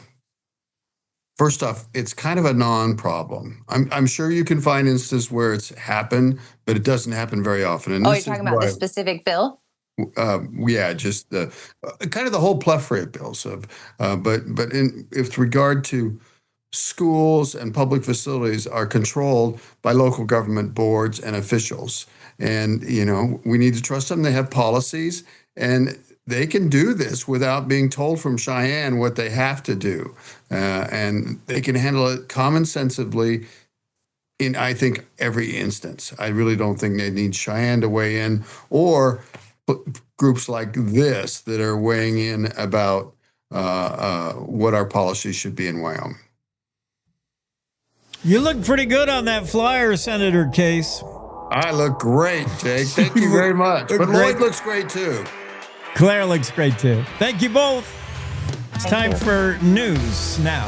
first off, it's kind of a non-problem. I'm sure you can find instances where it's happened, but it doesn't happen very often. And you're talking about this specific bill? Yeah, just kind of the whole plethora of bills. But with regard to schools and public facilities are controlled by local government boards and officials. And, we need to trust them. They have policies, and they can do this without being told from Cheyenne what they have to do. And they can handle it common sensibly in, I think, every instance. I really don't think they need Cheyenne to weigh in or groups like this that are weighing in about what our policy should be in Wyoming. You look pretty good on that flyer, Senator Case. I look great, Jake. Thank you very much. But Lloyd looks great, too. Claire looks great, too. Thank you both. It's time for news now.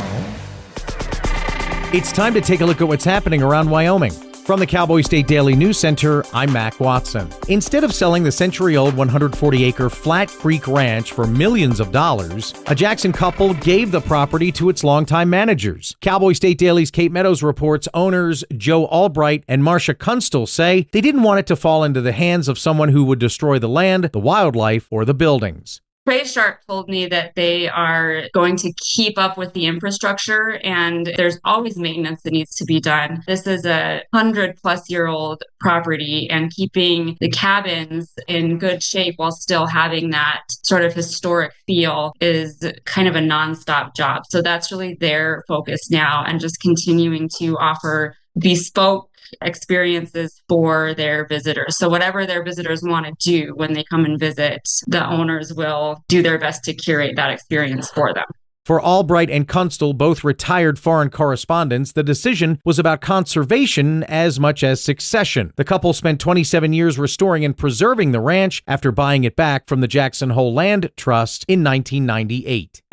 It's time to take a look at what's happening around Wyoming. From the Cowboy State Daily News Center, I'm Mac Watson. Instead of selling the century-old 140-acre Flat Creek Ranch for millions of dollars, a Jackson couple gave the property to its longtime managers. Cowboy State Daily's Kate Meadows reports owners Joe Albright and Marcia Kunstler say they didn't want it to fall into the hands of someone who would destroy the land, the wildlife, or the buildings. Trey Sharp told me that they are going to keep up with the infrastructure and there's always maintenance that needs to be done. This is a 100-plus-year-old property, and keeping the cabins in good shape while still having that sort of historic feel is kind of a nonstop job. So that's really their focus now, and just continuing to offer bespoke experiences for their visitors. So whatever their visitors want to do when they come and visit, the owners will do their best to curate that experience for them. For Albright and Kunstler, both retired foreign correspondents, the decision was about conservation as much as succession. The couple spent 27 years restoring and preserving the ranch after buying it back from the Jackson Hole Land Trust in 1998.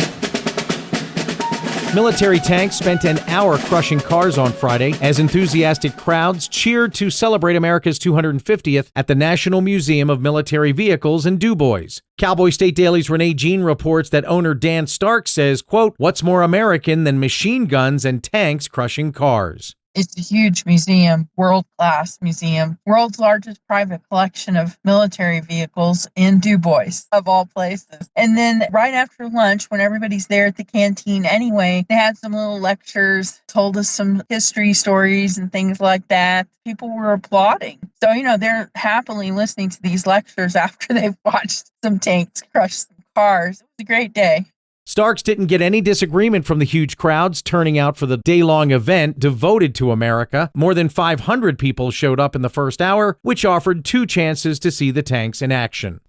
Military tanks spent an hour crushing cars on Friday as enthusiastic crowds cheered to celebrate America's 250th at the National Museum of Military Vehicles in Du Bois. Cowboy State Daily's Renee Jean reports that owner Dan Stark says, quote, "What's more American than machine guns and tanks crushing cars?" It's a huge museum, world-class museum, world's largest private collection of military vehicles in Du Bois, of all places. And then right after lunch, when everybody's there at the canteen anyway, they had some little lectures, told us some history stories and things like that. People were applauding. So, they're happily listening to these lectures after they've watched some tanks crush some cars. It was a great day. Starks didn't get any disagreement from the huge crowds turning out for the day-long event devoted to America. More than 500 people showed up in the first hour, which offered 2 chances to see the tanks in action.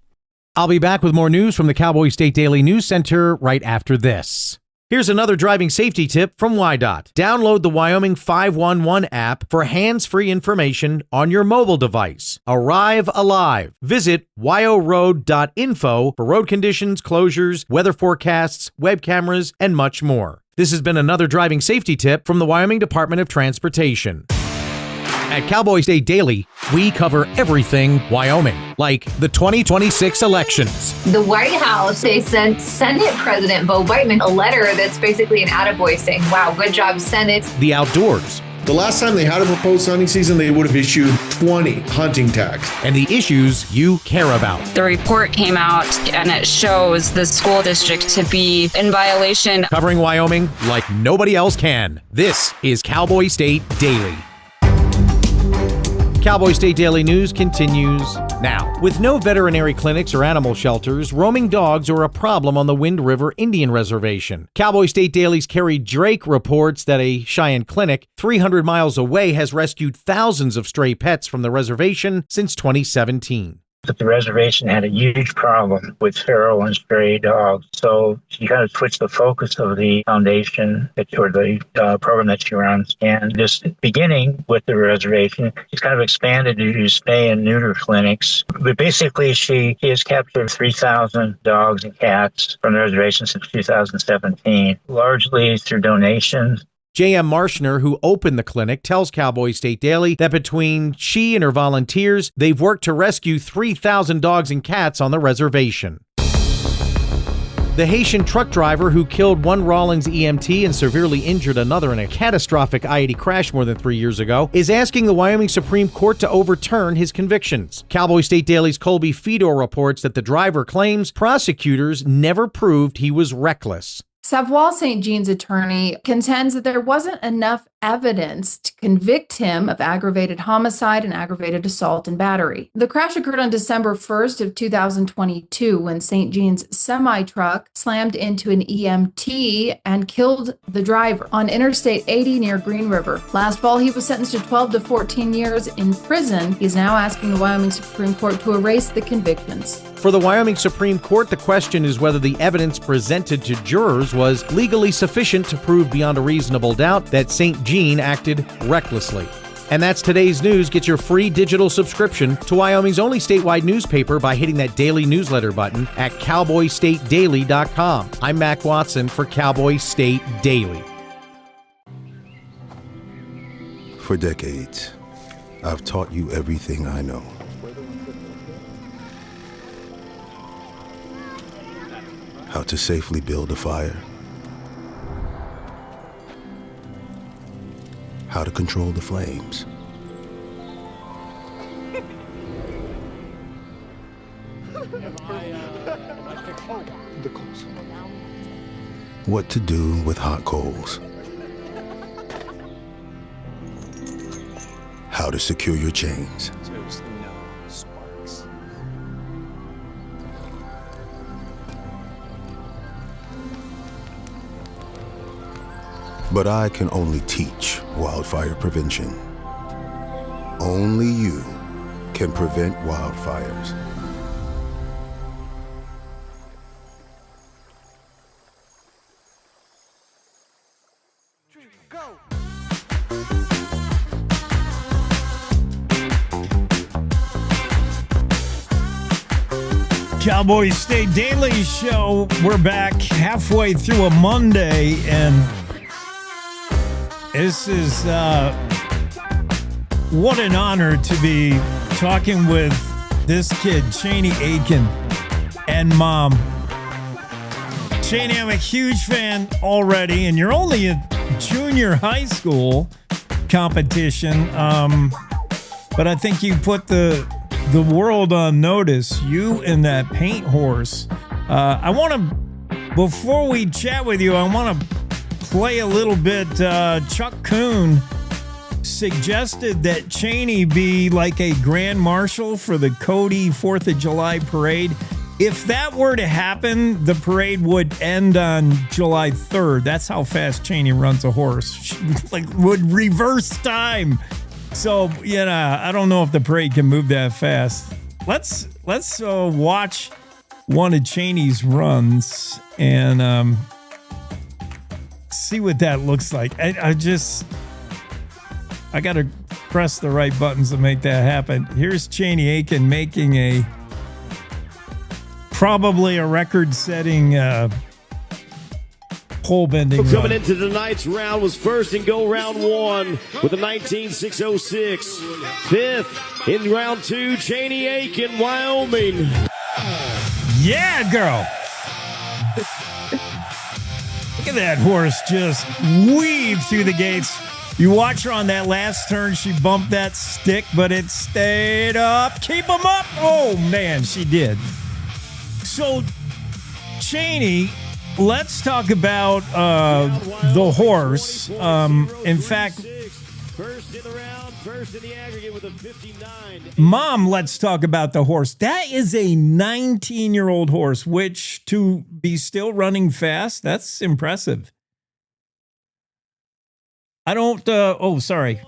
I'll be back with more news from the Cowboy State Daily News Center right after this. Here's another driving safety tip from WYDOT. Download the Wyoming 511 app for hands-free information on your mobile device. Arrive alive. Visit wyoroad.info for road conditions, closures, weather forecasts, web cameras, and much more. This has been another driving safety tip from the Wyoming Department of Transportation. At Cowboy State Daily, we cover everything Wyoming, like the 2026 elections. The White House, they sent Senate President Bo Whiteman a letter that's basically an attaboy saying, wow, good job, Senate. The outdoors. The last time they had a proposed hunting season, they would have issued 20 hunting tags. And the issues you care about. The report came out and it shows the school district to be in violation. Covering Wyoming like nobody else can. This is Cowboy State Daily. Cowboy State Daily News continues now. With no veterinary clinics or animal shelters, roaming dogs are a problem on the Wind River Indian Reservation. Cowboy State Daily's Carrie Drake reports that a Cheyenne clinic 300 miles away has rescued thousands of stray pets from the reservation since 2017. But the reservation had a huge problem with feral and stray dogs. So she kind of switched the focus of the foundation or the program that she runs. And just beginning with the reservation, she's kind of expanded to do spay and neuter clinics. But basically, she has captured 3,000 dogs and cats from the reservation since 2017, largely through donations. J.M. Marshner, who opened the clinic, tells Cowboy State Daily that between she and her volunteers, they've worked to rescue 3,000 dogs and cats on the reservation. The Haitian truck driver who killed one Rawlins EMT and severely injured another in a catastrophic I-80 crash more than 3 years ago is asking the Wyoming Supreme Court to overturn his convictions. Cowboy State Daily's Colby Fedor reports that the driver claims prosecutors never proved he was reckless. Savoie St. Jean's attorney contends that there wasn't enough evidence to convict him of aggravated homicide and aggravated assault and battery. The crash occurred on December 1st of 2022 when St. Jean's semi-truck slammed into an EMT and killed the driver on Interstate 80 near Green River. Last fall, he was sentenced to 12 to 14 years in prison. He is now asking the Wyoming Supreme Court to erase the convictions. For the Wyoming Supreme Court, the question is whether the evidence presented to jurors was legally sufficient to prove beyond a reasonable doubt that St. Jean acted recklessly. And that's today's news. Get your free digital subscription to Wyoming's only statewide newspaper by hitting that daily newsletter button at cowboystatedaily.com. I'm Mac Watson for Cowboy State Daily. For decades, I've taught you everything I know. How to safely build a fire. How to control the flames. What to do with hot coals. How to secure your chains. But I can only teach wildfire prevention. Only you can prevent wildfires. Cowboy State Daily Show. We're back halfway through a Monday, and this is what an honor to be talking with this kid, Chaney Akin, and mom. Chaney, I'm a huge fan already, and you're only a junior high school competition, but I think you put the world on notice, you and that paint horse. I want to, before we chat with you, I want to play a little bit. Chuck Kuhn suggested that Chaney be like a grand marshal for the Cody 4th of July parade. If that were to happen, the parade would end on July 3rd. That's how fast Chaney runs a horse. She, would reverse time. So, I don't know if the parade can move that fast. Let's watch one of Chaney's runs and see what that looks like. I got to press the right buttons to make that happen. Here's Chaney Akin making probably a record-setting pole bending run. Coming into tonight's round was first in go round 1 with a 19.606. Fifth in round 2, Chaney Akin, Wyoming. Yeah, girl. Look at that horse just weave through the gates. You watch her on that last turn. She bumped that stick, but it stayed up. Keep them up. Oh, man, she did. So, Chaney, let's talk about the horse. In fact, first in the round, first in the aggregate with a 59. Mom, let's talk about the horse. That is a 19-year-old horse, which to be still running fast, that's impressive. I don't, sorry.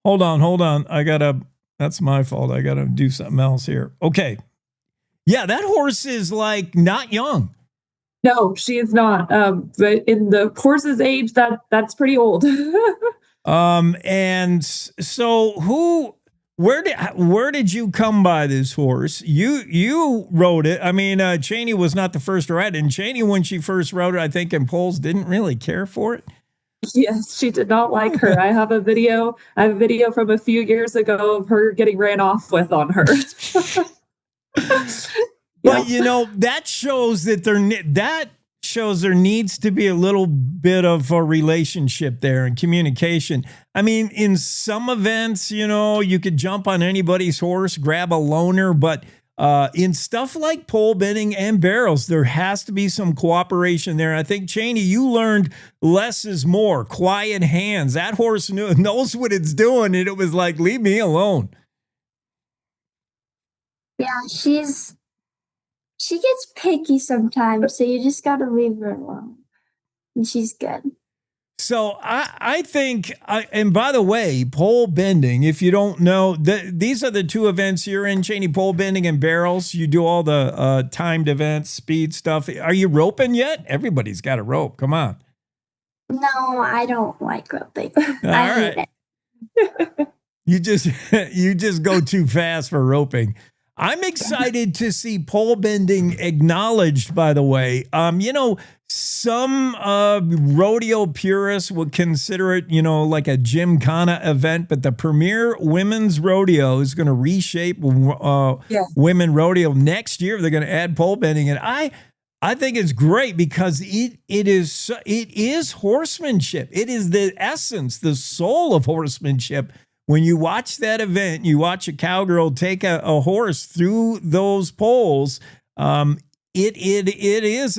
Hold on. That's my fault. I gotta do something else here. Okay. Yeah, that horse is not young. No, she is not. But in the horse's age, that's pretty old. And so where did you come by this horse? You rode it. I mean, Chaney was not the first to ride it. And Chaney, when she first rode it, I think in polls, didn't really care for it. Yes, she did not like her. I have a video from a few years ago of her getting ran off with on her. But that shows that there needs to be a little bit of a relationship there and communication. I mean, in some events, you could jump on anybody's horse, grab a loner, but in stuff like pole bending and barrels, there has to be some cooperation there. I think, Chaney, you learned less is more, quiet hands. That horse knows what it's doing, and it was like, leave me alone. Yeah, she gets picky sometimes, so you just got to leave her alone. And she's good. So I think, and by the way, pole bending, if you don't know, these are the two events you're in, Chaney, pole bending and barrels. You do all the timed events, speed stuff. Are you roping yet? Everybody's got a rope. Come on. No, I don't like roping. All right. You just go too fast for roping. I'm excited to see pole bending acknowledged, by the way. Some rodeo purists would consider it, like a gymkhana event, but the premier women's rodeo is going to reshape women rodeo next year. They're going to add pole bending. And I think it's great because it is horsemanship. It is the essence, the soul of horsemanship. When you watch that event, you watch a cowgirl take a horse through those poles. It's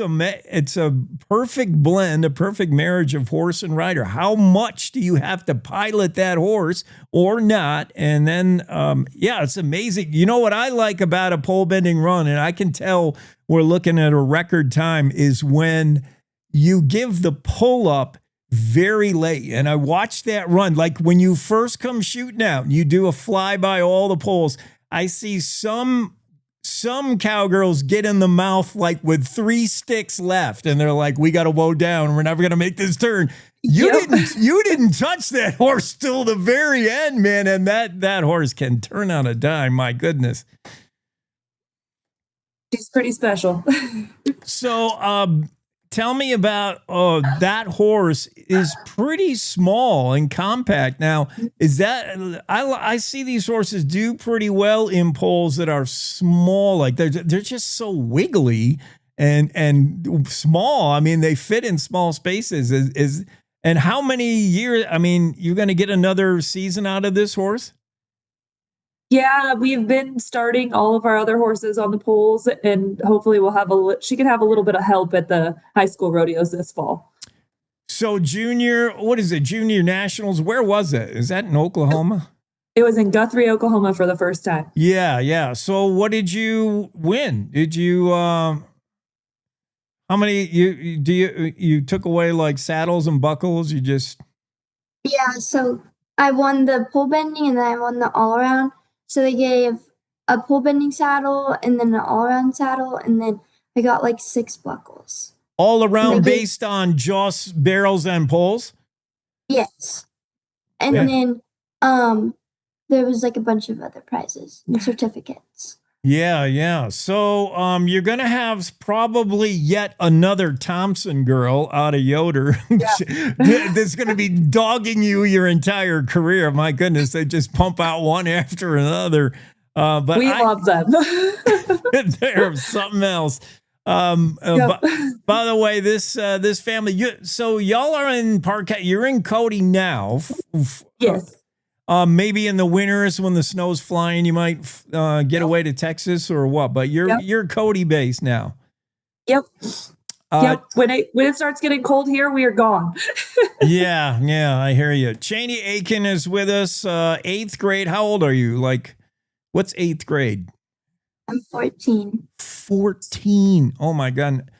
a perfect blend, a perfect marriage of horse and rider. How much do you have to pilot that horse or not? And then, it's amazing. You know what I like about a pole bending run, and I can tell we're looking at a record time, is when you give the pull up very late. And I watched that run. Like when you first come shooting out, you do a fly by all the poles. I see some cowgirls get in the mouth like with 3 sticks left, and they're like, we got to woe down. We're never going to make this turn. You didn't touch that horse till the very end, man. And that horse can turn on a dime. My goodness. She's pretty special. So, tell me about that horse is pretty small and compact. Now, is that I see these horses do pretty well in poles that are small, like they're just so wiggly and small. I mean, they fit in small spaces. And how many years? I mean, you're going to get another season out of this horse? Yeah, we've been starting all of our other horses on the poles, and hopefully she can have a little bit of help at the high school rodeos this fall. So junior nationals, where was it? Is that in Oklahoma? It was in Guthrie, Oklahoma for the first time. Yeah. So what did you win? Did you how many you took away like saddles and buckles? You just Yeah, so I won the pole bending and then I won the all around. So they gave a pole bending saddle and then an all around saddle, and then I got like 6 buckles. all around based on just barrels and poles? Yes. And then there was like a bunch of other prizes and certificates. Yeah. So you're going to have probably yet another Thompson girl out of Yoder that's going to be dogging you your entire career. My goodness, they just pump out one after another. But we love them. They're something else. By the way, this family, so y'all are in Park. You're in Cody now. Yes. Maybe in the winters when the snow's flying, you might get away to Texas or what? But you're Cody based now. Yep. When it starts getting cold here, we are gone. yeah, I hear you. Chaney Akin is with us. 8th grade. How old are you? Like, what's 8th grade? I'm 14. 14. Oh my God.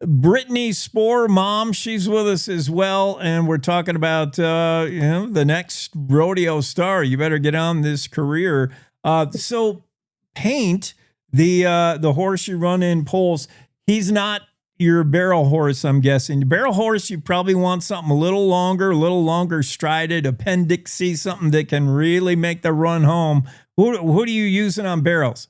Brittney Sporer, mom, she's with us as well, and we're talking about the next rodeo star. You better get on this career. So Paint, the horse you run in poles, he's not your barrel horse, I'm guessing. The barrel horse, you probably want something a little longer strided, appendixy, something that can really make the run home. Who are you using on barrels?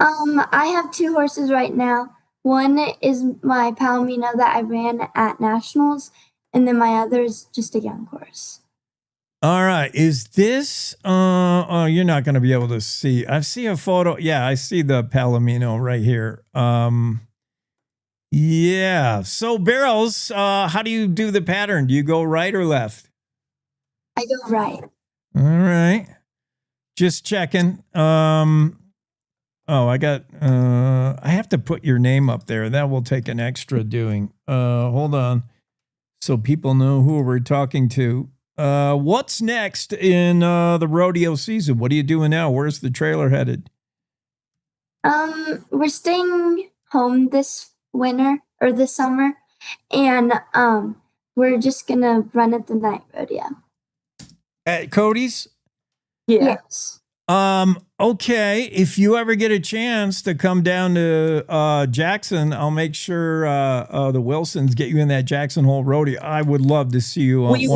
I have 2 horses right now. One is my Palomino that I ran at Nationals, and then my other is just a young horse. All right. Is this, you're not going to be able to see. I see a photo. Yeah, I see the Palomino right here. Yeah. So barrels, how do you do the pattern? Do you go right or left? I go right. All right. Just checking. I have to put your name up there. That will take an extra doing. Hold on. So people know who we're talking to. What's next in the rodeo season? What are you doing now? Where's the trailer headed? We're staying home this winter or this summer, and we're just gonna run at the night rodeo. At Cody's? Yeah. Yes. Okay. If you ever get a chance to come down to Jackson, I'll make sure the Wilsons get you in that Jackson Hole Rodeo. I would love to see you. We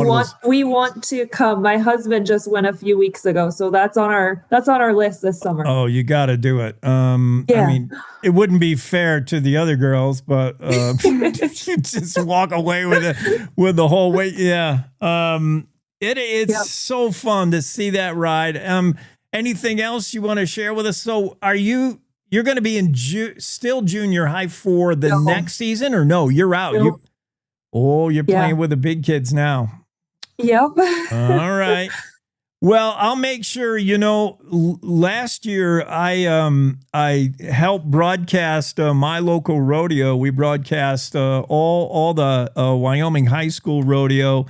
want to come. My husband just went a few weeks ago, so that's on our list this summer. Oh, you got to do it. I mean, it wouldn't be fair to the other girls, but you just walk away with the whole weight. Yeah. It's so fun to see that ride. Anything else you want to share with us? So you're going to be in still junior high for the next season, or no, you're out. No. You're playing with the big kids now. Yep. All right. Well, I'll make sure, last year I helped broadcast my local rodeo. We broadcast all the Wyoming high school rodeo,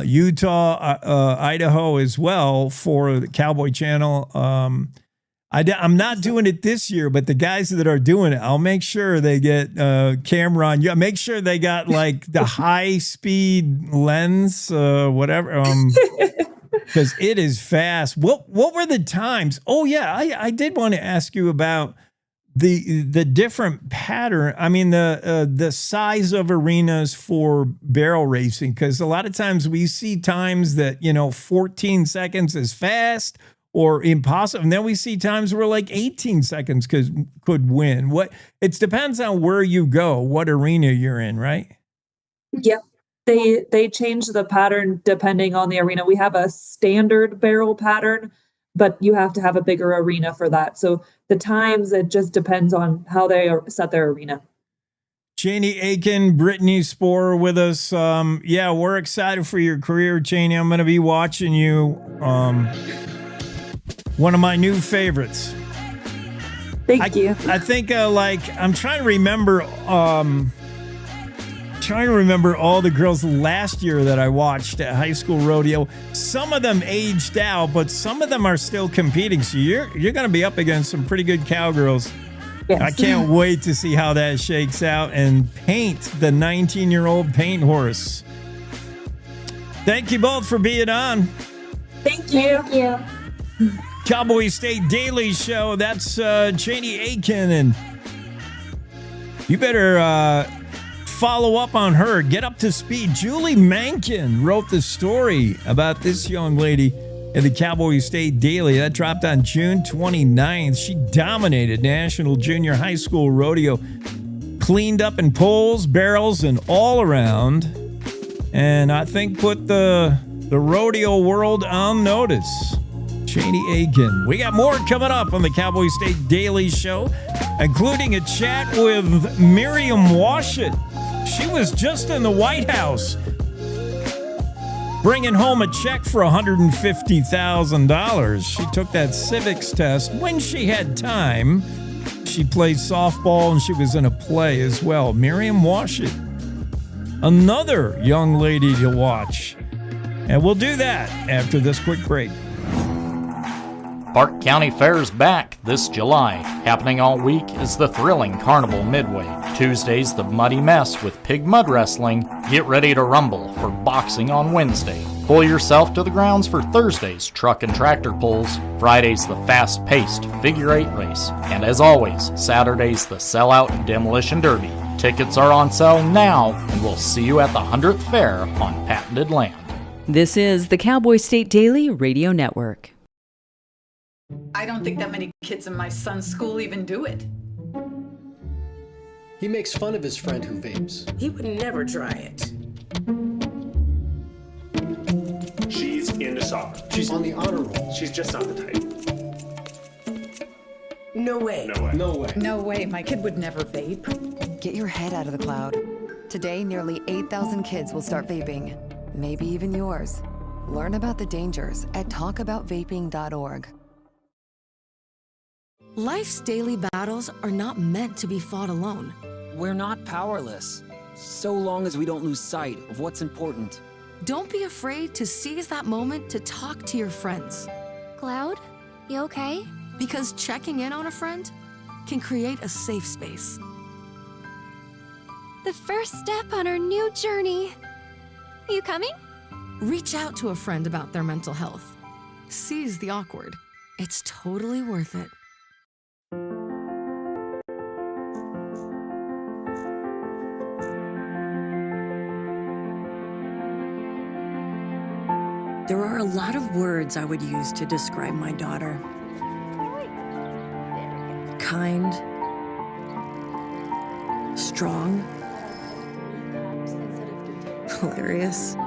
Utah, Idaho as well for the Cowboy Channel. I'm not doing it this year, but the guys that are doing it, I'll make sure they get camera on. Yeah, make sure they got like the high speed lens, whatever, because it is fast. What were the times? Oh yeah, I did want to ask you about the different pattern. I mean, the size of arenas for barrel racing, because a lot of times we see times that 14 seconds is fast or impossible, and then we see times where like 18 seconds could win. It depends on where you go, what arena you're in, right? Yep. They change the pattern depending on the arena. We have a standard barrel pattern, but you have to have a bigger arena for that. So the times, it just depends on how they set their arena. Chaney Akin, Brittney Sporer with us. We're excited for your career, Chaney. I'm going to be watching you. One of my new favorites. Thank you. I think I'm trying to remember trying to remember all the girls last year that I watched at high school rodeo. Some of them aged out, but some of them are still competing. So you're going to be up against some pretty good cowgirls. Yes. I can't wait to see how that shakes out and paint the 19-year-old paint horse. Thank you both for being on. Thank you. Thank you. Cowboy State Daily Show. That's Chaney, Akin, and you better follow up on her. Get up to speed. Julie Mankin wrote the story about this young lady in the Cowboy State Daily. That dropped on June 29th. She dominated National Junior High School Rodeo. Cleaned up in poles, barrels, and all around. And I think put the rodeo world on notice. Chaney, Akin. We got more coming up on the Cowboy State Daily Show, including a chat with Miriam Washut. She was just in the White House, bringing home a check for $150,000. She took that civics test when she had time. She played softball and she was in a play as well. Miriam Washut, another young lady to watch. And we'll do that after this quick break. Park County Fair's back this July. Happening all week is the thrilling Carnival Midway. Tuesday's the Muddy Mess with pig mud wrestling. Get ready to rumble for boxing on Wednesday. Pull yourself to the grounds for Thursday's truck and tractor pulls. Friday's the fast-paced figure 8 race. And as always, Saturday's the sellout Demolition Derby. Tickets are on sale now, and we'll see you at the 100th Fair on patented land. This is the Cowboy State Daily Radio Network. I don't think that many kids in my son's school even do it. He makes fun of his friend who vapes. He would never try it. She's into soccer. She's on the honor roll. She's just not the type. No way. No way. No way. No way, my kid would never vape. Get your head out of the cloud. Today, nearly 8,000 kids will start vaping. Maybe even yours. Learn about the dangers at talkaboutvaping.org. Life's daily battles are not meant to be fought alone. We're not powerless, so long as we don't lose sight of what's important. Don't be afraid to seize that moment to talk to your friends. Cloud, you okay? Because checking in on a friend can create a safe space. The first step on our new journey. You coming? Reach out to a friend about their mental health. Seize the awkward. It's totally worth it. There are a lot of words I would use to describe my daughter. Kind, strong, hilarious.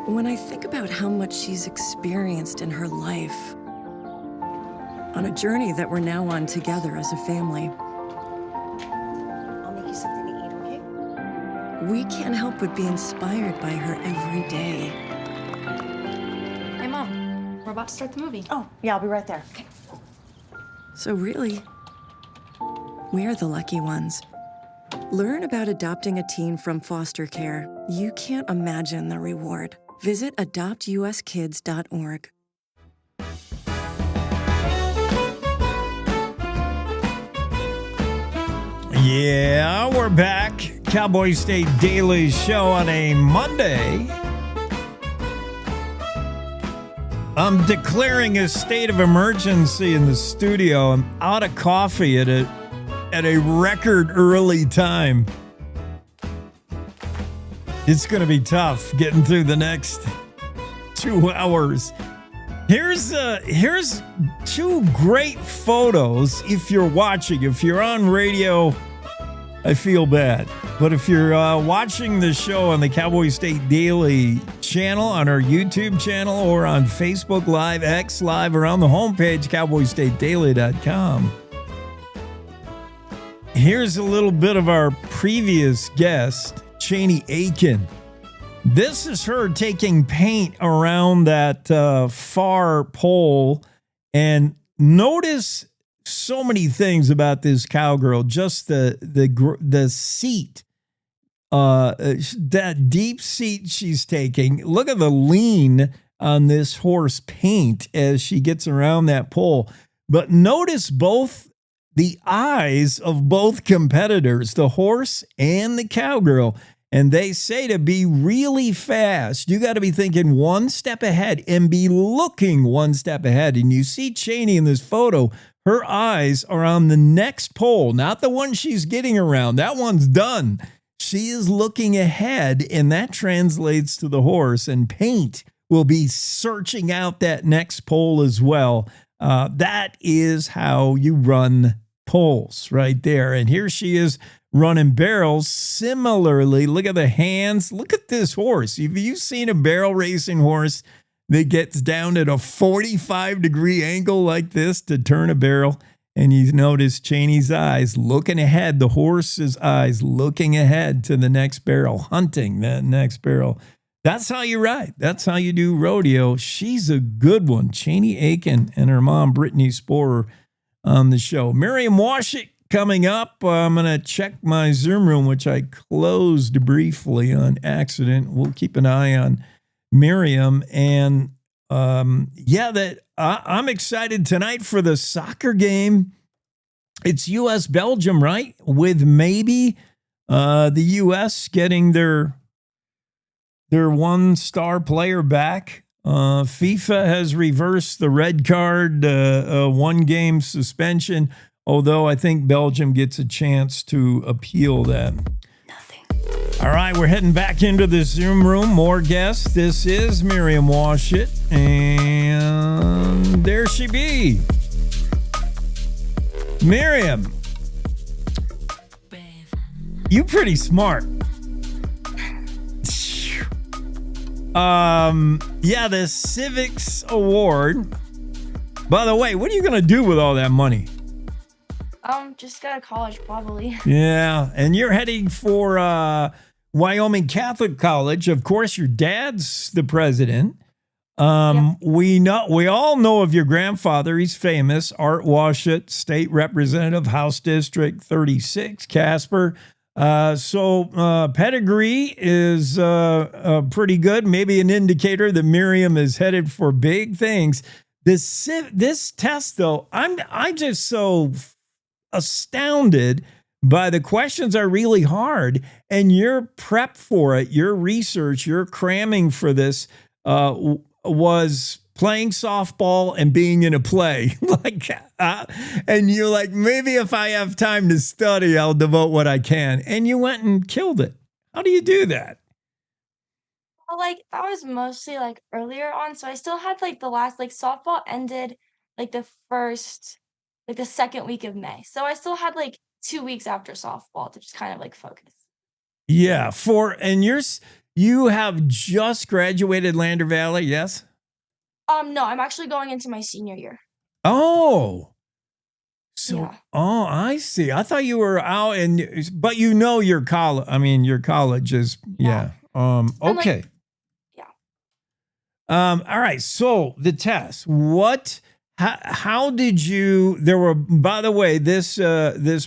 When I think about how much she's experienced in her life, on a journey that we're now on together as a family, we can't help but be inspired by her every day. Hey, Mom, we're about to start the movie. Oh, yeah, I'll be right there. Okay. So really, we're the lucky ones. Learn about adopting a teen from foster care. You can't imagine the reward. Visit adoptuskids.org. Yeah, we're back. Cowboy State Daily Show on a Monday. I'm declaring a state of emergency in the studio. I'm out of coffee at a record early time. It's going to be tough getting through the next 2 hours. Here's two great photos if you're watching. If you're on radio, I feel bad. But if you're watching the show on the Cowboy State Daily channel, on our YouTube channel, or on Facebook Live, X Live, or on the homepage, cowboystatedaily.com. Here's a little bit of our previous guest, Chaney, Akin. This is her taking paint around that far pole. And notice so many things about this cowgirl. Just the seat, that deep seat she's taking. Look at the lean on this horse paint as she gets around that pole. But notice both the eyes of both competitors, the horse and the cowgirl. And they say to be really fast, you got to be thinking one step ahead and be looking one step ahead. And you see Chaney in this photo, her eyes are on the next pole, not the one she's getting around. That one's done. She is looking ahead, and that translates to the horse. And paint will be searching out that next pole as well. That is how you run poles right there. And here she is running barrels similarly. Look at the hands. Look at this horse. Have you seen a barrel racing horse that gets down at a 45-degree angle like this to turn a barrel? And you notice Chaney's eyes looking ahead, the horse's eyes looking ahead to the next barrel, hunting that next barrel. That's how you ride. That's how you do rodeo. She's a good one. Chaney Akin and her mom, Brittney Sporer, on the show. Miriam Washut coming up. I'm going to check my Zoom room, which I closed briefly on accident. We'll keep an eye on Miriam. And I'm excited tonight for the soccer game. It's U.S.-Belgium, right? With maybe the U.S. getting their one-star player back. FIFA has reversed the red card, one-game suspension, although I think Belgium gets a chance to appeal that. All right, we're heading back into the Zoom room. More guests. This is Miriam Washut, and there she be. Miriam, you pretty smart. The Civics Award. By the way, what are you going to do with all that money? Just go to college, probably. Yeah, and you're heading for Wyoming Catholic College. Of course, your dad's the president. We all know of your grandfather. He's famous. Art Washut, state representative, House District 36, Casper. So pedigree is pretty good. Maybe an indicator that Miriam is headed for big things. This test, though, I'm just so astounded by the questions are really hard, and your prep for it, your research, your cramming for this was playing softball and being in a play. And you're like, maybe if I have time to study, I'll devote what I can. And you went and killed it. How do you do that? Well, that was mostly earlier on, so I still had the last softball ended the second week of May. So I still had 2 weeks after softball to just kind of focus. Yeah, you have just graduated Lander Valley, yes? No, I'm actually going into my senior year. Oh. So, yeah. Oh, I see. I thought you were out but your college. I mean, your college is, yeah. Okay. All right. So the test, how did you, by the way, this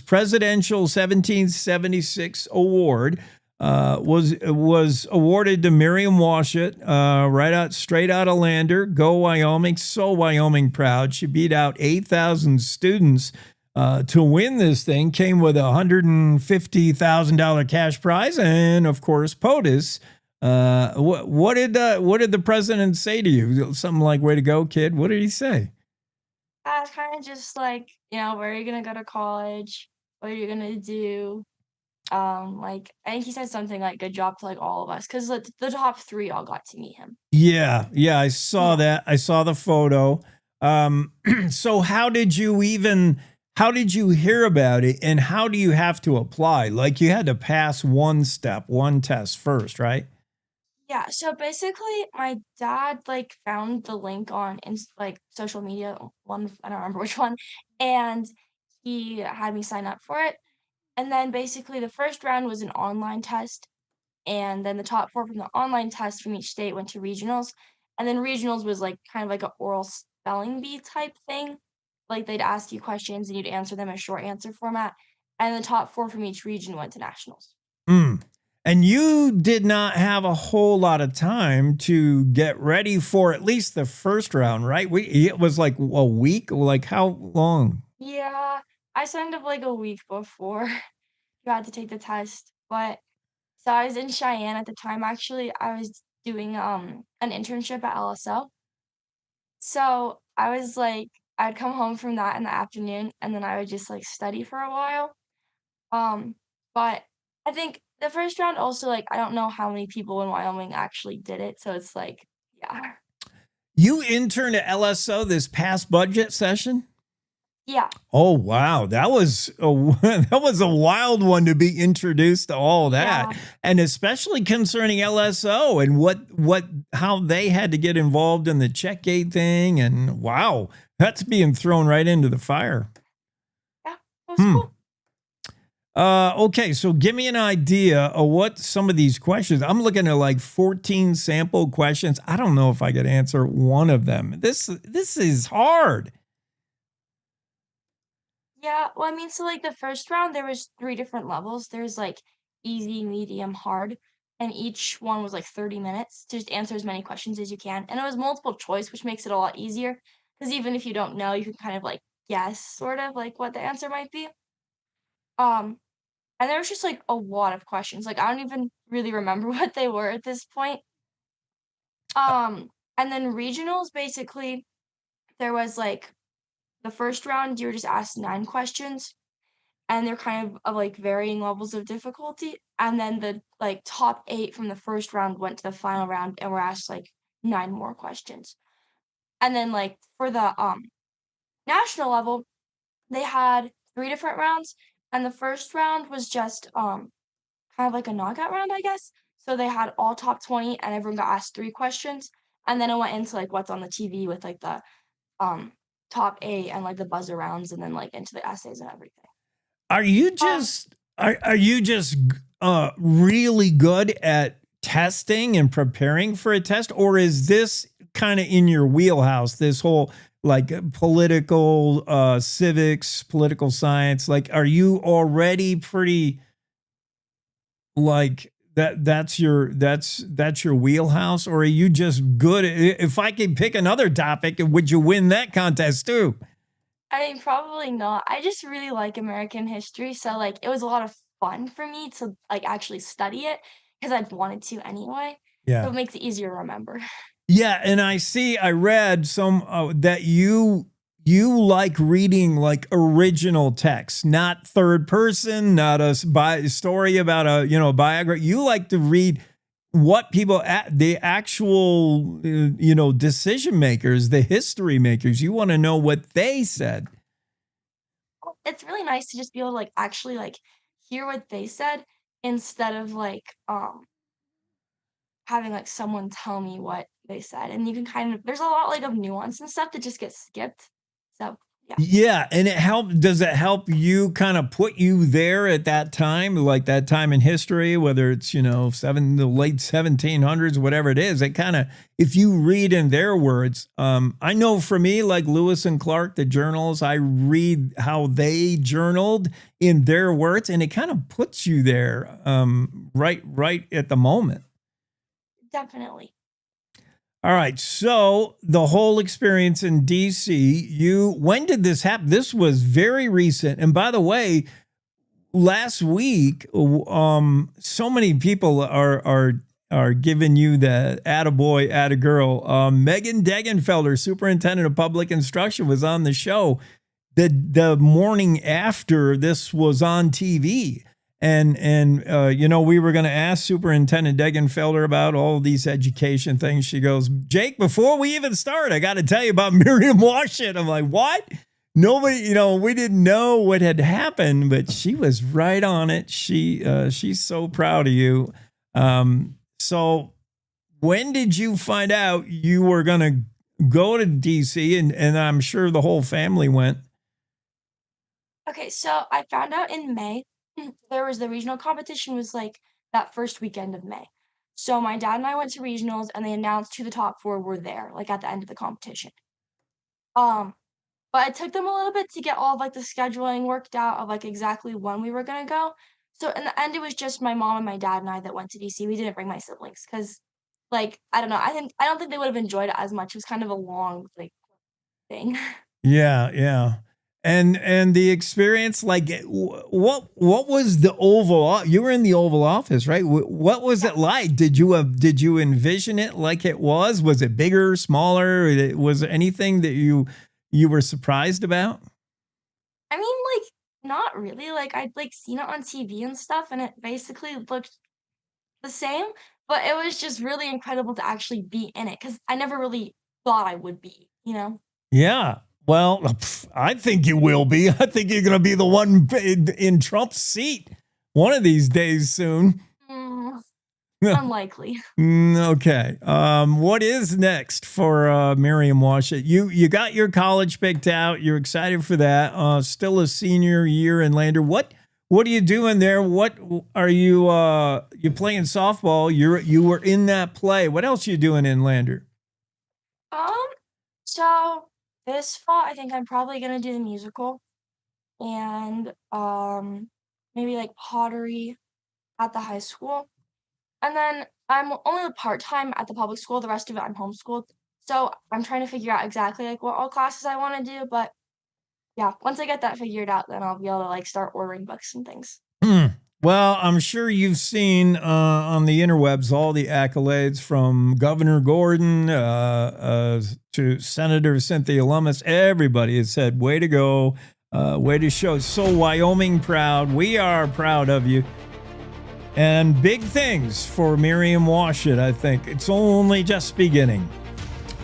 presidential 1776 award, was awarded to Miriam Washut, straight out of Lander. Go Wyoming. So Wyoming proud. She beat out 8,000 students to win this thing. Came with $150,000 cash prize, and of course POTUS. What did the president say to you? Something like, "Way to go, kid." What did he say? It's kind of just where are you gonna go to college? What are you gonna do? I think he said something good job to all of us, because the top three all got to meet him. Yeah, I saw that. I saw the photo. So how did you hear about it, and how do you have to apply? You had to pass one test first, right? Yeah, so basically my dad found the link on social media, one, I don't remember which one, and he had me sign up for it. And then basically the first round was an online test, and then the top 4 from the online test from each state went to regionals. And then regionals was kind of an oral spelling bee type thing. like they'd ask you questions and you'd answer them in short answer format. And the top 4 from each region went to nationals. Mm. And you did not have a whole lot of time to get ready for at least the first round, right? It was like a week, like how long? Yeah, I signed up like a week before you had to take the test. But so I was in Cheyenne at the time. Actually, I was doing an internship at LSO. So I was like, I'd come home from that in the afternoon, and then I would just like study for a while. But I think the first round also, like, I don't know how many people in Wyoming actually did it. So it's like, yeah. You interned at LSO this past budget session? Yeah. Oh, wow. That was a wild one to be introduced to all that. Yeah. And especially concerning LSO and how they had to get involved in the Checkgate thing. And wow, that's being thrown right into the fire. Yeah, it was cool. Okay, so give me an idea of what some of these questions. I'm looking at like 14 sample questions. I don't know if I could answer one of them. This is hard. Yeah, well, I mean, so like the first round, there was 3 different levels. There's like easy, medium, hard, and each one was like 30 minutes to just answer as many questions as you can. And it was multiple choice, which makes it a lot easier because even if you don't know, you can kind of like guess sort of like what the answer might be. And there was just like a lot of questions. Like I don't even really remember what they were at this point. And then regionals, basically, there was like the first round, you were just asked 9 questions, and they're kind of like varying levels of difficulty. And then the like top 8 from the first round went to the final round and were asked like 9 more questions. And then like for the national level, they had 3 different rounds, and the first round was just kind of like a knockout round, I guess. So they had all top 20 and everyone got asked 3 questions. And then it went into like what's on the TV with like the top 8 and like the buzzer rounds and then like into the essays and everything. Are you just really good at testing and preparing for a test, or is this kind of in your wheelhouse? This whole like political civics, political science. Like, are you already pretty like that's your wheelhouse, or are you just good at, if I could pick another topic, would you win that contest too? I mean, probably not. I just really like American history, so like it was a lot of fun for me to like actually study it because I'd wanted to anyway. Yeah. So it makes it easier to remember. Yeah, and I read some that you like reading like original text, not third person, not a story about a biography. You like to read what people, the actual decision makers, the history makers. You want to know what they said. It's really nice to just be able to like actually like hear what they said instead of like having like someone tell me what they said. And you can kind of, there's a lot like of nuance and stuff that just gets skipped. So yeah. Yeah, and does it help you kind of put you there at that time, like that time in history, whether it's, the late 1700s, whatever it is, it kind of, if you read in their words, I know for me, like Lewis and Clark, the journals, I read how they journaled in their words, and it kind of puts you there right at the moment. Definitely. All right. So the whole experience in DC, when did this happen? This was very recent. And by the way, last week, so many people are giving you the attaboy, attagirl. Megan Degenfelder, superintendent of public instruction, was on the show the morning after this was on TV. And we were going to ask Superintendent Degenfelder about all these education things. She goes, Jake, before we even start, I got to tell you about Miriam Washut. I'm like, what? Nobody, we didn't know what had happened, but she was right on it. She's so proud of you. So when did you find out you were going to go to DC? And I'm sure the whole family went. Okay, so I found out in May. There was the regional competition was like that first weekend of May. So my dad and I went to regionals and they announced who the top 4 were there, like at the end of the competition. But but it took them a little bit to get all of like the scheduling worked out of like exactly when we were gonna go. So in the end, it was just my mom and my dad and I that went to DC. We didn't bring my siblings because, like, I don't know. I don't think they would have enjoyed it as much. It was kind of a long like thing. Yeah, yeah. And the experience, like, what was the Oval? You were in the Oval Office, right? What was it like? Did you envision it like it was? Was it bigger, smaller? Was there anything that you were surprised about? I mean, like, not really. Like, I'd like seen it on TV and stuff, and it basically looked the same. But it was just really incredible to actually be in it because I never really thought I would be. Yeah. Well, I think you will be. I think you're going to be the one in Trump's seat one of these days soon. Unlikely. Okay. What is next for Miriam Washut? You got your college picked out. You're excited for that. Still a senior year in Lander. What are you doing there? What are you playing softball? You were in that play. What else are you doing in Lander? So this fall, I think I'm probably gonna do the musical and maybe like pottery at the high school. And then I'm only part-time at the public school. The rest of it I'm homeschooled. So I'm trying to figure out exactly like what all classes I want to do. But yeah, once I get that figured out, then I'll be able to like start ordering books and things. Well, I'm sure you've seen on the interwebs all the accolades from Governor Gordon to Senator Cynthia Lummis. Everybody has said, way to go, way to show. So Wyoming proud. We are proud of you. And big things for Miriam Washut, I think. It's only just beginning.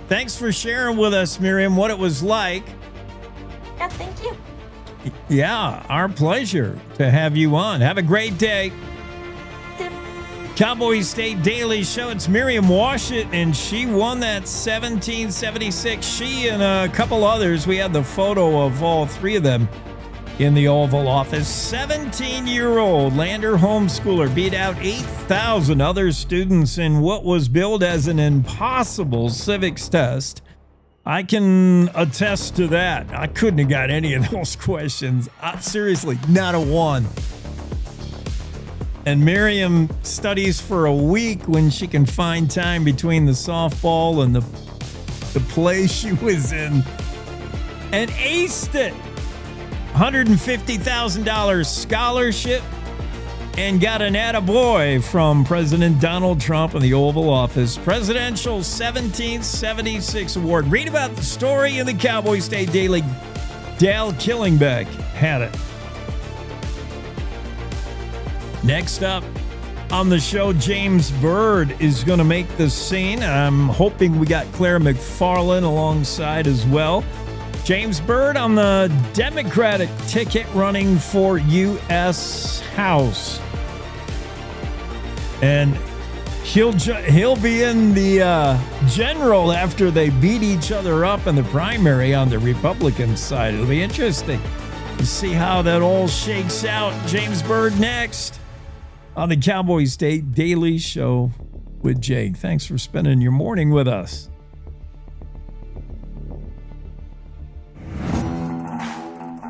Thanks for sharing with us, Miriam, what it was like. Yeah, thank you. Yeah, our pleasure to have you on. Have a great day. Cowboy State Daily Show. It's Miriam Washut, and she won that 1776. She and a couple others. We had the photo of all three of them in the Oval Office. 17-year-old Lander homeschooler beat out 8,000 other students in what was billed as an impossible civics test. I can attest to that. I couldn't have got any of those questions. Seriously, not a one. And Miriam studies for a week when she can find time between the softball and the play she was in, and aced it. $150,000 scholarship, and got an attaboy from President Donald Trump in the Oval Office. Presidential 1776 award. Read about the story in the Cowboy State Daily. Dale Killingbeck had it. Next up on the show, James Byrd is going to make the scene. I'm hoping we got Claire McFarland alongside as well. James Byrd on the Democratic ticket running for U.S. House. And he'll be in the general after they beat each other up in the primary on the Republican side. It'll be interesting to see how that all shakes out. James Byrd next on the Cowboy State Daily Show with Jake. Thanks for spending your morning with us.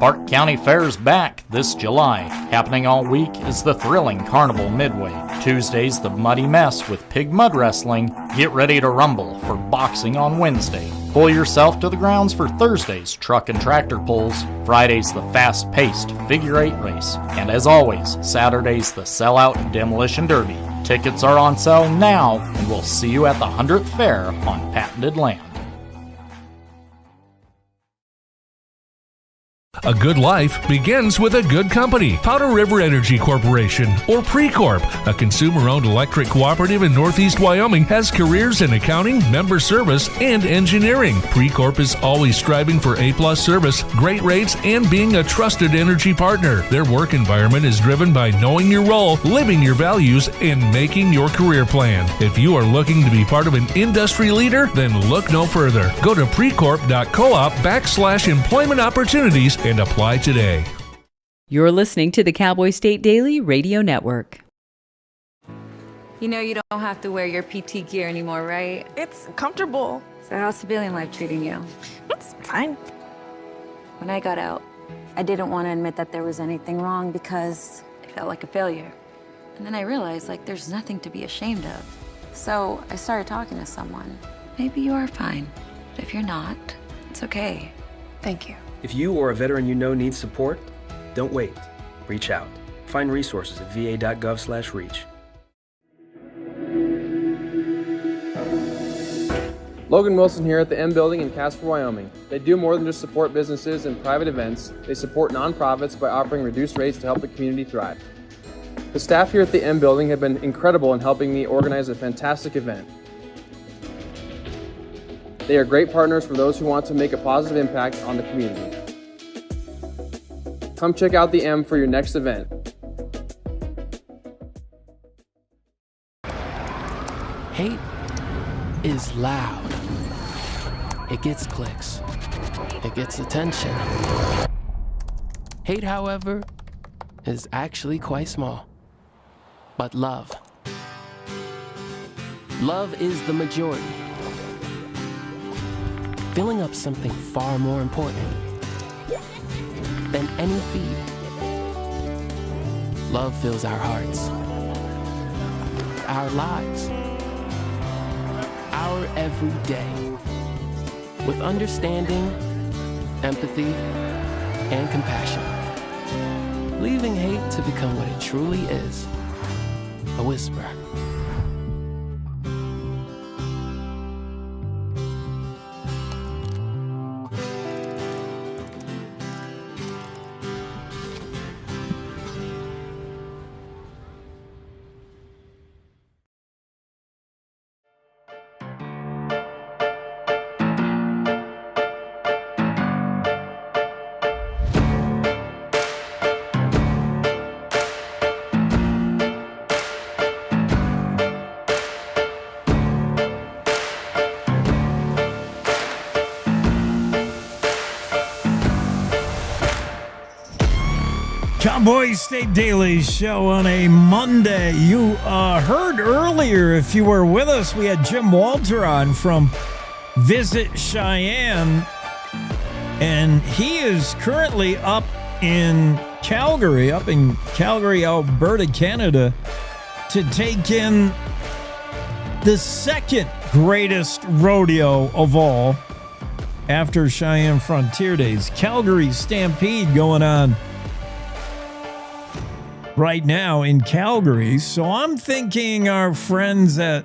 Park County Fair's back this July. Happening all week is the thrilling Carnival Midway. Tuesday's the Muddy Mess with pig mud wrestling. Get ready to rumble for boxing on Wednesday. Pull yourself to the grounds for Thursday's truck and tractor pulls. Friday's the fast-paced figure 8 race. And as always, Saturday's the sellout Demolition Derby. Tickets are on sale now, and we'll see you at the 100th Fair on patented land. A good life begins with a good company. Powder River Energy Corporation, or Precorp, a consumer-owned electric cooperative in Northeast Wyoming, has careers in accounting, member service, and engineering. Precorp is always striving for A+ service, great rates, and being a trusted energy partner. Their work environment is driven by knowing your role, living your values, and making your career plan. If you are looking to be part of an industry leader, then look no further. Go to precorp.coop/employment opportunities and apply today. You're listening to the Cowboy State Daily Radio Network. You know you don't have to wear your PT gear anymore, right? It's comfortable. So how's civilian life treating you? It's fine. When I got out, I didn't want to admit that there was anything wrong because I felt like a failure. And then I realized, like, there's nothing to be ashamed of. So I started talking to someone. Maybe you are fine, but if you're not, it's okay. Thank you. If you or a veteran you know needs support, don't wait. Reach out. Find resources at va.gov/reach. Logan Wilson here at the M Building in Casper, Wyoming. They do more than just support businesses and private events. They support nonprofits by offering reduced rates to help the community thrive. The staff here at the M Building have been incredible in helping me organize a fantastic event. They are great partners for those who want to make a positive impact on the community. Come check out the M for your next event. Hate is loud. It gets clicks. It gets attention. Hate, however, is actually quite small. But love is the majority. Filling up something far more important than any feed. Love fills our hearts, our lives, our every day with understanding, empathy, and compassion, leaving hate to become what it truly is, a whisper. Cowboy State Daily Show on a Monday. You heard earlier, if you were with us, we had Jim Walter on from Visit Cheyenne, and he is currently up in Calgary, Alberta, Canada, to take in the second greatest rodeo of all after Cheyenne Frontier Days. Calgary Stampede going on right now in Calgary. So I'm thinking our friends at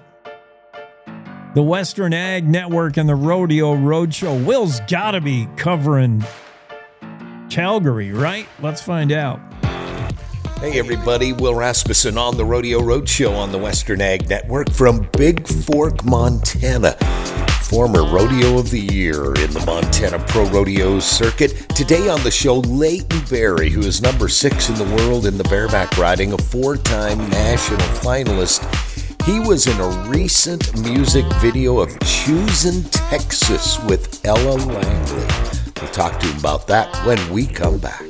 the Western Ag Network and the Rodeo Roadshow, Will's got to be covering Calgary, right? Let's find out. Hey everybody, Will Rasmussen on the Rodeo Roadshow on the Western Ag Network from Big Fork, Montana. Former Rodeo of the Year in the Montana Pro Rodeo circuit. Today on the show, Leighton Berry, who is number 6 in the world in the bareback riding, a 4-time national finalist. He was in a recent music video of Choosin' Texas with Ella Langley. We'll talk to him about that when we come back.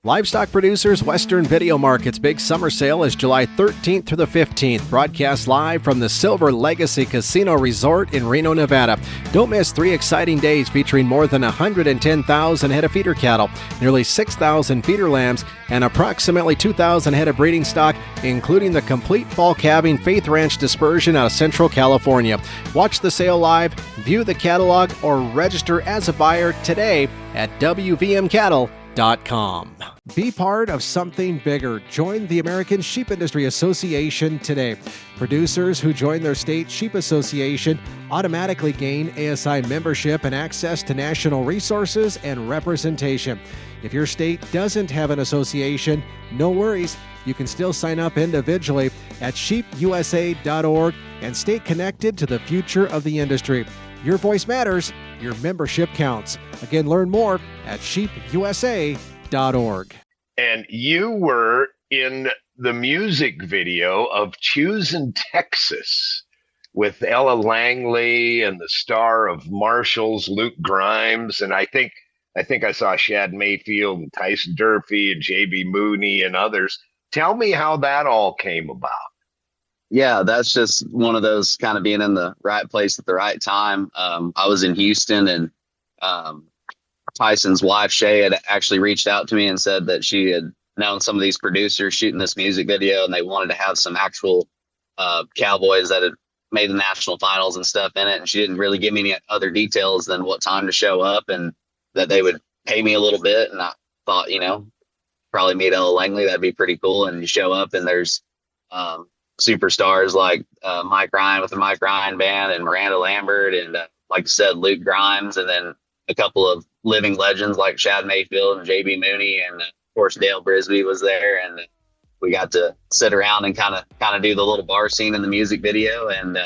Livestock Producers Western Video Market's big summer sale is July 13th through the 15th. Broadcast live from the Silver Legacy Casino Resort in Reno, Nevada. Don't miss 3 exciting days featuring more than 110,000 head of feeder cattle, nearly 6,000 feeder lambs, and approximately 2,000 head of breeding stock, including the complete fall calving Faith Ranch dispersion out of Central California. Watch the sale live, view the catalog, or register as a buyer today at WVMCattle.com. Be part of something bigger. Join the American Sheep Industry Association today. Producers who join their state sheep association automatically gain ASI membership and access to national resources and representation. If your state doesn't have an association, no worries. You can still sign up individually at sheepusa.org and stay connected to the future of the industry. Your voice matters. Your membership counts. Again, learn more at sheepusa.org. And you were in the music video of Choosin' Texas with Ella Langley and the star of Marshall's, Luke Grimes. And I think I saw Shad Mayfield and Tyson Durfee and J.B. Mooney and others. Tell me how that all came about. Yeah, that's just one of those kind of being in the right place at the right time. I was in Houston and Tyson's wife, Shay, had actually reached out to me and said that she had known some of these producers shooting this music video, and they wanted to have some actual Cowboys that had made the national finals and stuff in it. And she didn't really give me any other details than what time to show up and that they would pay me a little bit. And I thought, probably meet Ella Langley. That'd be pretty cool. And you show up and there's superstars like Mike Ryan with the Mike Ryan Band and Miranda Lambert and like I said, Luke Grimes, and then a couple of living legends like Shad Mayfield and JB Mooney, and of course Dale Brisby was there, and we got to sit around and kind of do the little bar scene in the music video and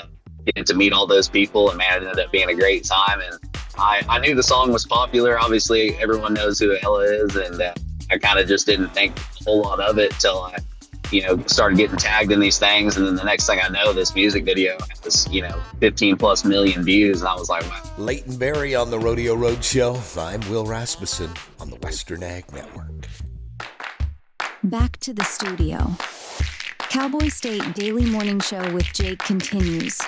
get to meet all those people. And man, it ended up being a great time. And I knew the song was popular. Obviously, everyone knows who Ella is, and I kind of just didn't think a whole lot of it till I started getting tagged in these things. And then the next thing I know, this music video has, 15 plus million views. And I was like, wow. Leighton Berry on the Rodeo Roadshow. I'm Will Rasmussen on the Western Ag Network. Back to the studio. Cowboy State Daily Morning Show with Jake continues.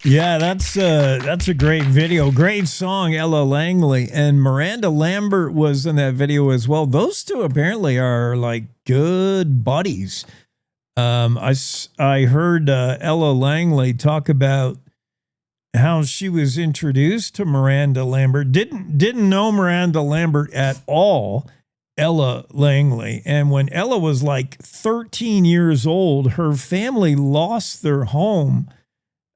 Yeah, that's a great video. Great song, Ella Langley. And Miranda Lambert was in that video as well. Those two apparently are like good buddies. I heard Ella Langley talk about how she was introduced to Miranda Lambert. Didn't know Miranda Lambert at all, Ella Langley. And when Ella was like 13 years old, her family lost their home.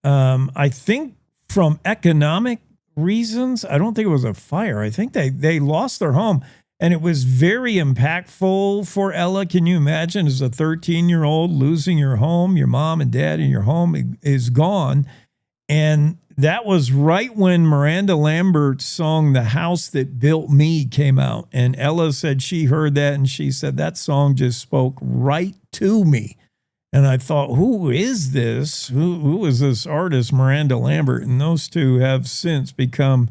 I think from economic reasons. I don't think it was a fire. I think they lost their home. And it was very impactful for Ella. Can you imagine as a 13-year-old losing your home, your mom and dad and your home is gone? And that was right when Miranda Lambert's song, The House That Built Me, came out. And Ella said she heard that and she said that song just spoke right to me. And I thought, who is this? Who is this artist, Miranda Lambert? And those two have since become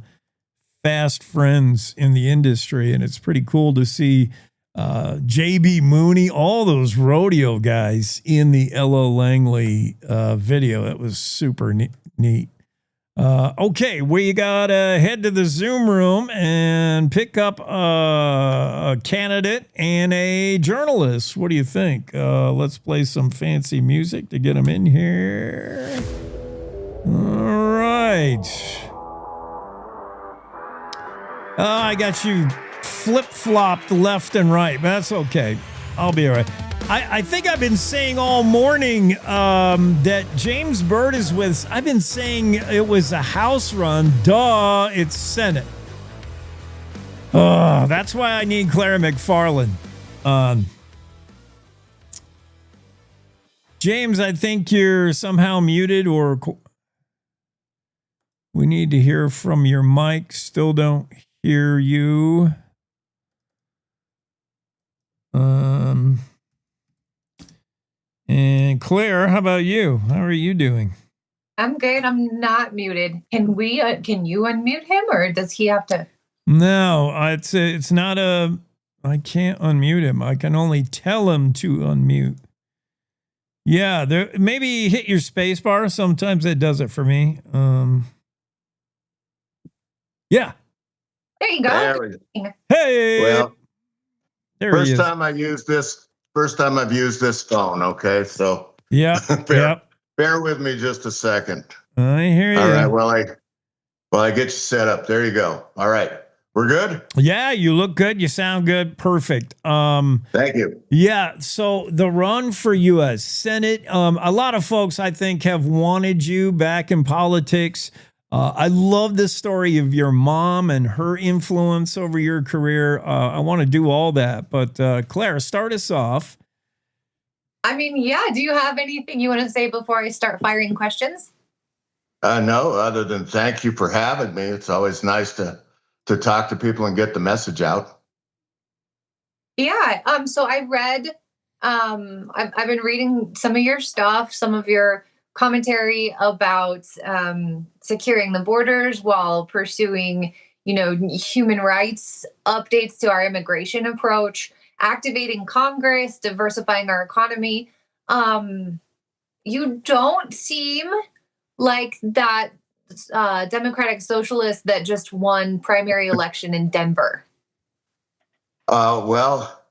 fast friends in the industry. And it's pretty cool to see JB Mooney, all those rodeo guys in the Ella Langley video. That was super neat. Okay, we got to head to the Zoom room and pick up a candidate and a journalist. What do you think? Let's play some fancy music to get them in here. All right. I got you flip-flopped left and right, but that's okay. I'll be all right. I think I've been saying all morning that James Byrd is with. I've been saying it was a house run. Duh, it's Senate. That's why I need Clara McFarland on. James, I think you're somehow muted, or we need to hear from your mic. Still don't hear you. And Claire, how about you? How are you doing? I'm good. I'm not muted. Can we? Can you unmute him, or does he have to? No, it's not a. I can't unmute him. I can only tell him to unmute. Yeah, there. Maybe hit your space bar. Sometimes it does it for me. Yeah. There you go. There we go. Hey. Well, there first time I've used this phone. Okay, so yeah, bear with me just a second. I hear you. All right. Well, I get you set up. There you go. All right. We're good? Yeah, you look good. You sound good. Perfect. Thank you. Yeah, so the run for U.S. Senate, a lot of folks, I think, have wanted you back in politics. I love the story of your mom and her influence over your career. I want to do all that. But Claire, start us off. I mean, yeah. Do you have anything you want to say before I start firing questions? No, other than thank you for having me. It's always nice to talk to people and get the message out. Yeah. So I read, I've been reading some of your stuff, some of your commentary about securing the borders while pursuing, human rights updates to our immigration approach, activating Congress, diversifying our economy. You don't seem like that Democratic socialist that just won primary election in Denver. Well,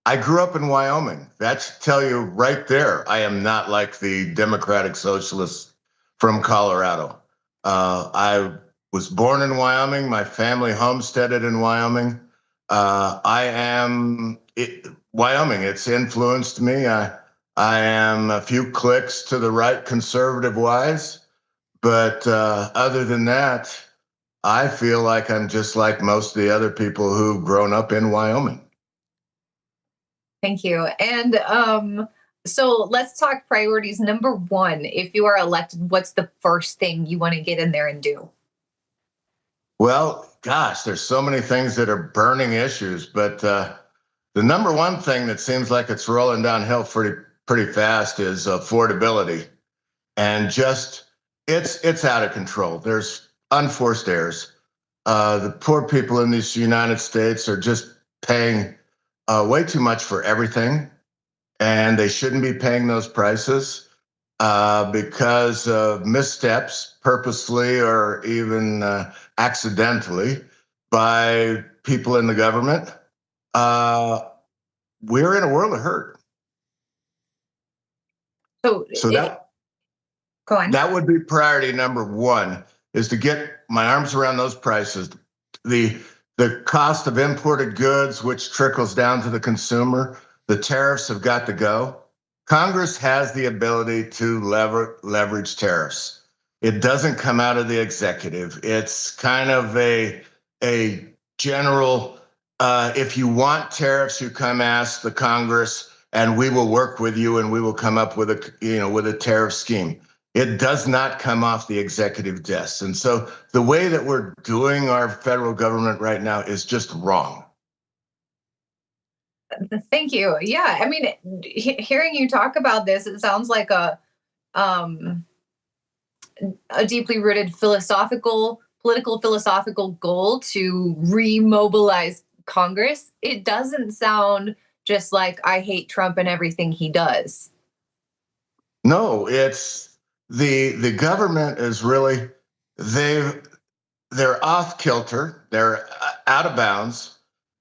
I grew up in Wyoming. That should tell you right there. I am not like the Democratic Socialists from Colorado. I was born in Wyoming. My family homesteaded in Wyoming. Wyoming. It's influenced me. I am a few clicks to the right, conservative wise. But other than that, I feel like I'm just like most of the other people who've grown up in Wyoming. Thank you. And so let's talk priorities. Number one, if you are elected, what's the first thing you want to get in there and do? Well, gosh, there's so many things that are burning issues, but the number one thing that seems like it's rolling downhill pretty fast is affordability, and just it's out of control. There's unforced errors. The poor people in these United States are just paying way too much for everything, and they shouldn't be paying those prices because of missteps, purposely or even accidentally, by people in the government. We're in a world of hurt. So go on. That would be priority number one, is to get my arms around those prices. The cost of imported goods, which trickles down to the consumer, the tariffs have got to go. Congress has the ability to leverage tariffs. It doesn't come out of the executive. It's kind of a general, if you want tariffs, you come ask the Congress and we will work with you and we will come up with a tariff scheme. It does not come off the executive desk. And so the way that we're doing our federal government right now is just wrong. Thank you. Yeah, I mean, hearing you talk about this, it sounds like a deeply rooted political philosophical goal to remobilize Congress. It doesn't sound just like I hate Trump and everything he does. No, it's the government is really, they're off kilter. They're out of bounds.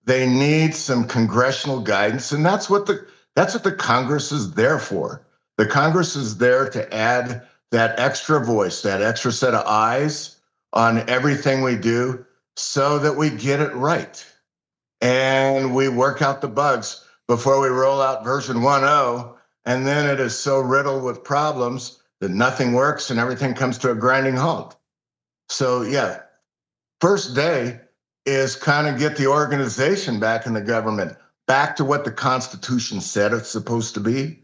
They need some congressional guidance, and that's what the Congress is there for. The Congress is there to add that extra voice, that extra set of eyes on everything we do, so that we get it right and we work out the bugs before we roll out version 1.0, and then it is so riddled with problems that nothing works and everything comes to a grinding halt. So yeah, first day is kind of get the organization back in the government, back to what the Constitution said it's supposed to be.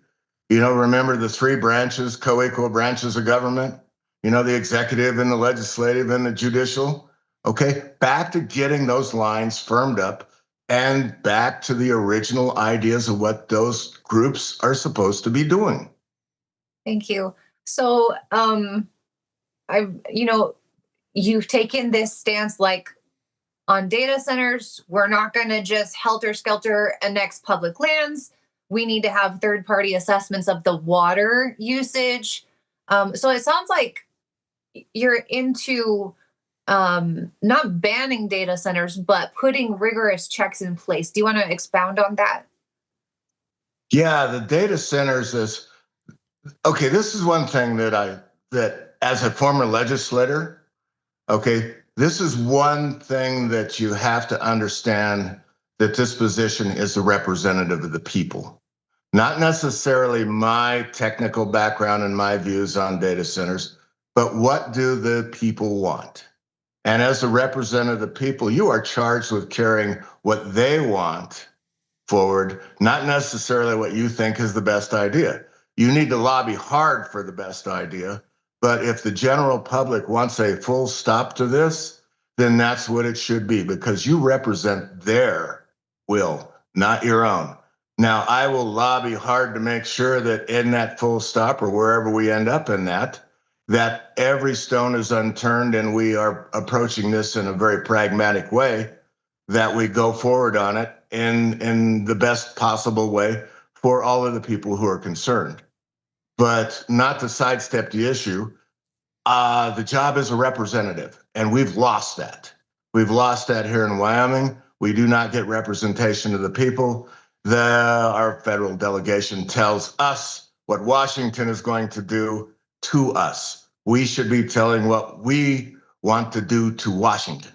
Remember the three branches, co-equal branches of government, the executive and the legislative and the judicial. Okay, back to getting those lines firmed up and back to the original ideas of what those groups are supposed to be doing. Thank you. So, you've taken this stance like on data centers, we're not going to just helter-skelter annex public lands. We need to have third-party assessments of the water usage. So it sounds like you're into not banning data centers, but putting rigorous checks in place. Do you want to expound on that? Yeah, the data centers is, okay, this is one thing that as a former legislator, okay, this is one thing that you have to understand, that this position is a representative of the people. Not necessarily my technical background and my views on data centers, but what do the people want? And as a representative of the people, you are charged with carrying what they want forward, not necessarily what you think is the best idea. You need to lobby hard for the best idea, but if the general public wants a full stop to this, then that's what it should be, because you represent their will, not your own. Now, I will lobby hard to make sure that in that full stop, or wherever we end up in that every stone is unturned and we are approaching this in a very pragmatic way, that we go forward on it in the best possible way for all of the people who are concerned. But not to sidestep the issue, the job is a representative, and we've lost that. We've lost that here in Wyoming. We do not get representation of the people. Our federal delegation tells us what Washington is going to do to us. We should be telling what we want to do to Washington.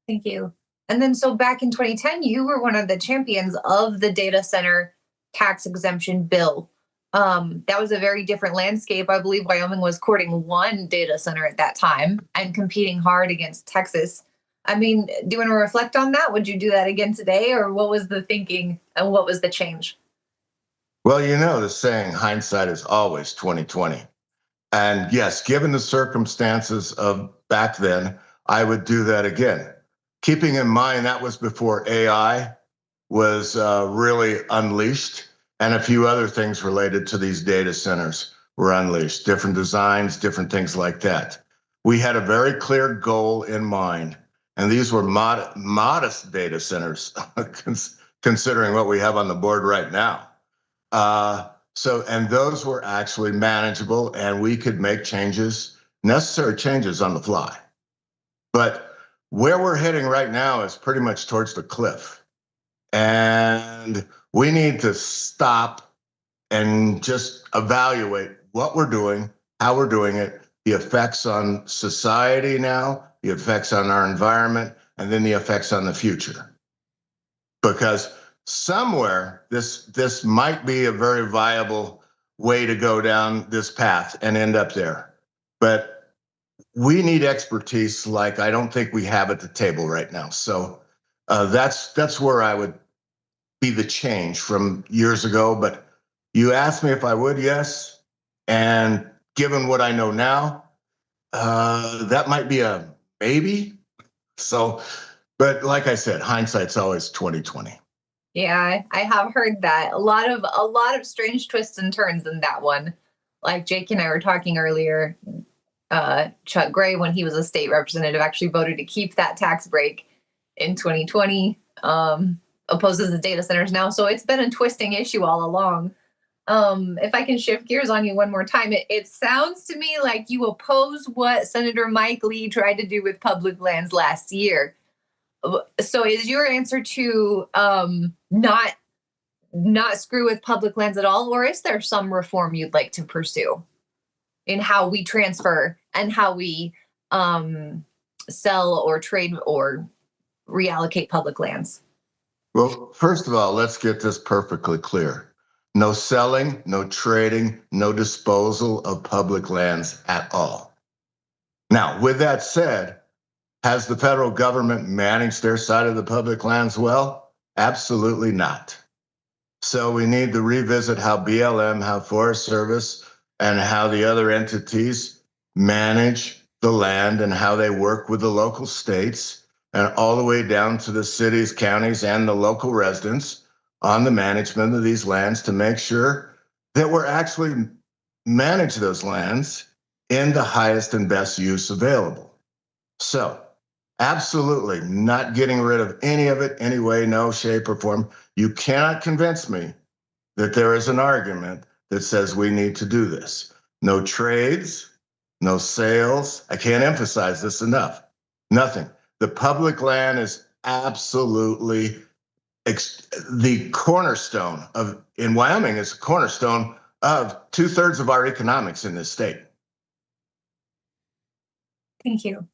Thank you. And then so back in 2010, you were one of the champions of the data center tax exemption bill. That was a very different landscape. I believe Wyoming was courting one data center at that time and competing hard against Texas. I mean, do you want to reflect on that? Would you do that again today, or what was the thinking and what was the change? Well, you know the saying, hindsight is always 2020. And yes, given the circumstances of back then, I would do that again. Keeping in mind that was before AI was really unleashed, and a few other things related to these data centers were unleashed, different designs, different things like that. We had a very clear goal in mind, and these were modest data centers, considering what we have on the board right now. And those were actually manageable, and we could make necessary changes on the fly. But where we're heading right now is pretty much towards the cliff. And we need to stop and just evaluate what we're doing, how we're doing it, the effects on society now, the effects on our environment, and then the effects on the future. Because somewhere this might be a very viable way to go down this path and end up there. But we need expertise like I don't think we have at the table right now. So that's where I would be the change from years ago. But you asked me if I would, yes. And given what I know now, that might be a maybe. So, but like I said, hindsight's always 2020. Yeah, I have heard that. A lot of strange twists and turns in that one. Like Jake and I were talking earlier, Chuck Gray, when he was a state representative, actually voted to keep that tax break in 2020, opposes the data centers now. So it's been a twisting issue all along. If I can shift gears on you one more time, it sounds to me like you oppose what Senator Mike Lee tried to do with public lands last year. So is your answer to not screw with public lands at all, or is there some reform you'd like to pursue in how we transfer and how we sell or trade or reallocate public lands? Well, first of all, let's get this perfectly clear. No selling, no trading, no disposal of public lands at all. Now, with that said, has the federal government managed their side of the public lands well? Absolutely not. So we need to revisit how BLM, how Forest Service, and how the other entities manage the land and how they work with the local states and all the way down to the cities, counties, and the local residents on the management of these lands to make sure that we're actually manage those lands in the highest and best use available. So, absolutely not getting rid of any of it, any way, no shape or form. You cannot convince me that there is an argument that says we need to do this. No trades, no sales. I can't emphasize this enough. Nothing. The public land is absolutely the cornerstone of, in Wyoming, is a cornerstone of 2/3 of our economics in this state. Thank you.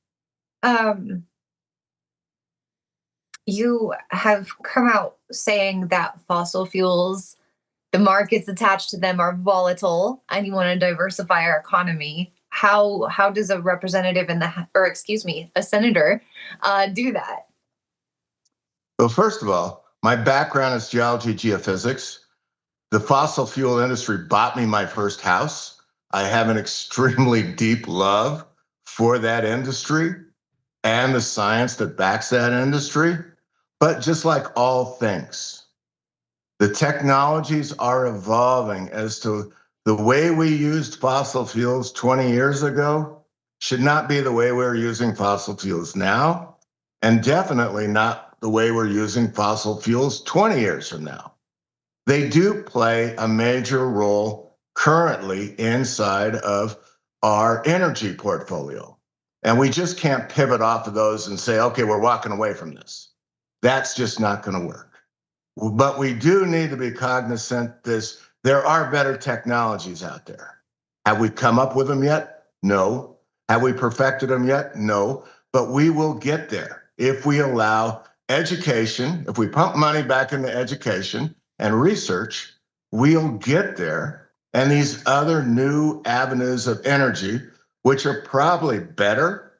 You have come out saying that fossil fuels, the markets attached to them, are volatile, and you want to diversify our economy. How does a representative a senator do that? Well, first of all, my background is geology, geophysics. The fossil fuel industry bought me my first house. I have an extremely deep love for that industry and the science that backs that industry. But just like all things, the technologies are evolving as to the way we used fossil fuels 20 years ago should not be the way we're using fossil fuels now, and definitely not the way we're using fossil fuels 20 years from now. They do play a major role currently inside of our energy portfolio. And we just can't pivot off of those and say, okay, we're walking away from this. That's just not going to work. But we do need to be cognizant there are better technologies out there. Have we come up with them yet? No. Have we perfected them yet? No. But we will get there if we allow education, if we pump money back into education and research, we'll get there. And these other new avenues of energy, which are probably better,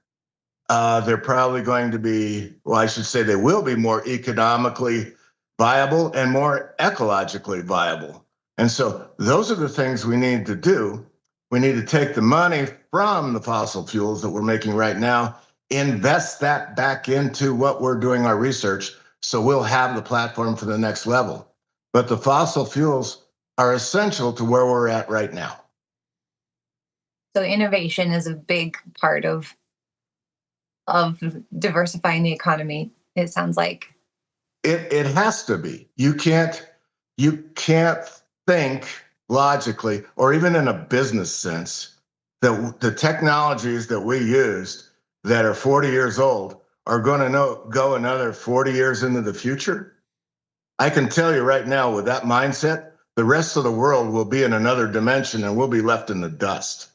they're probably going to be, well, I should say they will be more economically viable and more ecologically viable. And so those are the things we need to do. We need to take the money from the fossil fuels that we're making right now, invest that back into what we're doing our research, so we'll have the platform for the next level. But the fossil fuels are essential to where we're at right now. So innovation is a big part of diversifying the economy, it sounds like. It has to be. You can't think logically, or even in a business sense, that the technologies that we used that are 40 years old are going to go another 40 years into the future. I can tell you right now, with that mindset, the rest of the world will be in another dimension and we'll be left in the dust.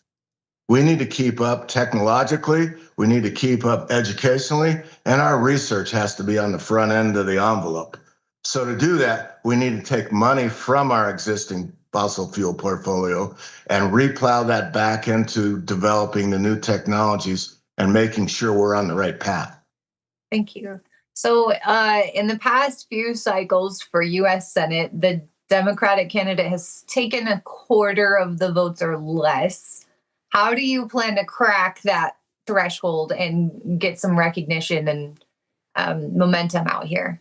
We need to keep up technologically, we need to keep up educationally, and our research has to be on the front end of the envelope. So to do that, we need to take money from our existing fossil fuel portfolio and replow that back into developing the new technologies and making sure we're on the right path. Thank you. So in the past few cycles for U.S. Senate, the Democratic candidate has taken a quarter of the votes or less. How do you plan to crack that threshold and get some recognition and momentum out here?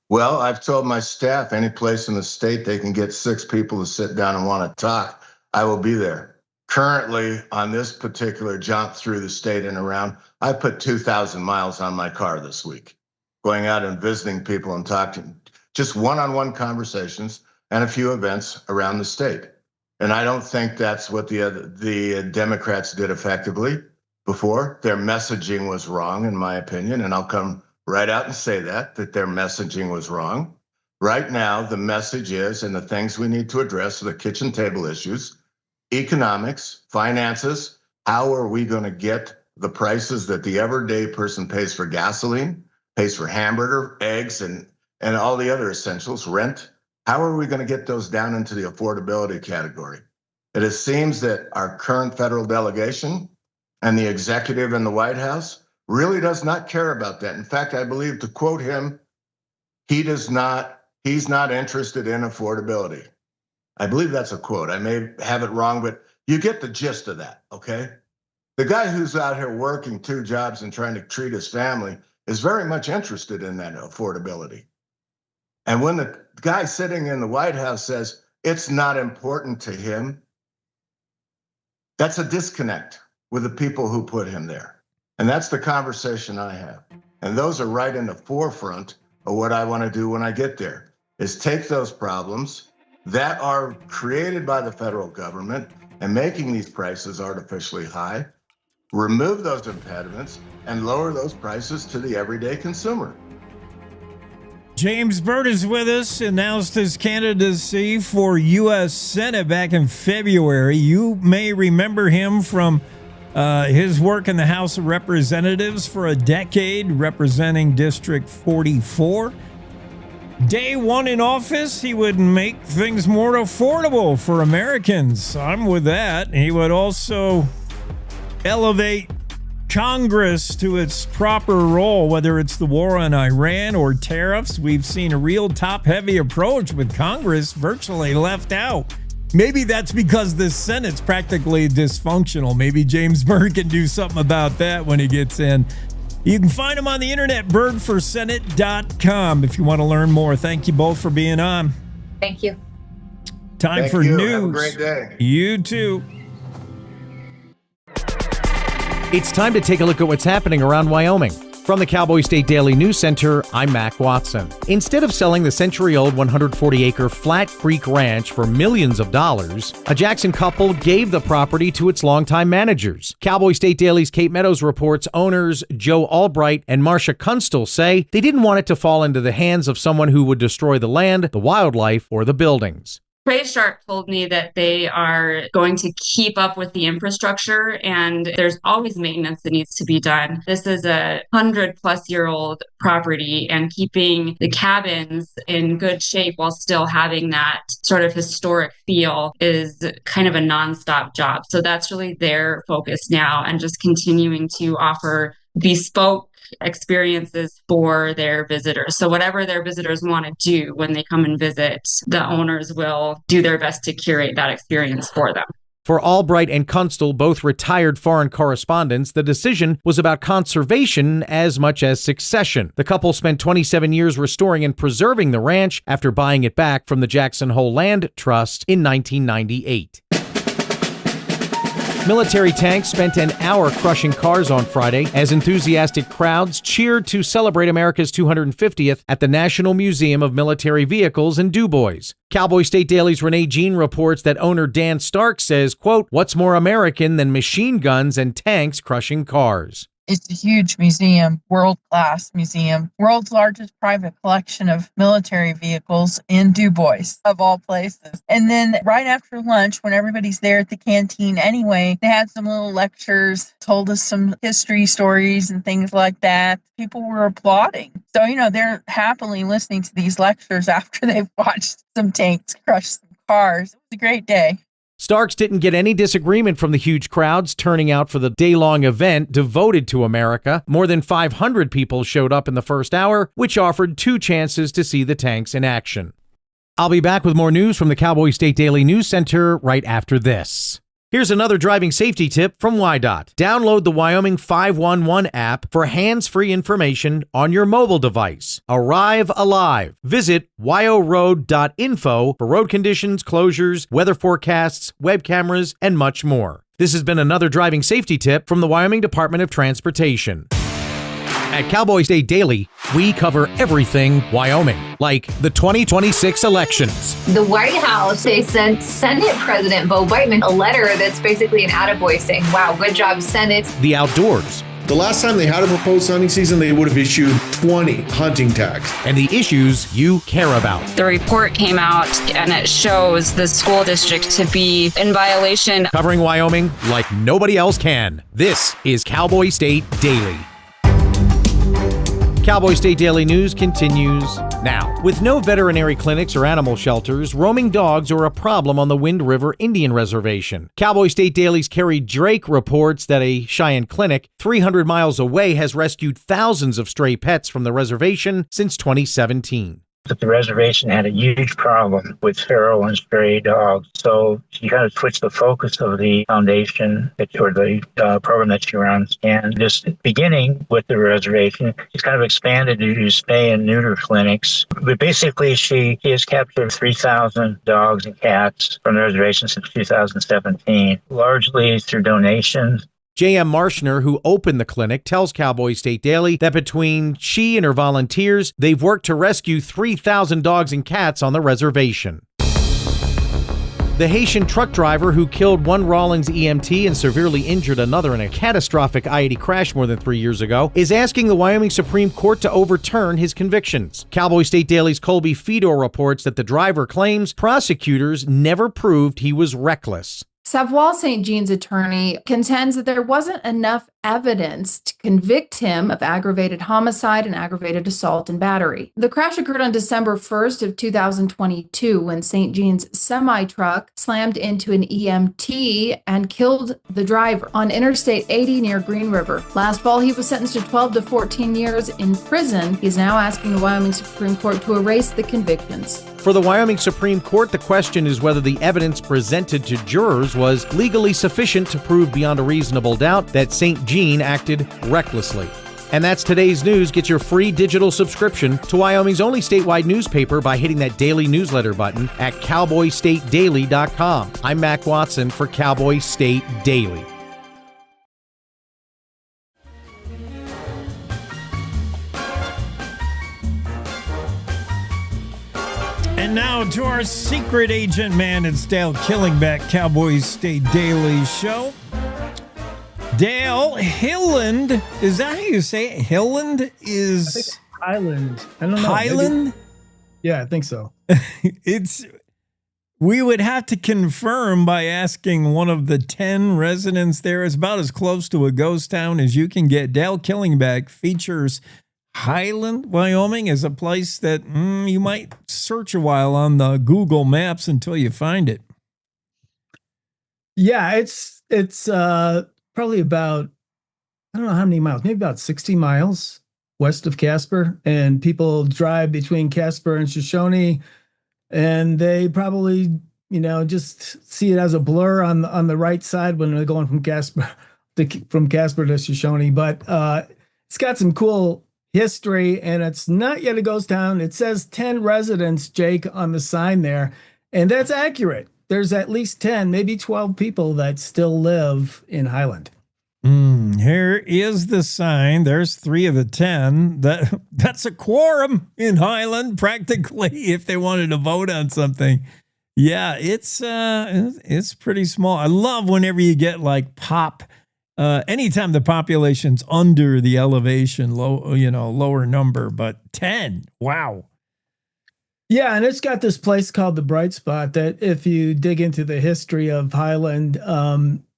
Well, I've told my staff, any place in the state they can get 6 people to sit down and want to talk, I will be there. Currently, on this particular jaunt through the state and around, I put 2,000 miles on my car this week, going out and visiting people and talking, just one-on-one conversations and a few events around the state. And I don't think that's what the Democrats did effectively before. Their messaging was wrong, in my opinion, and I'll come right out and say that their messaging was wrong. Right now, the message is, and the things we need to address are the kitchen table issues, economics, finances. How are we going to get the prices that the everyday person pays for gasoline, pays for hamburger, eggs, and all the other essentials, rent? How are we going to get those down into the affordability category? It seems that our current federal delegation and the executive in the White House really does not care about that. In fact, I believe, to quote him, he's not interested in affordability. I believe that's a quote. I may have it wrong, but you get the gist of that, okay? The guy who's out here working 2 jobs and trying to treat his family is very much interested in that affordability. And when the guy sitting in the White House says it's not important to him, that's a disconnect with the people who put him there. And that's the conversation I have. And those are right in the forefront of what I want to do when I get there, is take those problems that are created by the federal government and making these prices artificially high, remove those impediments, and lower those prices to the everyday consumer. James Byrd is with us, announced his candidacy for U.S. Senate back in February. You may remember him from his work in the House of Representatives for a decade, representing District 44. Day one in office, he would make things more affordable for Americans. I'm with that. He would also elevate Congress to its proper role, whether it's the war on Iran or tariffs. We've seen a real top-heavy approach with Congress virtually left out. Maybe that's because the Senate's practically dysfunctional. Maybe James Byrd can do something about that when he gets in. You can find him on the internet, birdforsenate.com, if you want to learn more. Thank you both for being on. Thank you. Time for news. Have a great day. You too. It's time to take a look at what's happening around Wyoming. From the Cowboy State Daily News Center, I'm Mac Watson. Instead of selling the century-old 140-acre Flat Creek Ranch for millions of dollars, a Jackson couple gave the property to its longtime managers. Cowboy State Daily's Kate Meadows reports owners Joe Albright and Marcia Kunstl say they didn't want it to fall into the hands of someone who would destroy the land, the wildlife, or the buildings. Prey Shark told me that they are going to keep up with the infrastructure and there's always maintenance that needs to be done. This is a 100-plus-year-old property, and keeping the cabins in good shape while still having that sort of historic feel is kind of a nonstop job. So that's really their focus now, and just continuing to offer bespoke experiences for their visitors. So whatever their visitors want to do when they come and visit, the owners will do their best to curate that experience for them. For Albright and Kunstl, both retired foreign correspondents, the decision was about conservation as much as succession. The couple spent 27 years restoring and preserving the ranch after buying it back from the Jackson Hole Land Trust in 1998. Military tanks spent an hour crushing cars on Friday as enthusiastic crowds cheered to celebrate America's 250th at the National Museum of Military Vehicles in Du Bois. Cowboy State Daily's Renee Jean reports that owner Dan Stark says, quote, "What's more American than machine guns and tanks crushing cars?" It's a huge museum, world-class museum, world's largest private collection of military vehicles in Du Bois, of all places. And then right after lunch, when everybody's there at the canteen anyway, they had some little lectures, told us some history stories and things like that. People were applauding. So, they're happily listening to these lectures after they've watched some tanks crush some cars. It was a great day. Starks didn't get any disagreement from the huge crowds turning out for the day-long event devoted to America. More than 500 people showed up in the first hour, which offered 2 chances to see the tanks in action. I'll be back with more news from the Cowboy State Daily News Center right after this. Here's another driving safety tip from WYDOT. Download the Wyoming 511 app for hands-free information on your mobile device. Arrive alive. Visit wyoroad.info for road conditions, closures, weather forecasts, web cameras, and much more. This has been another driving safety tip from the Wyoming Department of Transportation. At Cowboy State Daily, we cover everything Wyoming, like the 2026 elections. The White House, they sent Senate President Bo Biden a letter that's basically an attaboy saying, wow, good job, Senate. The outdoors. The last time they had a proposed hunting season, they would have issued 20 hunting tags. And the issues you care about. The report came out and it shows the school district to be in violation. Covering Wyoming like nobody else can. This is Cowboy State Daily. Cowboy State Daily News continues now. With no veterinary clinics or animal shelters, roaming dogs are a problem on the Wind River Indian Reservation. Cowboy State Daily's Carrie Drake reports that a Cheyenne clinic 300 miles away has rescued thousands of stray pets from the reservation since 2017. But the reservation had a huge problem with feral and stray dogs. So she kind of switched the focus of the foundation or the program that she runs. And just beginning with the reservation, she's kind of expanded to do spay and neuter clinics. But basically, she has captured 3,000 dogs and cats from the reservation since 2017, largely through donations. J.M. Marshner, who opened the clinic, tells Cowboy State Daily that between she and her volunteers, they've worked to rescue 3,000 dogs and cats on the reservation. The Haitian truck driver who killed one Rawlings EMT and severely injured another in a catastrophic I-80 crash more than 3 years ago is asking the Wyoming Supreme Court to overturn his convictions. Cowboy State Daily's Colby Fedor reports that the driver claims prosecutors never proved he was reckless. Savoie St. Jean's attorney contends that there wasn't enough evidence to convict him of aggravated homicide and aggravated assault and battery. The crash occurred on December 1st of 2022 when St. Jean's semi-truck slammed into an EMT and killed the driver on Interstate 80 near Green River. Last fall, he was sentenced to 12 to 14 years in prison. He's now asking the Wyoming Supreme Court to erase the convictions. For the Wyoming Supreme Court, the question is whether the evidence presented to jurors was legally sufficient to prove beyond a reasonable doubt that St. Jean acted recklessly. And that's today's news. Get your free digital subscription to Wyoming's only statewide newspaper by hitting that daily newsletter button at cowboystatedaily.com. I'm Mac Watson for Cowboy State Daily. And now to our secret agent man, it's Dale Killingback, Cowboy State Daily Show. Dale Hilland, is that how you say it? Hilland is Highland. I don't know. Highland? Maybe. Yeah, I think so. We would have to confirm by asking one of the 10 residents there. It's about as close to a ghost town as you can get. Dale Killingback features Highland, Wyoming, as a place that you might search a while on the Google Maps until you find it. Yeah, it's probably about, I don't know how many miles, maybe about 60 miles west of Casper. And people drive between Casper and Shoshone, and they probably, just see it as a blur on the right side when they're going from Casper to Shoshone. But it's got some cool history, and it's not yet a ghost town. It says 10 residents, Jake, on the sign there, and that's accurate. There's at least 10, maybe 12 people that still live in Highland. Here is the sign. There's 3 of the 10. That's a quorum in Highland, practically, if they wanted to vote on something. Yeah, it's pretty small. I love whenever you get like anytime the population's under the elevation, lower number, but 10. Wow. Yeah, and it's got this place called the Bright Spot that if you dig into the history of Highland,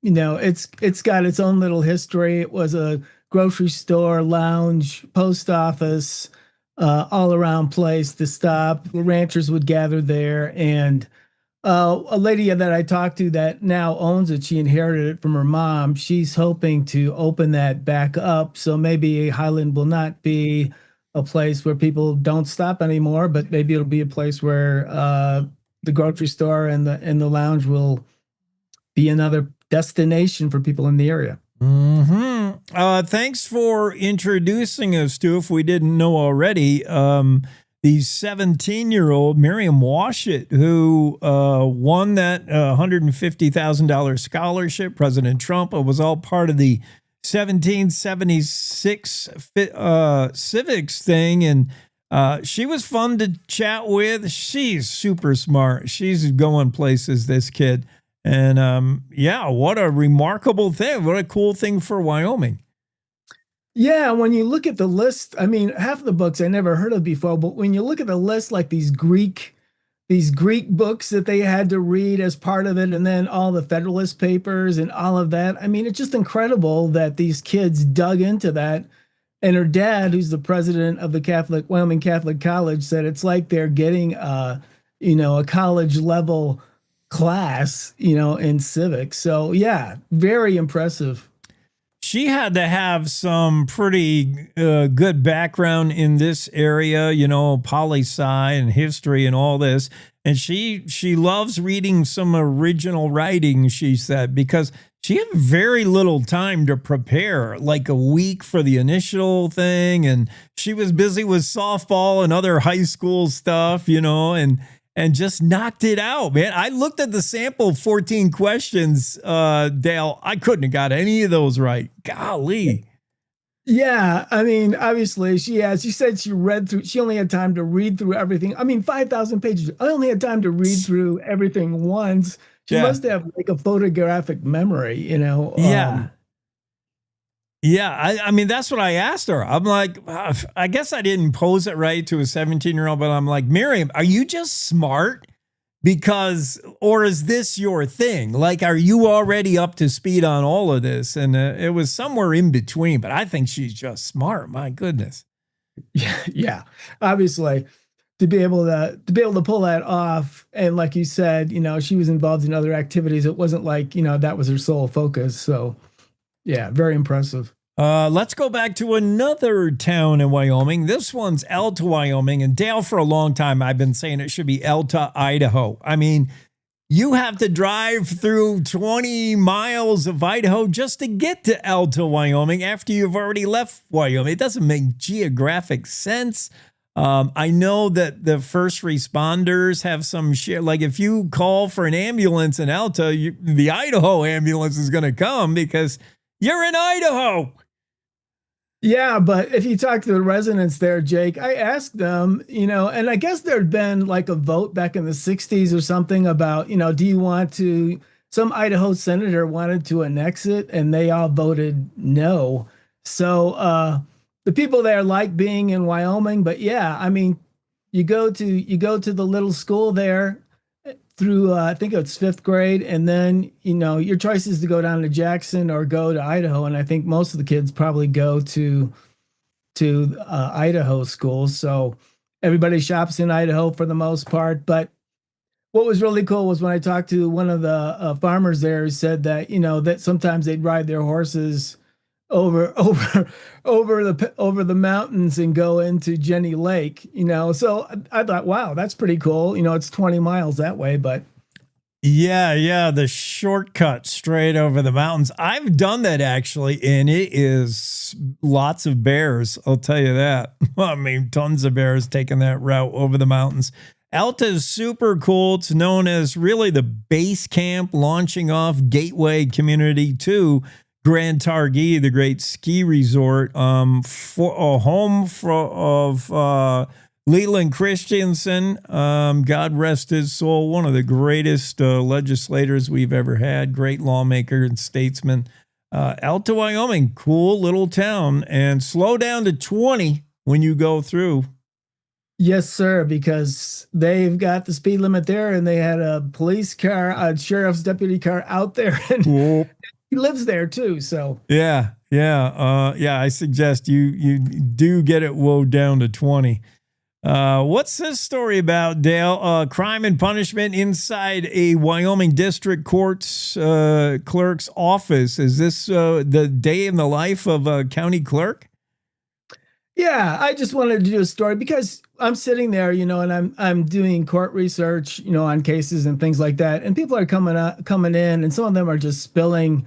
it's got its own little history. It was a grocery store, lounge, post office, all around place to stop. Ranchers would gather there, and a lady that I talked to that now owns it, she inherited it from her mom. She's hoping to open that back up. So maybe Highland will not be a place where people don't stop anymore, but maybe it'll be a place where the grocery store and the lounge will be another destination for people in the area. Thanks for introducing us to, if we didn't know already, the 17-year-old Miriam Washut, who won that $150,000 scholarship. President Trump was all part of the 1776 Civics thing, and she was fun to chat with. She's super smart. She's going places, this kid. And what a remarkable thing. What a cool thing for Wyoming. Yeah, when you look at the list, I mean, half of the books I never heard of before, but when you look at the list, like these Greek books that they had to read as part of it, and then all the Federalist Papers and all of that. I mean, it's just incredible that these kids dug into that. And her dad, who's the president of the Wyoming Catholic College, said it's like they're getting a college level class, in civics. So yeah, very impressive. She had to have some pretty good background in this area, poli-sci and history and all this. And she loves reading some original writing, she said, because she had very little time to prepare, like a week for the initial thing. And she was busy with softball and other high school stuff, and just knocked it out, man. I looked at the sample, 14 questions, Dale. I couldn't have got any of those right. Golly. Yeah, I mean, obviously she said she only had time to read through everything. I mean, 5,000 pages. I only had time to read through everything once. She must have like a photographic memory, Yeah. I mean, that's what I asked her. I'm like, I guess I didn't pose it right to a 17-year-old, but I'm like, Miriam, are you just smart? Or is this your thing? Like, are you already up to speed on all of this? And it was somewhere in between, but I think she's just smart. My goodness. Yeah. Obviously, to be able to pull that off. And like you said, she was involved in other activities. It wasn't like, that was her sole focus. So yeah, very impressive. Let's go back to another town in Wyoming. This one's Elta, Wyoming. And Dale, for a long time, I've been saying it should be Elta, Idaho. I mean, you have to drive through 20 miles of Idaho just to get to Elta, Wyoming, after you've already left Wyoming. It doesn't make geographic sense. I know that the first responders have some shit. Like if you call for an ambulance in Elta, the Idaho ambulance is going to come because you're in Idaho. Yeah, but if you talk to the residents there, Jake, I asked them, and I guess there'd been like a vote back in the 60s or something about, do you want to, some Idaho senator wanted to annex it and they all voted no. So the people there like being in Wyoming, but yeah, I mean, you go to the little school there through I think it's fifth grade, and then your choice is to go down to Jackson or go to Idaho, and I think most of the kids probably go to Idaho schools. So everybody shops in Idaho for the most part. But what was really cool was when I talked to one of the farmers there, who said that that sometimes they'd ride their horses over the mountains and go into Jenny Lake, So I thought, wow, that's pretty cool. It's 20 miles that way, but yeah, the shortcut straight over the mountains. I've done that actually, and it is lots of bears, I'll tell you that. I mean, tons of bears taking that route over the mountains. Alta is super cool. It's known as really the base camp launching off gateway community to Grand Targhee, the great ski resort, for a home of Leland Christensen. God rest his soul, one of the greatest legislators we've ever had, great lawmaker and statesman. Alta, Wyoming, cool little town, and slow down to 20 when you go through. Yes, sir, because they've got the speed limit there, and they had a police car, a sheriff's deputy car out there, and he lives there too. So yeah. I suggest you do get it woed down to 20. What's this story about, Dale? Crime and punishment inside a Wyoming district court's clerk's office. Is this the day in the life of a county clerk? Yeah, I just wanted to do a story because I'm sitting there, and I'm doing court research, on cases and things like that, and people are coming in, and some of them are just spilling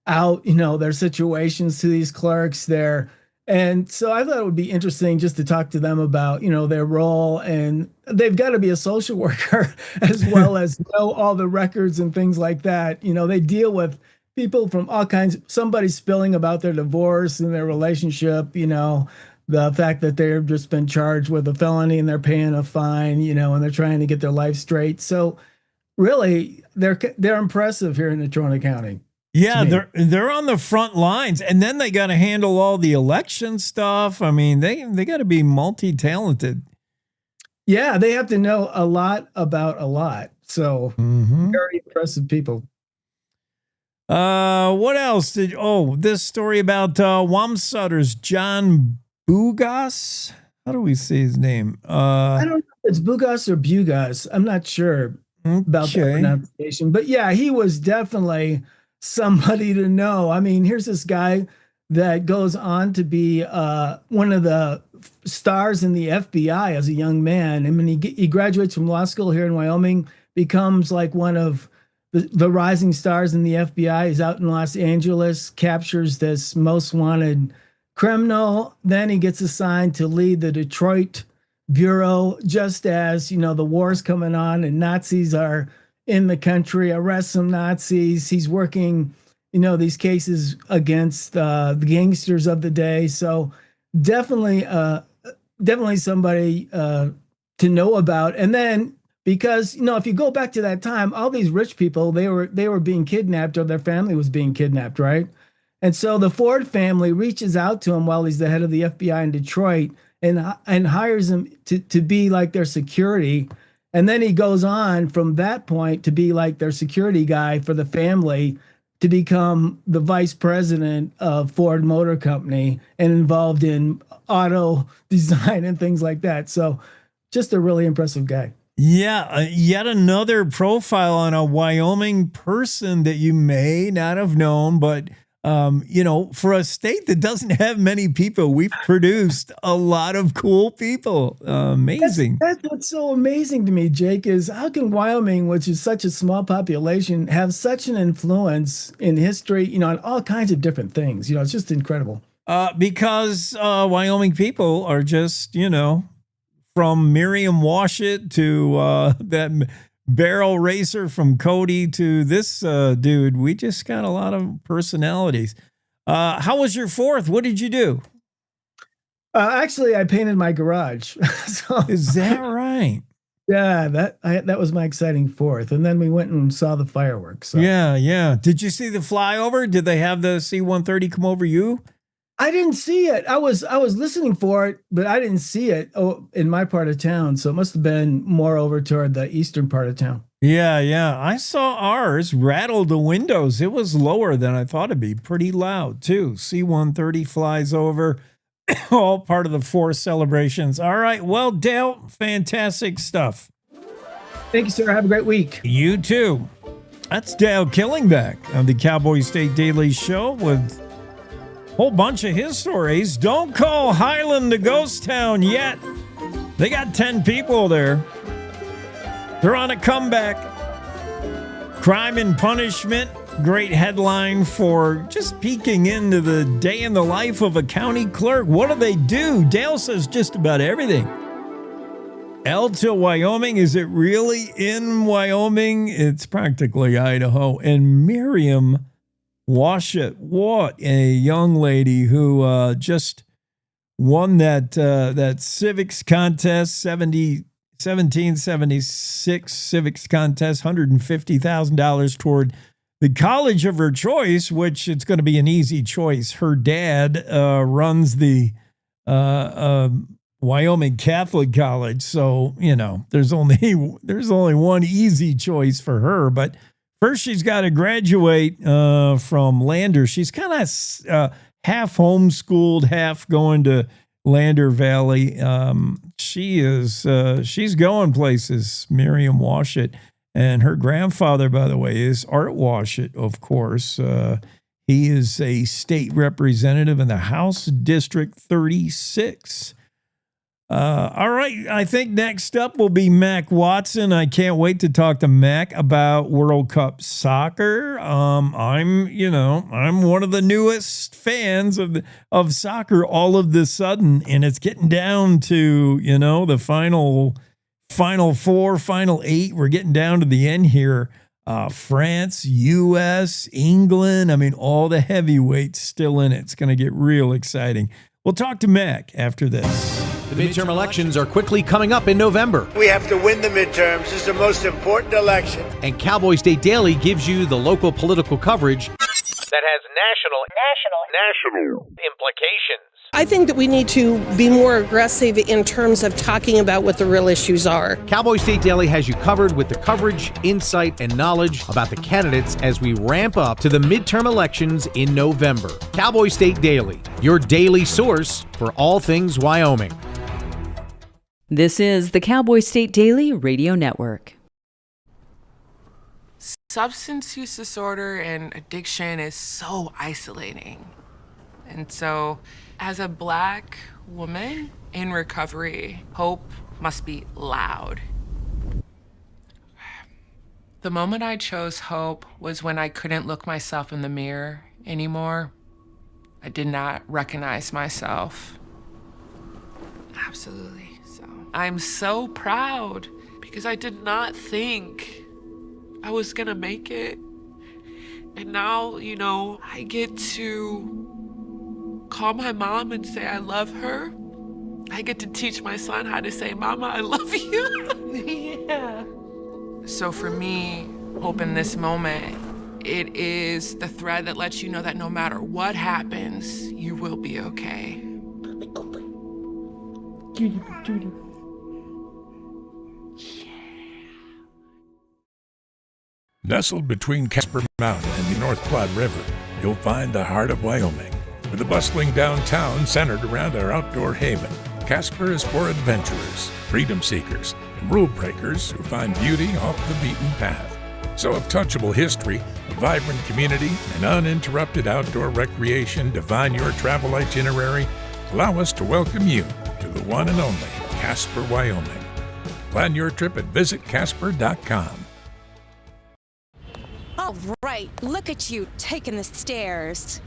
out, their situations to these clerks there. And so I thought it would be interesting just to talk to them about, their role, and they've got to be a social worker as well as know all the records and things like that. They deal with people from all kinds, somebody spilling about their divorce and their relationship, the fact that they've just been charged with a felony and they're paying a fine, and they're trying to get their life straight. So really, they're impressive here in Natrona County. Yeah, they're on the front lines, and then they got to handle all the election stuff. I mean, they got to be multi-talented. Yeah, they have to know a lot about a lot. So very impressive people. What else this story about Wamsutter's John Bugas? How do we say his name? I don't know if it's Bugas or Bugas. I'm not sure about the pronunciation, but yeah, he was definitely somebody to know. I mean, here's this guy that goes on to be one of the stars in the FBI as a young man. I mean, he graduates from law school here in Wyoming, becomes like one of the rising stars in the FBI. He's out in Los Angeles, captures this most wanted criminal. Then he gets assigned to lead the Detroit bureau just as, the war's coming on and Nazis are in the country, arrest some Nazis. He's working, these cases against the gangsters of the day. So definitely somebody to know about. And then because, if you go back to that time, all these rich people, they were being kidnapped, or their family was being kidnapped, right? And so the Ford family reaches out to him while he's the head of the FBI in Detroit and hires him to be like their security. And then he goes on from that point to be like their security guy for the family, to become the vice president of Ford Motor Company and involved in auto design and things like that. So just a really impressive guy. Yeah, yet another profile on a Wyoming person that you may not have known, but for a state that doesn't have many people, we've produced a lot of cool people. Amazing. That's what's so amazing to me, Jake, is how can Wyoming, which is such a small population, have such an influence in history, on all kinds of different things. It's just incredible. Because Wyoming people are just, from Miriam Washut to that barrel racer from Cody to this dude, we just got a lot of personalities. How was your 4th? What did you do? Actually, I painted my garage. So, is that right? Yeah, that was my exciting 4th. And then we went and saw the fireworks. So. Yeah. Did you see the flyover? Did they have the C-130 come over you? I didn't see it. I was listening for it, but I didn't see it in my part of town. So it must have been more over toward the eastern part of town. Yeah. I saw ours rattle the windows. It was lower than I thought it'd be. Pretty loud, too. C-130 flies over. All part of the 4th celebrations. All right. Well, Dale, fantastic stuff. Thank you, sir. Have a great week. You too. That's Dale Killingback of the Cowboy State Daily Show with a whole bunch of his stories. Don't call Highland the ghost town yet. They got 10 people there. They're on a comeback. Crime and Punishment. Great headline for just peeking into the day in the life of a county clerk. What do they do? Dale says just about everything. Elta, Wyoming. Is it really in Wyoming? It's practically Idaho. And Miriam Washut. What a young lady who just won that Civics contest, 1776 Civics contest, $150,000 toward the college of her choice, which it's going to be an easy choice. Her dad runs the Wyoming Catholic College, so there's only one easy choice for her. But first, she's got to graduate from Lander. She's kind of half homeschooled, half going to Lander Valley. She's going places. Miriam Washut. And her grandfather, by the way, is Art Washut, of course. He is a state representative in the House District 36. All right, I think next up will be Mac Watson. I can't wait to talk to Mac about World Cup soccer. I'm one of the newest fans of soccer all of the sudden, and it's getting down to, the Final 4, Final 8. We're getting down to the end here. France, U.S., England. I mean, all the heavyweights still in it. It's going to get real exciting. We'll talk to Mac after this. The midterm elections are quickly coming up in November. We have to win the midterms. This is the most important election. And Cowboy State Daily gives you the local political coverage that has national implications. I think that we need to be more aggressive in terms of talking about what the real issues are. Cowboy State Daily has you covered with the coverage, insight, and knowledge about the candidates as we ramp up to the midterm elections in November. Cowboy State Daily, your daily source for all things Wyoming. This is the Cowboy State Daily Radio Network. Substance use disorder and addiction is so isolating. And so, as a Black woman in recovery, hope must be loud. The moment I chose hope was when I couldn't look myself in the mirror anymore. I did not recognize myself. Absolutely. So I'm so proud because I did not think I was gonna make it. And now, I get to call my mom and say I love her. I get to teach my son how to say, Mama, I love you. Yeah. So for me, hope in this moment, it is the thread that lets you know that no matter what happens, you will be okay. Judy. Nestled between Casper Mountain and the North Platte River, you'll find the heart of Wyoming. With a bustling downtown centered around our outdoor haven, Casper is for adventurers, freedom seekers, and rule breakers who find beauty off the beaten path. So if touchable history, a vibrant community, and uninterrupted outdoor recreation define your travel itinerary, allow us to welcome you to the one and only Casper, Wyoming. Plan your trip at visitcasper.com. All right, look at you taking the stairs.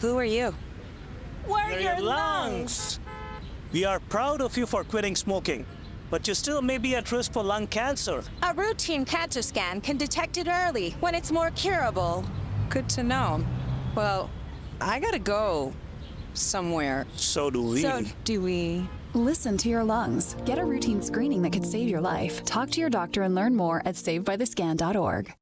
Who are you? We're your lungs! We are proud of you for quitting smoking, but you still may be at risk for lung cancer. A routine cancer scan can detect it early when it's more curable. Good to know. Well, I gotta go. somewhere. So do we. So do we. Listen to your lungs. Get a routine screening that could save your life. Talk to your doctor and learn more at savebythescan.org.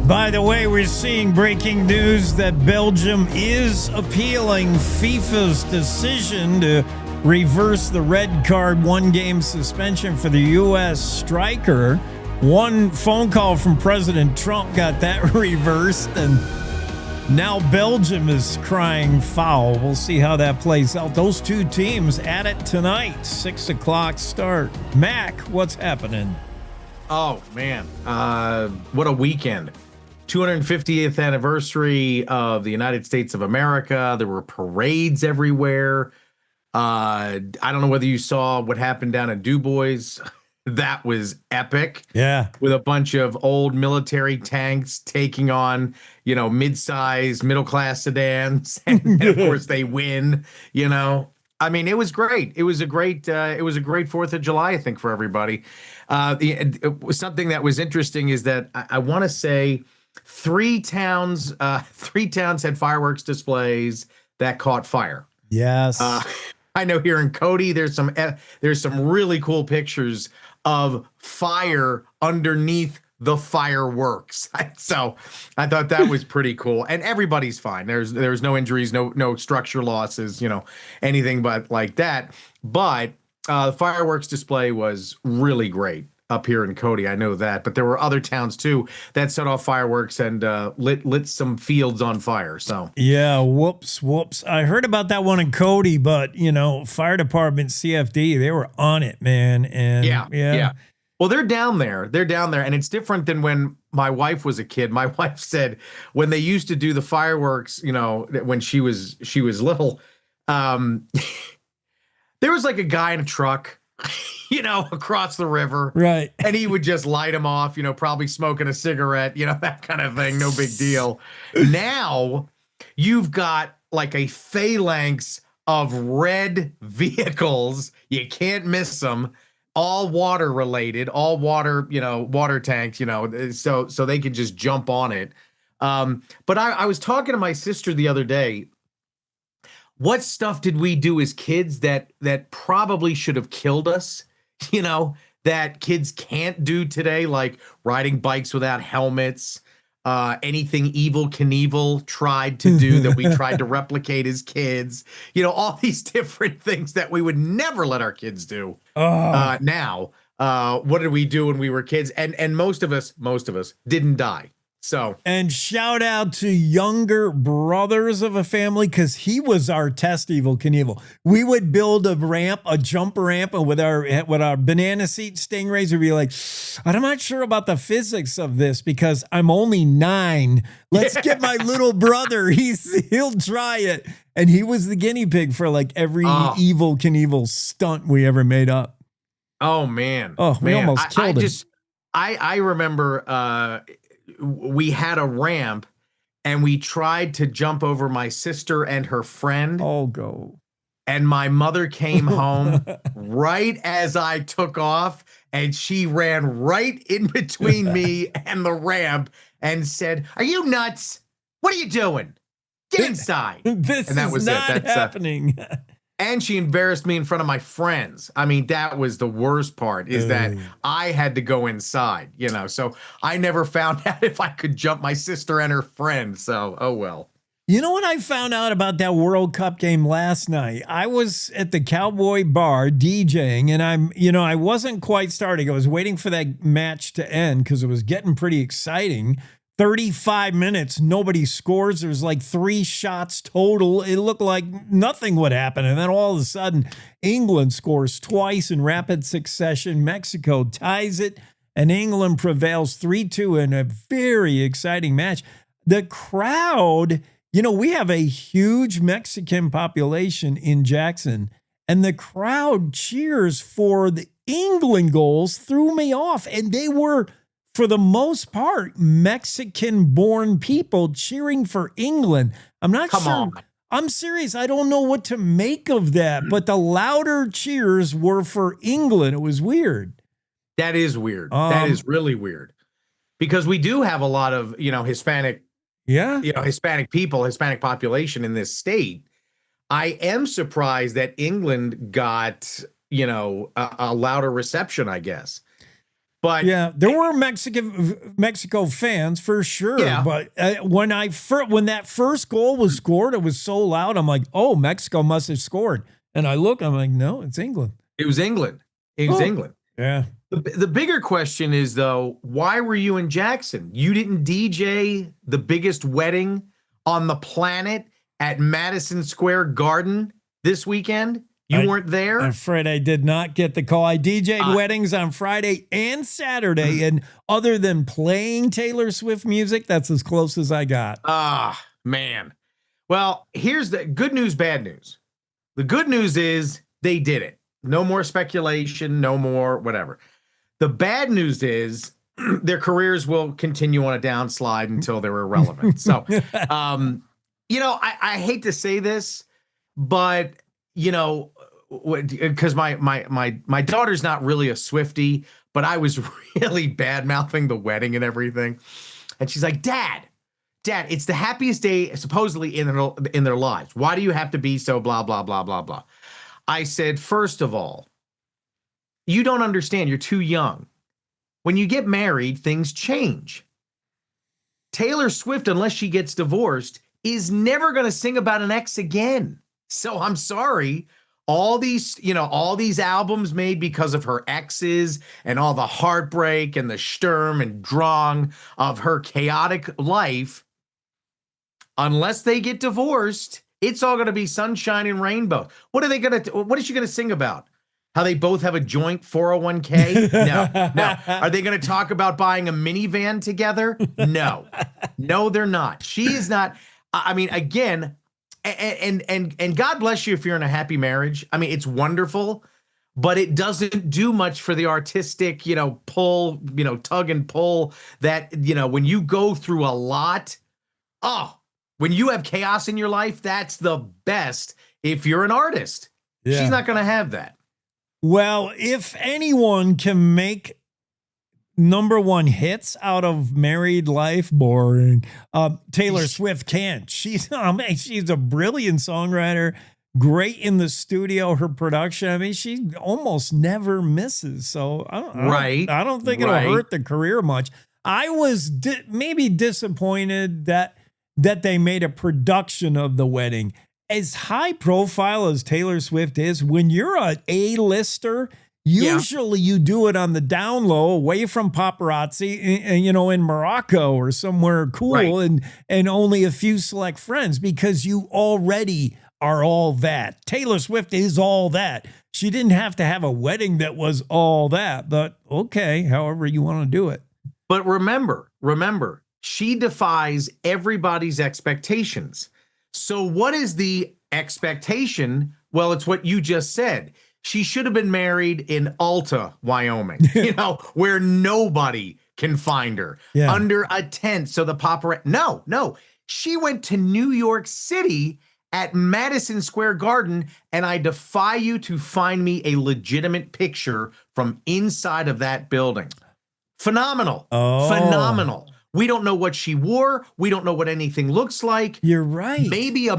By the way, we're seeing breaking news that Belgium is appealing FIFA's decision to reverse the red card 1-game suspension for the U.S. striker. One phone call from President Trump got that reversed, and now Belgium is crying foul. We'll see how that plays out. Those two teams at it tonight, 6 o'clock start. Mac, what's happening? Oh, man. What a weekend. 250th anniversary of the United States of America. There were parades everywhere. I don't know whether you saw what happened down in Du Bois. That was epic. Yeah. With a bunch of old military tanks taking on, mid-size, middle-class sedans. And of course they win, I mean, it was great. It was a great 4th of July, I think, for everybody. Something that was interesting is that I want to say three towns had fireworks displays that caught fire. Yes. I know here in Cody, there's some really cool pictures of fire underneath the fireworks. So I thought that was pretty cool, and everybody's fine. There's no injuries, no structure losses, anything but like that. But the fireworks display was really great up here in Cody. I know that, but there were other towns too that set off fireworks and lit some fields on fire. So yeah, whoops. I heard about that one in Cody, but fire department, CFD, they were on it, man. And yeah. Well, they're down there, and it's different than when my wife was a kid. My wife said when they used to do the fireworks, when she was little, there was like a guy in a truck, across the river. Right. And he would just light them off, probably smoking a cigarette, that kind of thing. No big deal. Now you've got like a phalanx of red vehicles. You can't miss them. All water related, all water, water tanks, so they can just jump on it. But I was talking to my sister the other day. What stuff did we do as kids that probably should have killed us? That kids can't do today, like riding bikes without helmets, anything Evel Knievel tried to do that we tried to replicate as kids, all these different things that we would never let our kids do. Now, what did we do when we were kids? And most of us didn't die. So, and shout out to younger brothers of a family, because he was our test Evel Knievel. We would build a jump ramp, and with our banana seat stingrays, we'd be like, I'm not sure about the physics of this because I'm only 9. Let's get my little brother. He'll try it. And he was the guinea pig for like every Evel Knievel stunt we ever made up. Oh man. We almost killed him. I remember we had a ramp and we tried to jump over my sister and her friend. Oh, go. And my mother came home right as I took off, and she ran right in between me and the ramp and said, "Are you nuts? What are you doing? Get inside." This and that was not happening. And she embarrassed me in front of my friends. I mean, that was the worst part, is that I had to go inside, so I never found out if I could jump my sister and her friend. So, oh well. You know what I found out about that World Cup game last night? I was at the Cowboy bar DJing, and I wasn't quite starting. I was waiting for that match to end because it was getting pretty exciting. 35 minutes, nobody scores. There's like 3 shots total. It looked like nothing would happen. And then all of a sudden, England scores twice in rapid succession. Mexico ties it, and England prevails 3-2 in a very exciting match. The crowd, we have a huge Mexican population in Jackson, and the crowd cheers for the England goals threw me off. And they were, for the most part, Mexican-born people cheering for England. I'm not sure. On. I'm serious. I don't know what to make of that, but the louder cheers were for England. It was weird. That is weird. That is really weird. because we do have a lot of, Hispanic, Hispanic people, Hispanic population in this state. I am surprised that England got, a louder reception, I guess. But yeah, there were Mexico fans for sure. Yeah. But when that first goal was scored, it was so loud. I'm like, oh, Mexico must have scored. And I look, I'm like, no, it's England. It was England. It was England. Yeah. The bigger question is, though, why were you in Jackson? You didn't DJ the biggest wedding on the planet at Madison Square Garden this weekend? You weren't there? I'm afraid I did not get the call. I DJ'd weddings on Friday and Saturday, and other than playing Taylor Swift music, that's as close as I got. Man. Well, here's the good news, bad news. The good news is they did it. No more speculation, no more whatever. The bad news is their careers will continue on a downslide until they're irrelevant. So, I hate to say this, but because my daughter's not really a Swiftie, but I was really bad mouthing the wedding and everything, and she's like, Dad, it's the happiest day supposedly in their lives. Why do you have to be so blah blah blah blah blah? I said, first of all, you don't understand. You're too young. When you get married, things change. Taylor Swift, unless she gets divorced, is never going to sing about an ex again. So I'm sorry. All these albums made because of her exes and all the heartbreak and the Sturm and Drang of her chaotic life, unless they get divorced, it's all going to be sunshine and rainbow. What is she going to sing about? How they both have a joint 401k? No. Are they going to talk about buying a minivan together? No, they're not. She is not. I mean, again, and God bless you if you're in a happy marriage. I mean, it's wonderful, but it doesn't do much for the artistic, pull, tug and pull that, when you go through a lot. When you have chaos in your life, that's the best if you're an artist. Yeah. She's not going to have that. Well, if anyone can make #1 hits out of married life, boring. Taylor Swift can't. She's a brilliant songwriter, great in the studio. Her production, I mean, she almost never misses. So I don't think it'll hurt the career much. I was maybe disappointed that they made a production of the wedding. As high profile as Taylor Swift is, when you're an A-lister, usually you do it on the down low, away from paparazzi, in Morocco or somewhere cool, and only a few select friends, because you already are all that. Taylor Swift is all that. She didn't have to have a wedding that was all that, but okay, however you want to do it. But remember, she defies everybody's expectations. So what is the expectation? Well, it's what you just said. She should have been married in Alta, Wyoming, where nobody can find her, under a tent. So the paparazzi. No. She went to New York City at Madison Square Garden, and I defy you to find me a legitimate picture from inside of that building. Phenomenal. Phenomenal. We don't know what she wore. We don't know what anything looks like. You're right. Maybe a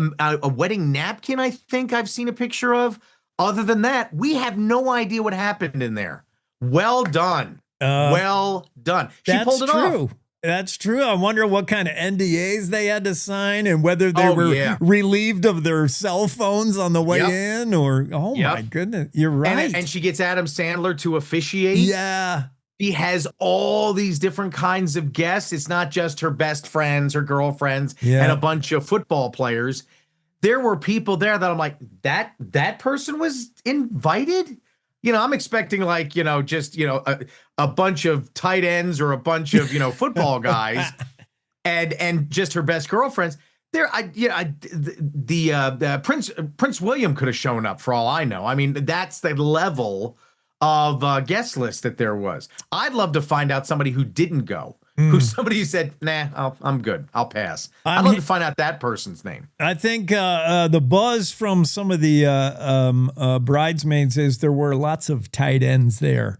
wedding napkin, I think I've seen a picture of. Other than that, we have no idea what happened in there. Well done. Well done. She pulled it off. That's true. I wonder what kind of NDAs they had to sign and whether they were relieved of their cell phones on the way in or, my goodness. You're right. And she gets Adam Sandler to officiate. Yeah. She has all these different kinds of guests. It's not just her best friends, her girlfriends, and a bunch of football players. There were people there that I'm like, that person was invited? I'm expecting a bunch of tight ends or a bunch of, football guys and just her best girlfriends. There, Prince William could have shown up for all I know. I mean, that's the level of guest list that there was. I'd love to find out somebody who didn't go, who somebody said, nah, I'm good. I'll pass. I'd love to find out that person's name. I think the buzz from some of the bridesmaids is there were lots of tight ends there.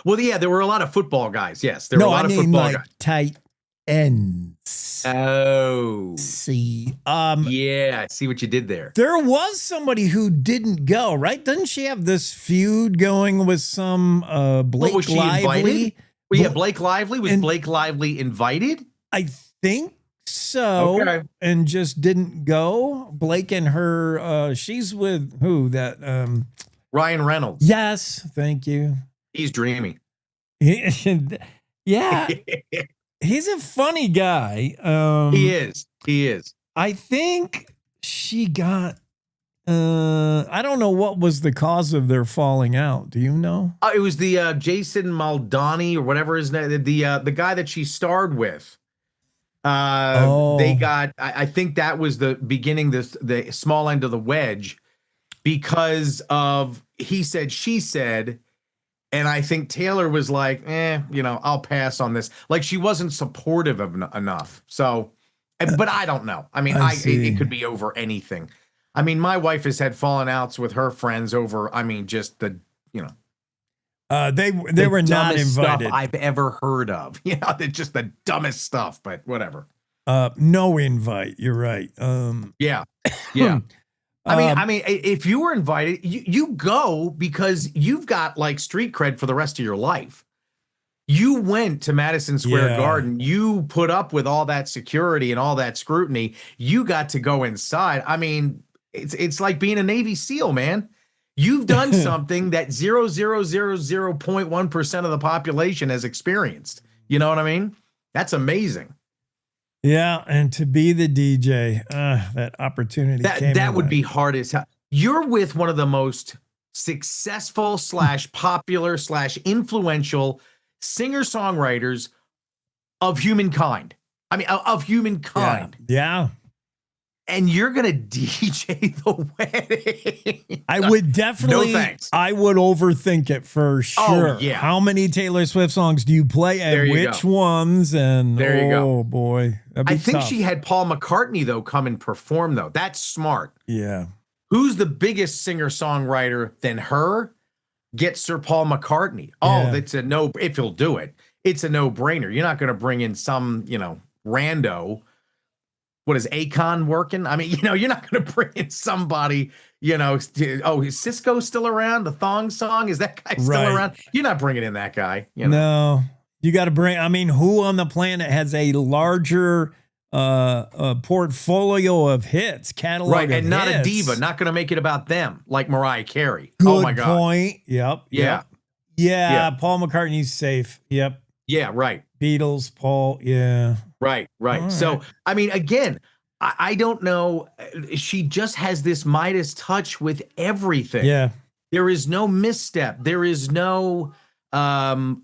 Well, yeah, there were a lot of football guys. Yes, there were a lot of football guys. Tight ends. Oh, see, yeah, I see what you did there. There was somebody who didn't go, right? Doesn't she have this feud going with some Blake was she Lively? invited? Well, yeah, Blake Lively. Was Blake Lively invited? I think so. Okay. And just didn't go. Blake and her, she's with who? That Ryan Reynolds. Yes, thank you. He's dreamy. Yeah. He's a funny guy. He is. He is. I think she got I don't know what was the cause of their falling out. Do you know? It was the Jason Maldani or whatever his name, the guy that she starred with. They got, I think that was the beginning, the small end of the wedge, because of he said, she said, and I think Taylor was like, I'll pass on this. Like she wasn't supportive of enough. So, but I don't know. I mean, it could be over anything. I mean, my wife has had falling outs with her friends over, just the, they were not invited. Stuff I've ever heard of. Just the dumbest stuff, but whatever. No invite. You're right. Yeah. I mean, if you were invited, you go because you've got like street cred for the rest of your life. You went to Madison Square Garden. You put up with all that security and all that scrutiny. You got to go inside. I mean, it's like being a Navy SEAL, man. You've done something that 0.1% of the population has experienced. You know what I mean? That's amazing. Yeah, and to be the DJ, that opportunity that would be hard as hell. You're with one of the most successful / popular / influential singer-songwriters of humankind. I mean, of humankind. Yeah. And you're going to DJ the wedding. I would definitely, no thanks. I would overthink it for sure. Oh, yeah. How many Taylor Swift songs do you play and which ones? And there you go. Oh boy. I think she had Paul McCartney though come and perform though. That's smart. Yeah. Who's the biggest singer-songwriter than her? Get Sir Paul McCartney. Oh, that's a no, if he'll do it. It's a no-brainer. You're not going to bring in some, rando. What is Akin working? I mean, you're not going to bring in somebody, is Cisco still around? The Thong Song? Is that guy still around? You're not bringing in that guy. No, you got to bring, who on the planet has a larger portfolio of hits, catalog right, and of not hits. A diva, not going to make it about them like Mariah Carey. Good oh my God. Point. Yep. Yeah. Yeah. Paul McCartney's safe. Yep. Yeah, right. Beatles, Paul. Yeah. Right. All So, right. I mean, again, I don't know. She just has this Midas touch with everything. Yeah. There is no misstep. There is no,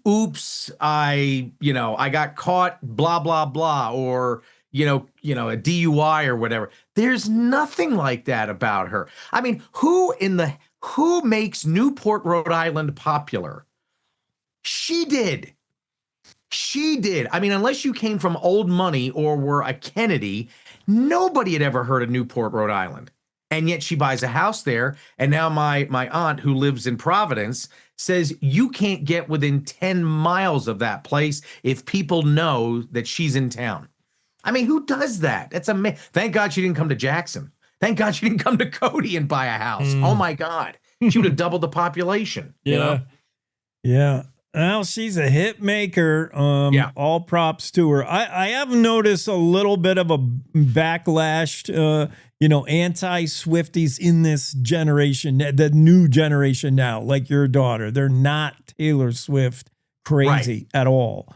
oops, I got caught, blah, blah, blah, or, a DUI or whatever. There's nothing like that about her. I mean, who makes Newport, Rhode Island popular? She did. She did. I mean, unless you came from old money or were a Kennedy, nobody had ever heard of Newport, Rhode Island. And yet she buys a house there. And now my aunt who lives in Providence says you can't get within 10 miles of that place if people know that she's in town. I mean, who does that? That's amazing. Thank God she didn't come to Jackson. Thank God she didn't come to Cody and buy a house. Oh my God. She would have doubled the population. Yeah. Yeah. Well, she's a hit maker. All props to her. I have noticed a little bit of a backlash, anti-Swifties in this generation, the new generation now, like your daughter. They're not Taylor Swift crazy at all.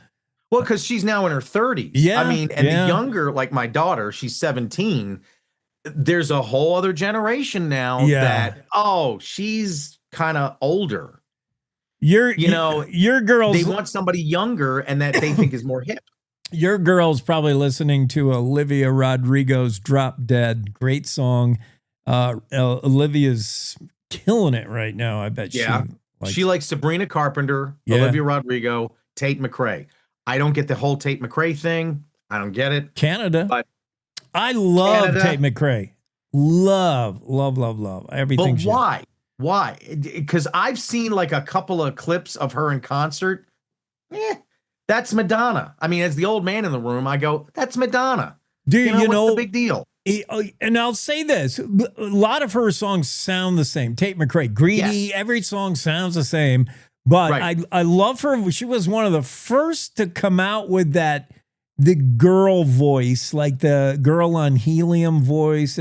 Well, because she's now in her 30s. Yeah. I mean, and the younger, like my daughter, she's 17. There's a whole other generation now that, she's kind of older. Your girls, they want somebody younger and that they think is more hip. Your girl's probably listening to Olivia Rodrigo's Drop Dead. Great song. Olivia's killing it right now. I bet she likes Sabrina Carpenter, Olivia Rodrigo, Tate McRae. I don't get the whole Tate McRae thing. I don't get it. Canada. But I love Tate McRae. Love everything. But why? Why? Because I've seen like a couple of clips of her in concert. That's Madonna. I mean, as the old man in the room, I go, that's Madonna. Dude, what's the big deal? And I'll say this, a lot of her songs sound the same. Tate McRae, Greedy, every song sounds the same. But I love her. She was one of the first to come out with the girl voice, like the girl on helium voice.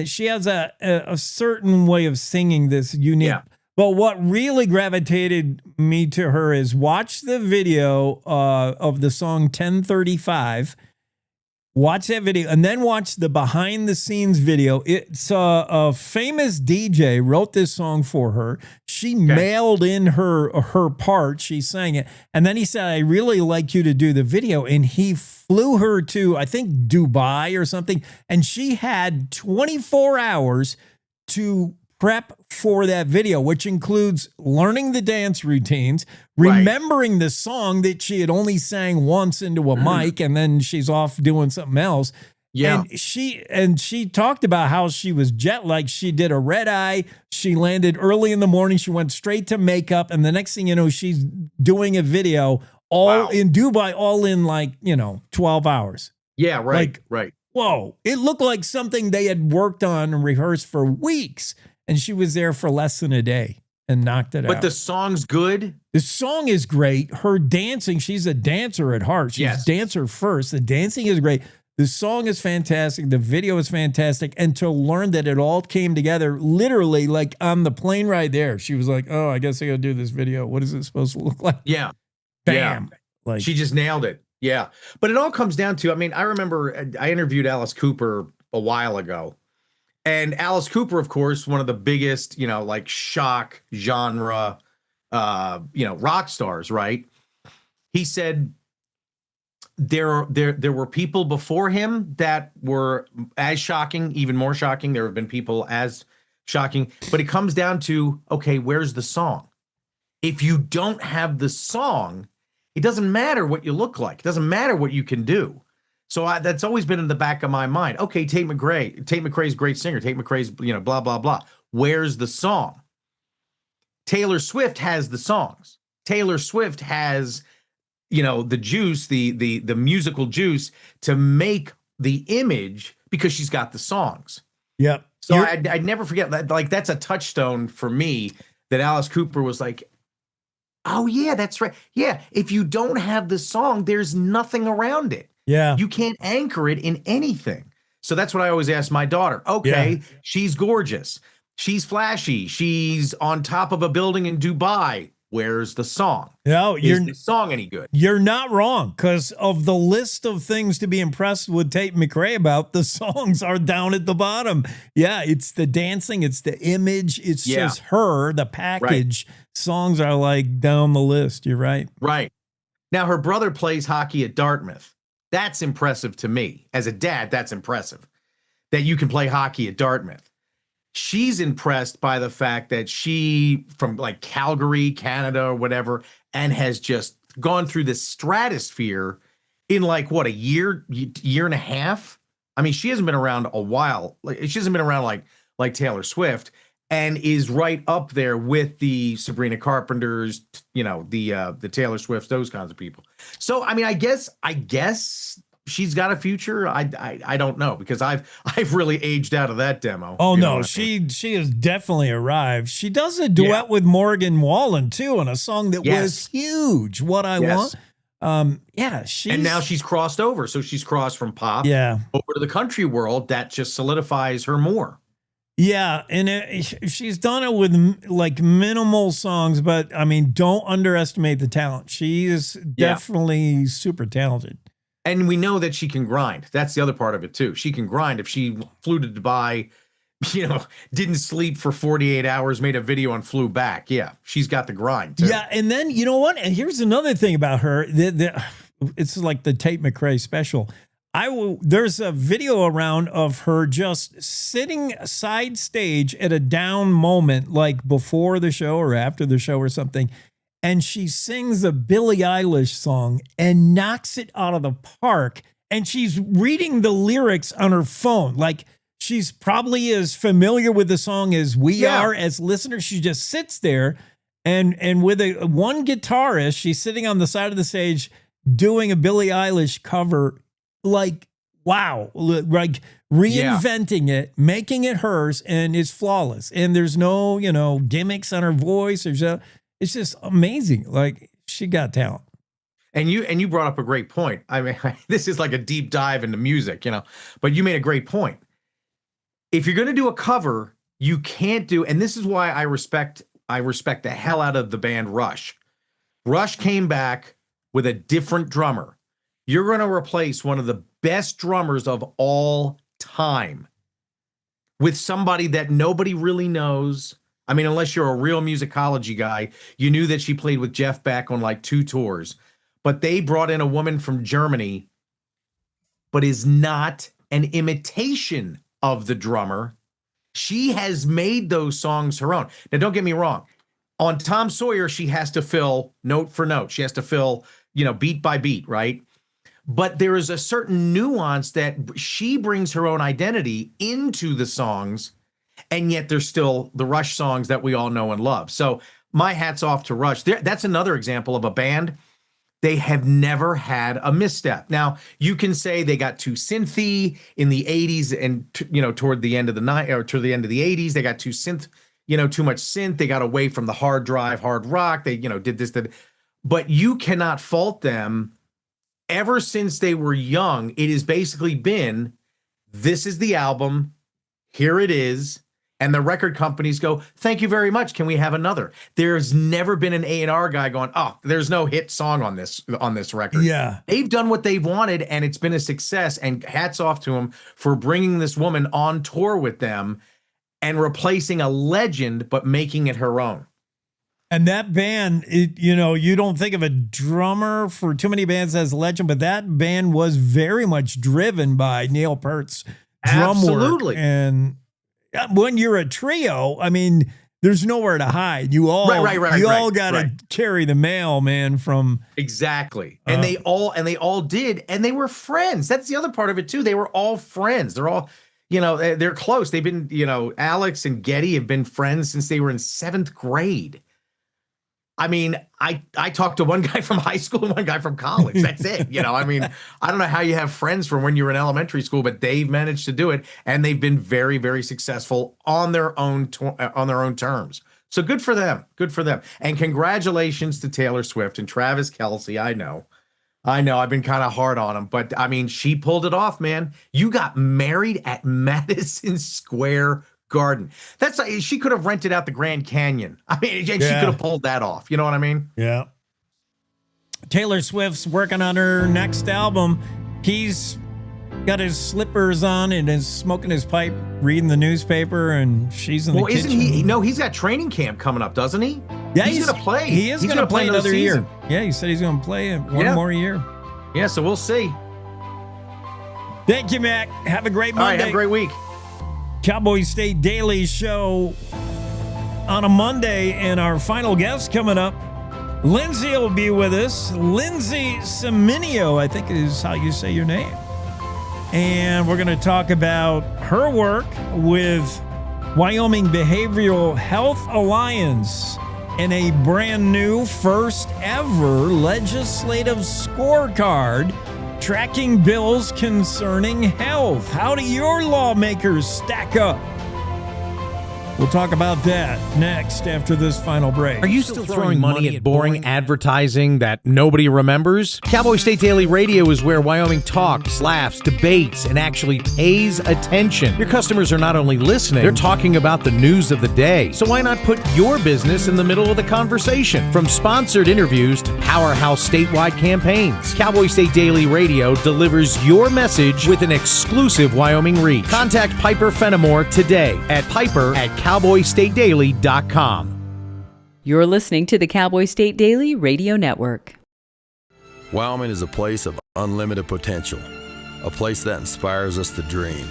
She has a certain way of singing this unique. Yeah. But what really gravitated me to her is watch the video of the song 1035. Watch that video and then watch the behind the scenes video. It's a famous DJ wrote this song for her. She mailed in her part. She sang it. And then he said, I really like you to do the video. And he flew her to, I think, Dubai or something. And she had 24 hours to prep for that video, which includes learning the dance routines, remembering the song that she had only sang once into a mic, and then she's off doing something else. Yeah. And she talked about how she was jet lagged. She did a red eye. She landed early in the morning. She went straight to makeup. And the next thing you know, she's doing a video all in Dubai, all in 12 hours. Yeah, right. Whoa. It looked like something they had worked on and rehearsed for weeks. And she was there for less than a day and knocked it out. But the song's good? The song is great. Her dancing, she's a dancer at heart. She's dancer first. The dancing is great. The song is fantastic. The video is fantastic. And to learn that it all came together literally like on the plane ride there. She was like, oh, I guess I got to do this video. What is it supposed to look like? Yeah. Bam. Yeah. Like, she just nailed it. Yeah. But it all comes down to, I mean, I remember I interviewed Alice Cooper a while ago. And Alice Cooper, of course, one of the biggest, like shock genre, rock stars, right? He said there were people before him that were as shocking, even more shocking. There have been people as shocking, but it comes down to, okay, where's the song? If you don't have the song, it doesn't matter what you look like. It doesn't matter what you can do. So that's always been in the back of my mind. Okay, Tate McRae's a great singer. Tate McRae's, blah, blah, blah. Where's the song? Taylor Swift has the songs. Taylor Swift has, the juice, the musical juice to make the image because she's got the songs. Yep. So I'd never forget that. Like, that's a touchstone for me that Alice Cooper was like, oh, yeah, that's right. Yeah, if you don't have the song, there's nothing around it. Yeah. You can't anchor it in anything. So that's what I always ask my daughter. Okay, she's gorgeous. She's flashy. She's on top of a building in Dubai. Where's the song? No, is the song any good? You're not wrong, because of the list of things to be impressed with Tate McRae about, the songs are down at the bottom. Yeah, it's the dancing, it's the image, it's just her, the package. Right. Songs are like down the list. You're right. Right. Now, her brother plays hockey at Dartmouth. That's impressive to me. As a dad, that's impressive that you can play hockey at Dartmouth. She's impressed by the fact that she, from like Calgary, Canada, or whatever, and has just gone through this stratosphere in like, what, a year and a half? I mean, she hasn't been around a while. Like, she hasn't been around like Taylor Swift, and is right up there with the Sabrina Carpenters, the Taylor Swifts, those kinds of people. So, I mean, I guess she's got a future. I don't know, because I've really aged out of that demo. Oh no, she has definitely arrived. She does a duet with Morgan Wallen too on a song that was huge. What I Want. And now she's crossed over. So she's crossed from pop over to the country world. That just solidifies her more. Yeah, and she's done it with like minimal songs, but I mean, don't underestimate the talent. She is definitely super talented. And we know that she can grind. That's the other part of it too. She can grind. If she flew to Dubai, didn't sleep for 48 hours, made a video and flew back. Yeah, she's got the grind too. Yeah, and then you know what? And here's another thing about her. It's like the Tate McRae special. There's a video around of her just sitting side stage at a down moment, like before the show or after the show or something. And she sings a Billie Eilish song and knocks it out of the park. And she's reading the lyrics on her phone. Like, she's probably as familiar with the song as we are as listeners. She just sits there and with one guitarist, she's sitting on the side of the stage doing a Billie Eilish cover. Like, wow, like reinventing it, making it hers, and it's flawless. And there's no, gimmicks on her voice. It's just amazing. Like, she got talent. And you brought up a great point. I mean, this is like a deep dive into music, but you made a great point. If you're going to do a cover, you can't do, and this is why I respect the hell out of the band Rush. Rush came back with a different drummer. You're going to replace one of the best drummers of all time with somebody that nobody really knows. I mean, unless you're a real musicology guy, you knew that she played with Jeff Beck on like 2 tours. But they brought in a woman from Germany, but is not an imitation of the drummer. She has made those songs her own. Now, don't get me wrong. On Tom Sawyer, she has to fill note for note. She has to fill, beat by beat, right? But there is a certain nuance that she brings her own identity into the songs, and yet there's still the Rush songs that we all know and love. So my hat's off to Rush. That's another example of a band. They have never had a misstep. Now, you can say they got too synthy in the 80s and, toward the end of the night or toward the end of the 80s, they got too too much synth. They got away from the hard drive, hard rock. They, did this, but you cannot fault them. Ever since they were young, it has basically been, this is the album, here it is, and the record companies go, thank you very much, can we have another? There's never been an A&R guy going, oh, there's no hit song on this record. Yeah. They've done what they've wanted, and it's been a success, and hats off to them for bringing this woman on tour with them and replacing a legend, but making it her own. And that band, you don't think of a drummer for too many bands as a legend, but that band was very much driven by Neil Peart's drum work. And when you're a trio, I mean, there's nowhere to hide. You all, all got to carry the mail, man. From exactly, and they all did, and they were friends. That's the other part of it too. They were all friends. They're all, they're close. They've been, Alex and Geddy have been friends since they were in 7th grade. I mean, I talked to one guy from high school and one guy from college. That's it. I mean, I don't know how you have friends from when you were in elementary school, but they've managed to do it, and they've been very, very successful on their own terms. So good for them. Good for them. And congratulations to Taylor Swift and Travis Kelce. I know. I've been kind of hard on him, but I mean, she pulled it off, man. You got married at Madison Square Garden. That's like, she could have rented out the Grand Canyon. I mean, she could have pulled that off. You know what I mean? Yeah. Taylor Swift's working on her next album. He's got his slippers on and is smoking his pipe, reading the newspaper, and she's in the kitchen. Isn't he? No, he's got training camp coming up, doesn't he? Yeah, he's going to play. He is going to play another year. Yeah, he said he's going to play one more year. Yeah, so we'll see. Thank you, Mac. Have a great Monday. All right, have a great week. Cowboy State Daily Show on a Monday, and our final guest coming up, Lindsay will be with us. Lindsay Simineo, I think is how you say your name. And we're going to talk about her work with Wyoming Behavioral Health Alliance and a brand new first ever legislative scorecard tracking bills concerning health. How do your lawmakers stack up? We'll talk about that next after this final break. Are you still throwing money at boring advertising that nobody remembers? Cowboy State Daily Radio is where Wyoming talks, laughs, debates, and actually pays attention. Your customers are not only listening, they're talking about the news of the day. So why not put your business in the middle of the conversation? From sponsored interviews to powerhouse statewide campaigns, Cowboy State Daily Radio delivers your message with an exclusive Wyoming reach. Contact Piper Fenimore today at piper@cowboystatedaily.com. You're listening to the Cowboy State Daily Radio Network. Wyoming is a place of unlimited potential, a place that inspires us to dream.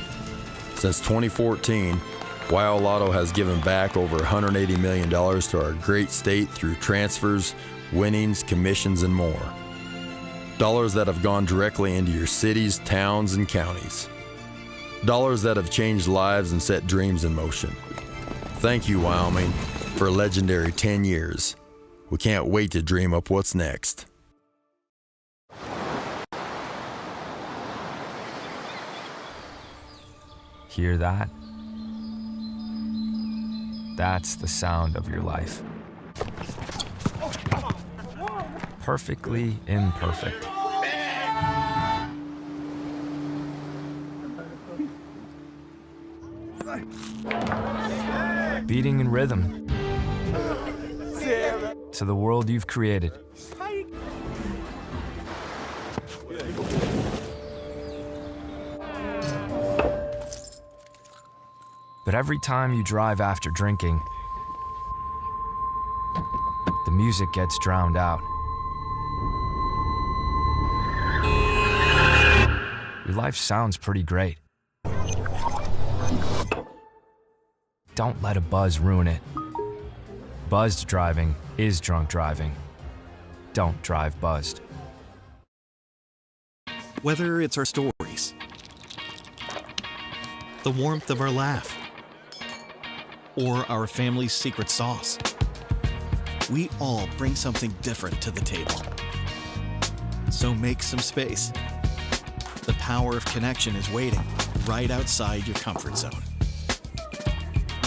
Since 2014, Wyo Lotto has given back over $180 million to our great state through transfers, winnings, commissions, and more. Dollars that have gone directly into your cities, towns, and counties. Dollars that have changed lives and set dreams in motion. Thank you, Wyoming, for a legendary 10 years. We can't wait to dream up what's next. Hear that? That's the sound of your life. Perfectly imperfect. Beating in rhythm to the world you've created. But every time you drive after drinking, the music gets drowned out. Your life sounds pretty great. Don't let a buzz ruin it. Buzzed driving is drunk driving. Don't drive buzzed. Whether it's our stories, the warmth of our laugh, or our family's secret sauce, we all bring something different to the table. So make some space. The power of connection is waiting right outside your comfort zone.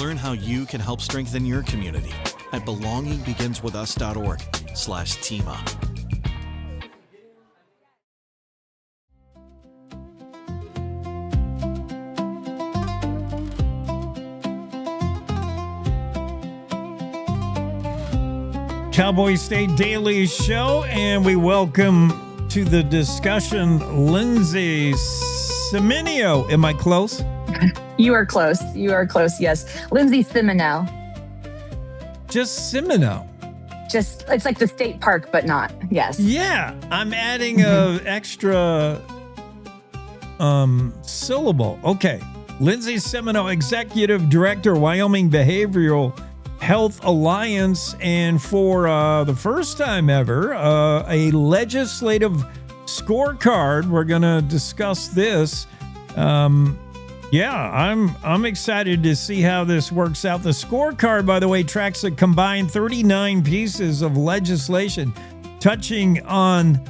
Learn how you can help strengthen your community at belongingbeginswithus.org/team up. Cowboy State Daily Show, and we welcome to the discussion Lindsay Simineo. Am I close? You are close. You are close, yes. Lindsay Simineo. Just Simineo. Just, it's like the state park, but not. Yes. Yeah, I'm adding a extra syllable. Okay. Lindsay Simineo, Executive Director, Wyoming Behavioral Health Alliance, and for the first time ever, a legislative scorecard. We're going to discuss this. I'm excited to see how this works out. The scorecard, by the way, tracks a combined 39 pieces of legislation touching on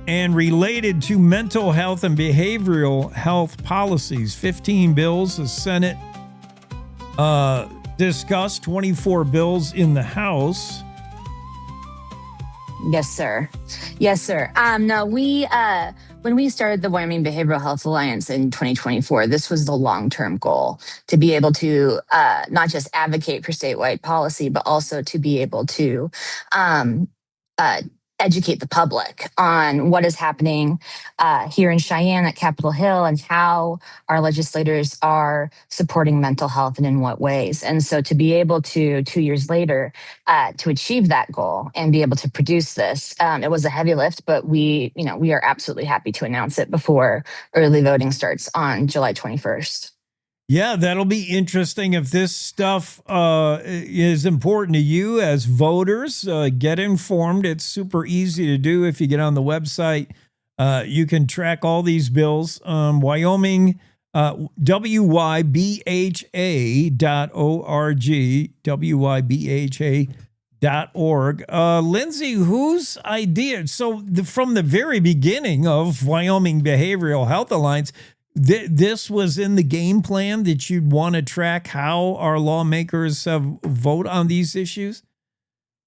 and related to mental health and behavioral health policies. 15 bills the Senate discussed, 24 bills in the House. Yes, sir. Yes, sir. No, when we started the Wyoming Behavioral Health Alliance in 2024, this was the long-term goal, to be able to not just advocate for statewide policy, but also to be able to educate the public on what is happening here in Cheyenne at Capitol Hill and how our legislators are supporting mental health and in what ways. And so to be able to, 2 years later, to achieve that goal and be able to produce this, it was a heavy lift, but we are absolutely happy to announce it before early voting starts on July 21st. Yeah, that'll be interesting if this stuff is important to you as voters. Get informed. It's super easy to do if you get on the website. You can track all these bills. Wyoming, wybha.org, wybha.org. Lindsay, whose idea? So from the very beginning of Wyoming Behavioral Health Alliance, this was in the game plan that you'd want to track how our lawmakers vote on these issues?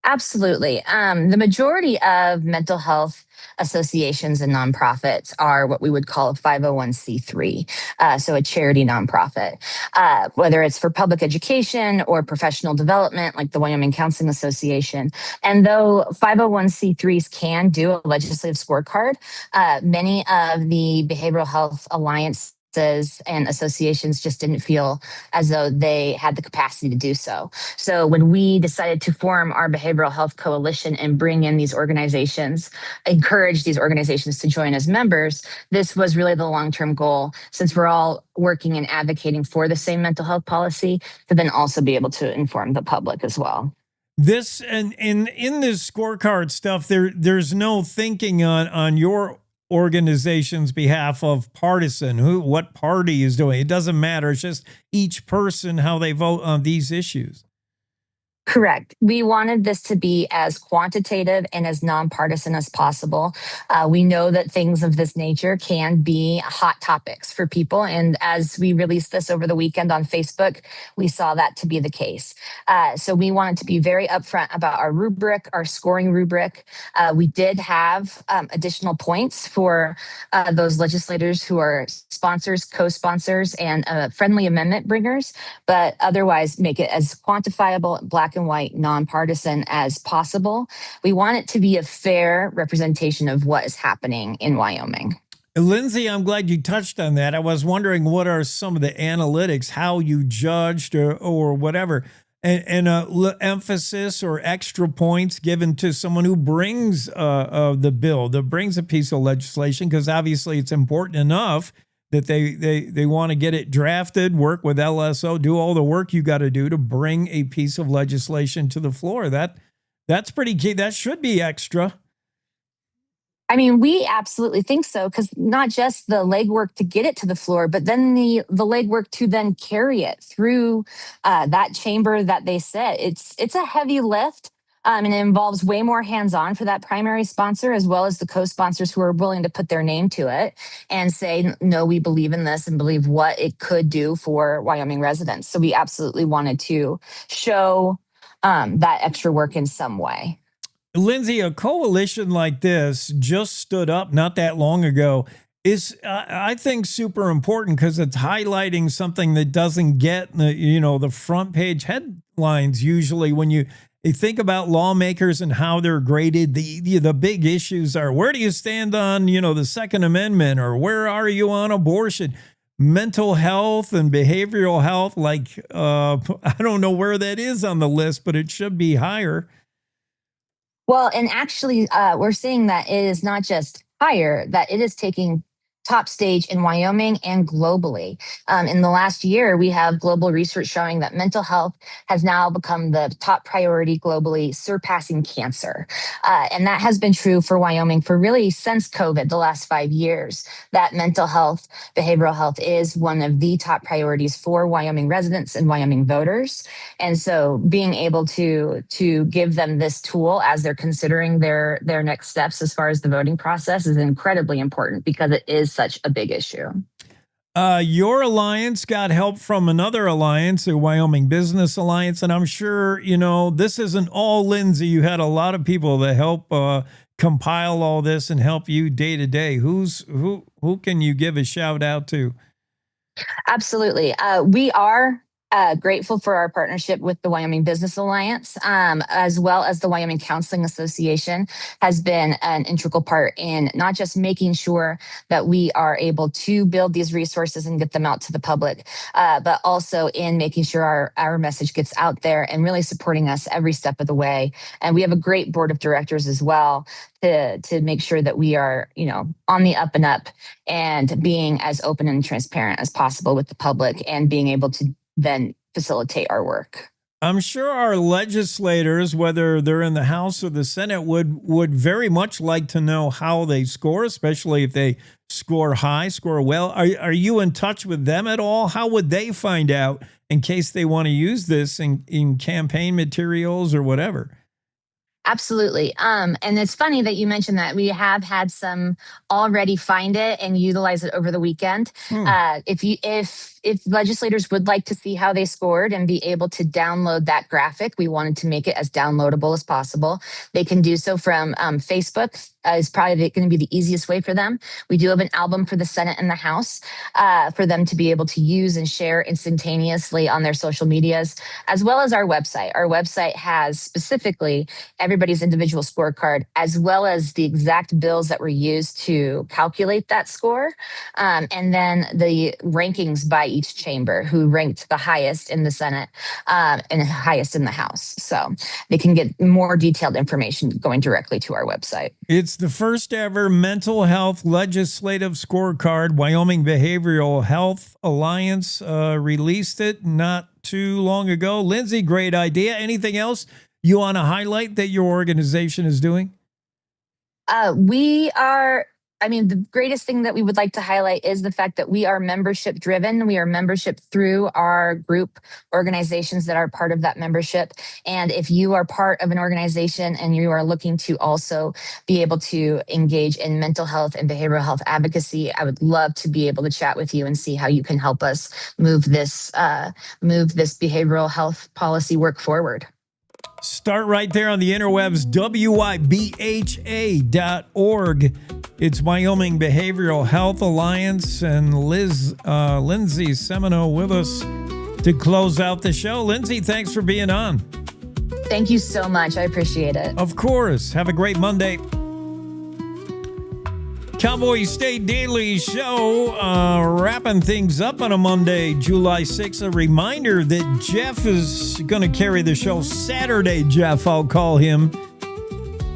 Absolutely. The majority of mental health associations and nonprofits are what we would call a 501c3, so a charity nonprofit, whether it's for public education or professional development, like the Wyoming Counseling Association. And though 501c3s can do a legislative scorecard, many of the Behavioral Health Alliance and associations just didn't feel as though they had the capacity to do so. So when we decided to form our behavioral health coalition and bring in these organizations, encourage these organizations to join as members, this was really the long-term goal, since we're all working and advocating for the same mental health policy, to then also be able to inform the public as well. This and in this scorecard stuff, there's no thinking on your organization's behalf of partisan, what party is doing. It doesn't matter. It's just each person, how they vote on these issues. Correct. We wanted this to be as quantitative and as nonpartisan as possible. We know that things of this nature can be hot topics for people. And as we released this over the weekend on Facebook, we saw that to be the case. So we wanted to be very upfront about our rubric, our scoring rubric. We did have additional points for those legislators who are sponsors, co-sponsors, and friendly amendment bringers, but otherwise make it as quantifiable, black and white, nonpartisan as possible. We want it to be a fair representation of what is happening in Wyoming. Lindsay, I'm glad you touched on that. I was wondering what are some of the analytics, how you judged or whatever, and emphasis or extra points given to someone who brings the bill, that brings a piece of legislation, because obviously it's important enough that they want to get it drafted, work with LSO, do all the work you got to do to bring a piece of legislation to the floor. That's pretty key. That should be extra. I mean, we absolutely think so, because not just the legwork to get it to the floor, but then the legwork to then carry it through that chamber that they set. It's a heavy lift. And it involves way more hands-on for that primary sponsor, as well as the co-sponsors who are willing to put their name to it and say, no, we believe in this and believe what it could do for Wyoming residents. So we absolutely wanted to show that extra work in some way. Lindsay, a coalition like this just stood up not that long ago. Is I think super important because it's highlighting something that doesn't get the front page headlines usually when you think about lawmakers and how they're graded. The big issues are, where do you stand on the Second Amendment, or where are you on abortion, mental health and behavioral health? Like I don't know where that is on the list, but it should be higher. Well, and actually, we're seeing that it is not just higher, that it is taking top stage in Wyoming and globally. In the last year, we have global research showing that mental health has now become the top priority globally, surpassing cancer. And that has been true for Wyoming for really since COVID, the last 5 years, that mental health, behavioral health is one of the top priorities for Wyoming residents and Wyoming voters. And so being able to give them this tool as they're considering their next steps as far as the voting process is incredibly important, because it is such a big issue. Your alliance got help from another alliance, the Wyoming Business Alliance, and I'm sure this isn't all Lindsay. You had a lot of people that help compile all this and help you day to day. Who can you give a shout out to? Absolutely, we are grateful for our partnership with the Wyoming Business Alliance, as well as the Wyoming Counseling Association has been an integral part in not just making sure that we are able to build these resources and get them out to the public, but also in making sure our message gets out there and really supporting us every step of the way. And we have a great board of directors as well to make sure that we are, on the up and up and being as open and transparent as possible with the public and being able to then facilitate our work. I'm sure our legislators, whether they're in the House or the Senate, would very much like to know how they score, especially if they score high, score well. Are you in touch with them at all? How would they find out in case they want to use this in campaign materials or whatever? Absolutely. And it's funny that you mentioned that. We have had some already find it and utilize it over the weekend. If legislators would like to see how they scored and be able to download that graphic, we wanted to make it as downloadable as possible. They can do so from Facebook. Is probably going to be the easiest way for them. We do have an album for the Senate and the House for them to be able to use and share instantaneously on their social medias, as well as our website. Our website has specifically everybody's individual scorecard, as well as the exact bills that were used to calculate that score, and then the rankings by each chamber, who ranked the highest in the Senate and the highest in the House. So they can get more detailed information going directly to our website. It's the first ever mental health legislative scorecard. Wyoming Behavioral Health Alliance released it not too long ago. Lindsay, great idea. Anything else you want to highlight that your organization is doing? We are I mean, the greatest thing that we would like to highlight is the fact that we are membership driven. We are membership through our group organizations that are part of that membership. And if you are part of an organization and you are looking to also be able to engage in mental health and behavioral health advocacy, I would love to be able to chat with you and see how you can help us move this behavioral health policy work forward. Start right there on the interwebs, wybha.org. It's Wyoming Behavioral Health Alliance, and Lindsay Simineo with us to close out the show. Lindsay, thanks for being on. Thank you so much. I appreciate it. Of course. Have a great Monday. Cowboy State Daily Show, wrapping things up on a Monday, July 6th. A reminder that Jeff is going to carry the show Saturday. Jeff, I'll call him.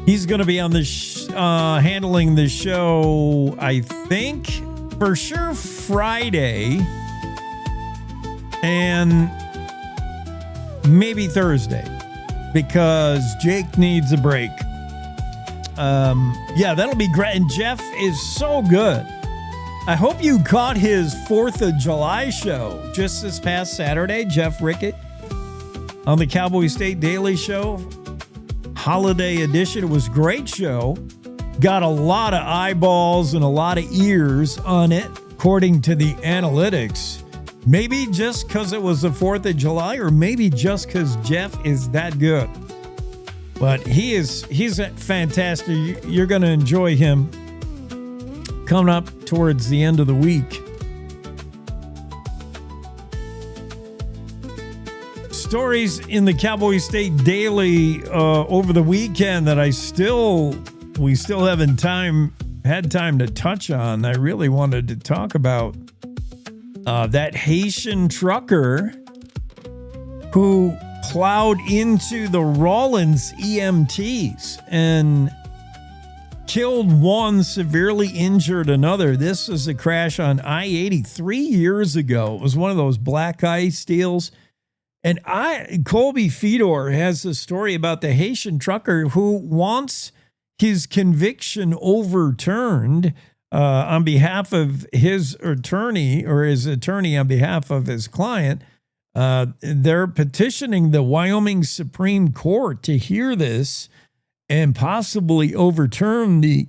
He's going to be on the handling the show, I think, for sure Friday and maybe Thursday, because Jake needs a break. Yeah, that'll be great. And Jeff is so good. I hope you caught his 4th of July show just this past Saturday. Jeff Rickett on the Cowboy State Daily Show, holiday edition. It was a great show. Got a lot of eyeballs and a lot of ears on it, according to the analytics. Maybe just because it was the 4th of July, or maybe just because Jeff is that good. But he's fantastic. You're going to enjoy him coming up towards the end of the week. Stories in the Cowboy State Daily over the weekend that we still haven't had time to touch on. I really wanted to talk about that Haitian trucker who plowed into the Rawlins EMTs and killed one, severely injured another. This was a crash on I-80 3 years ago. It was one of those black ice deals. And Colby Fedor has a story about the Haitian trucker who wants his conviction overturned on behalf of his attorney, or his attorney on behalf of his client. They're petitioning the Wyoming Supreme Court to hear this and possibly overturn the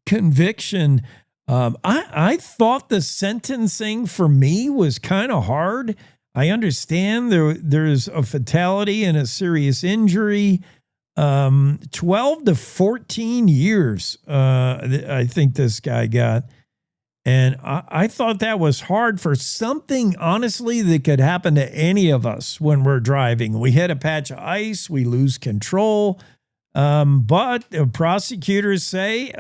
conviction. I thought the sentencing for me was kind of hard. I understand there's a fatality and a serious injury. 12 to 14 years, I think this guy got. And I thought that was hard for something, honestly, that could happen to any of us when we're driving. We hit a patch of ice, we lose control. But prosecutors say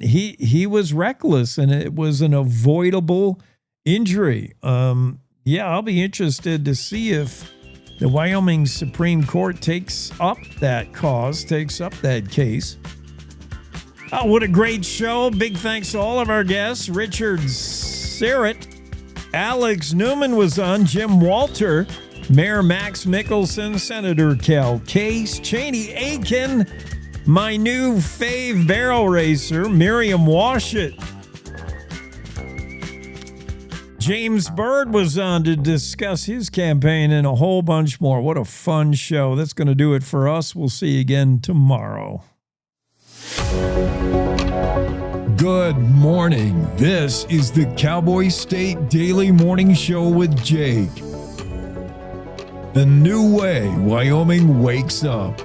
he was reckless and it was an avoidable injury. Yeah, I'll be interested to see if the Wyoming Supreme Court takes up that case. Oh, what a great show. Big thanks to all of our guests. Richard Syrett, Alex Newman was on, Jim Walter, Mayor Max Mickelson, Senator Cale Case, Chaney Akin, my new fave barrel racer, Miriam Washut. James Byrd was on to discuss his campaign and a whole bunch more. What a fun show. That's going to do it for us. We'll see you again tomorrow. Good morning. This is the Cowboy State Daily Morning Show with Jake. The new way Wyoming wakes up.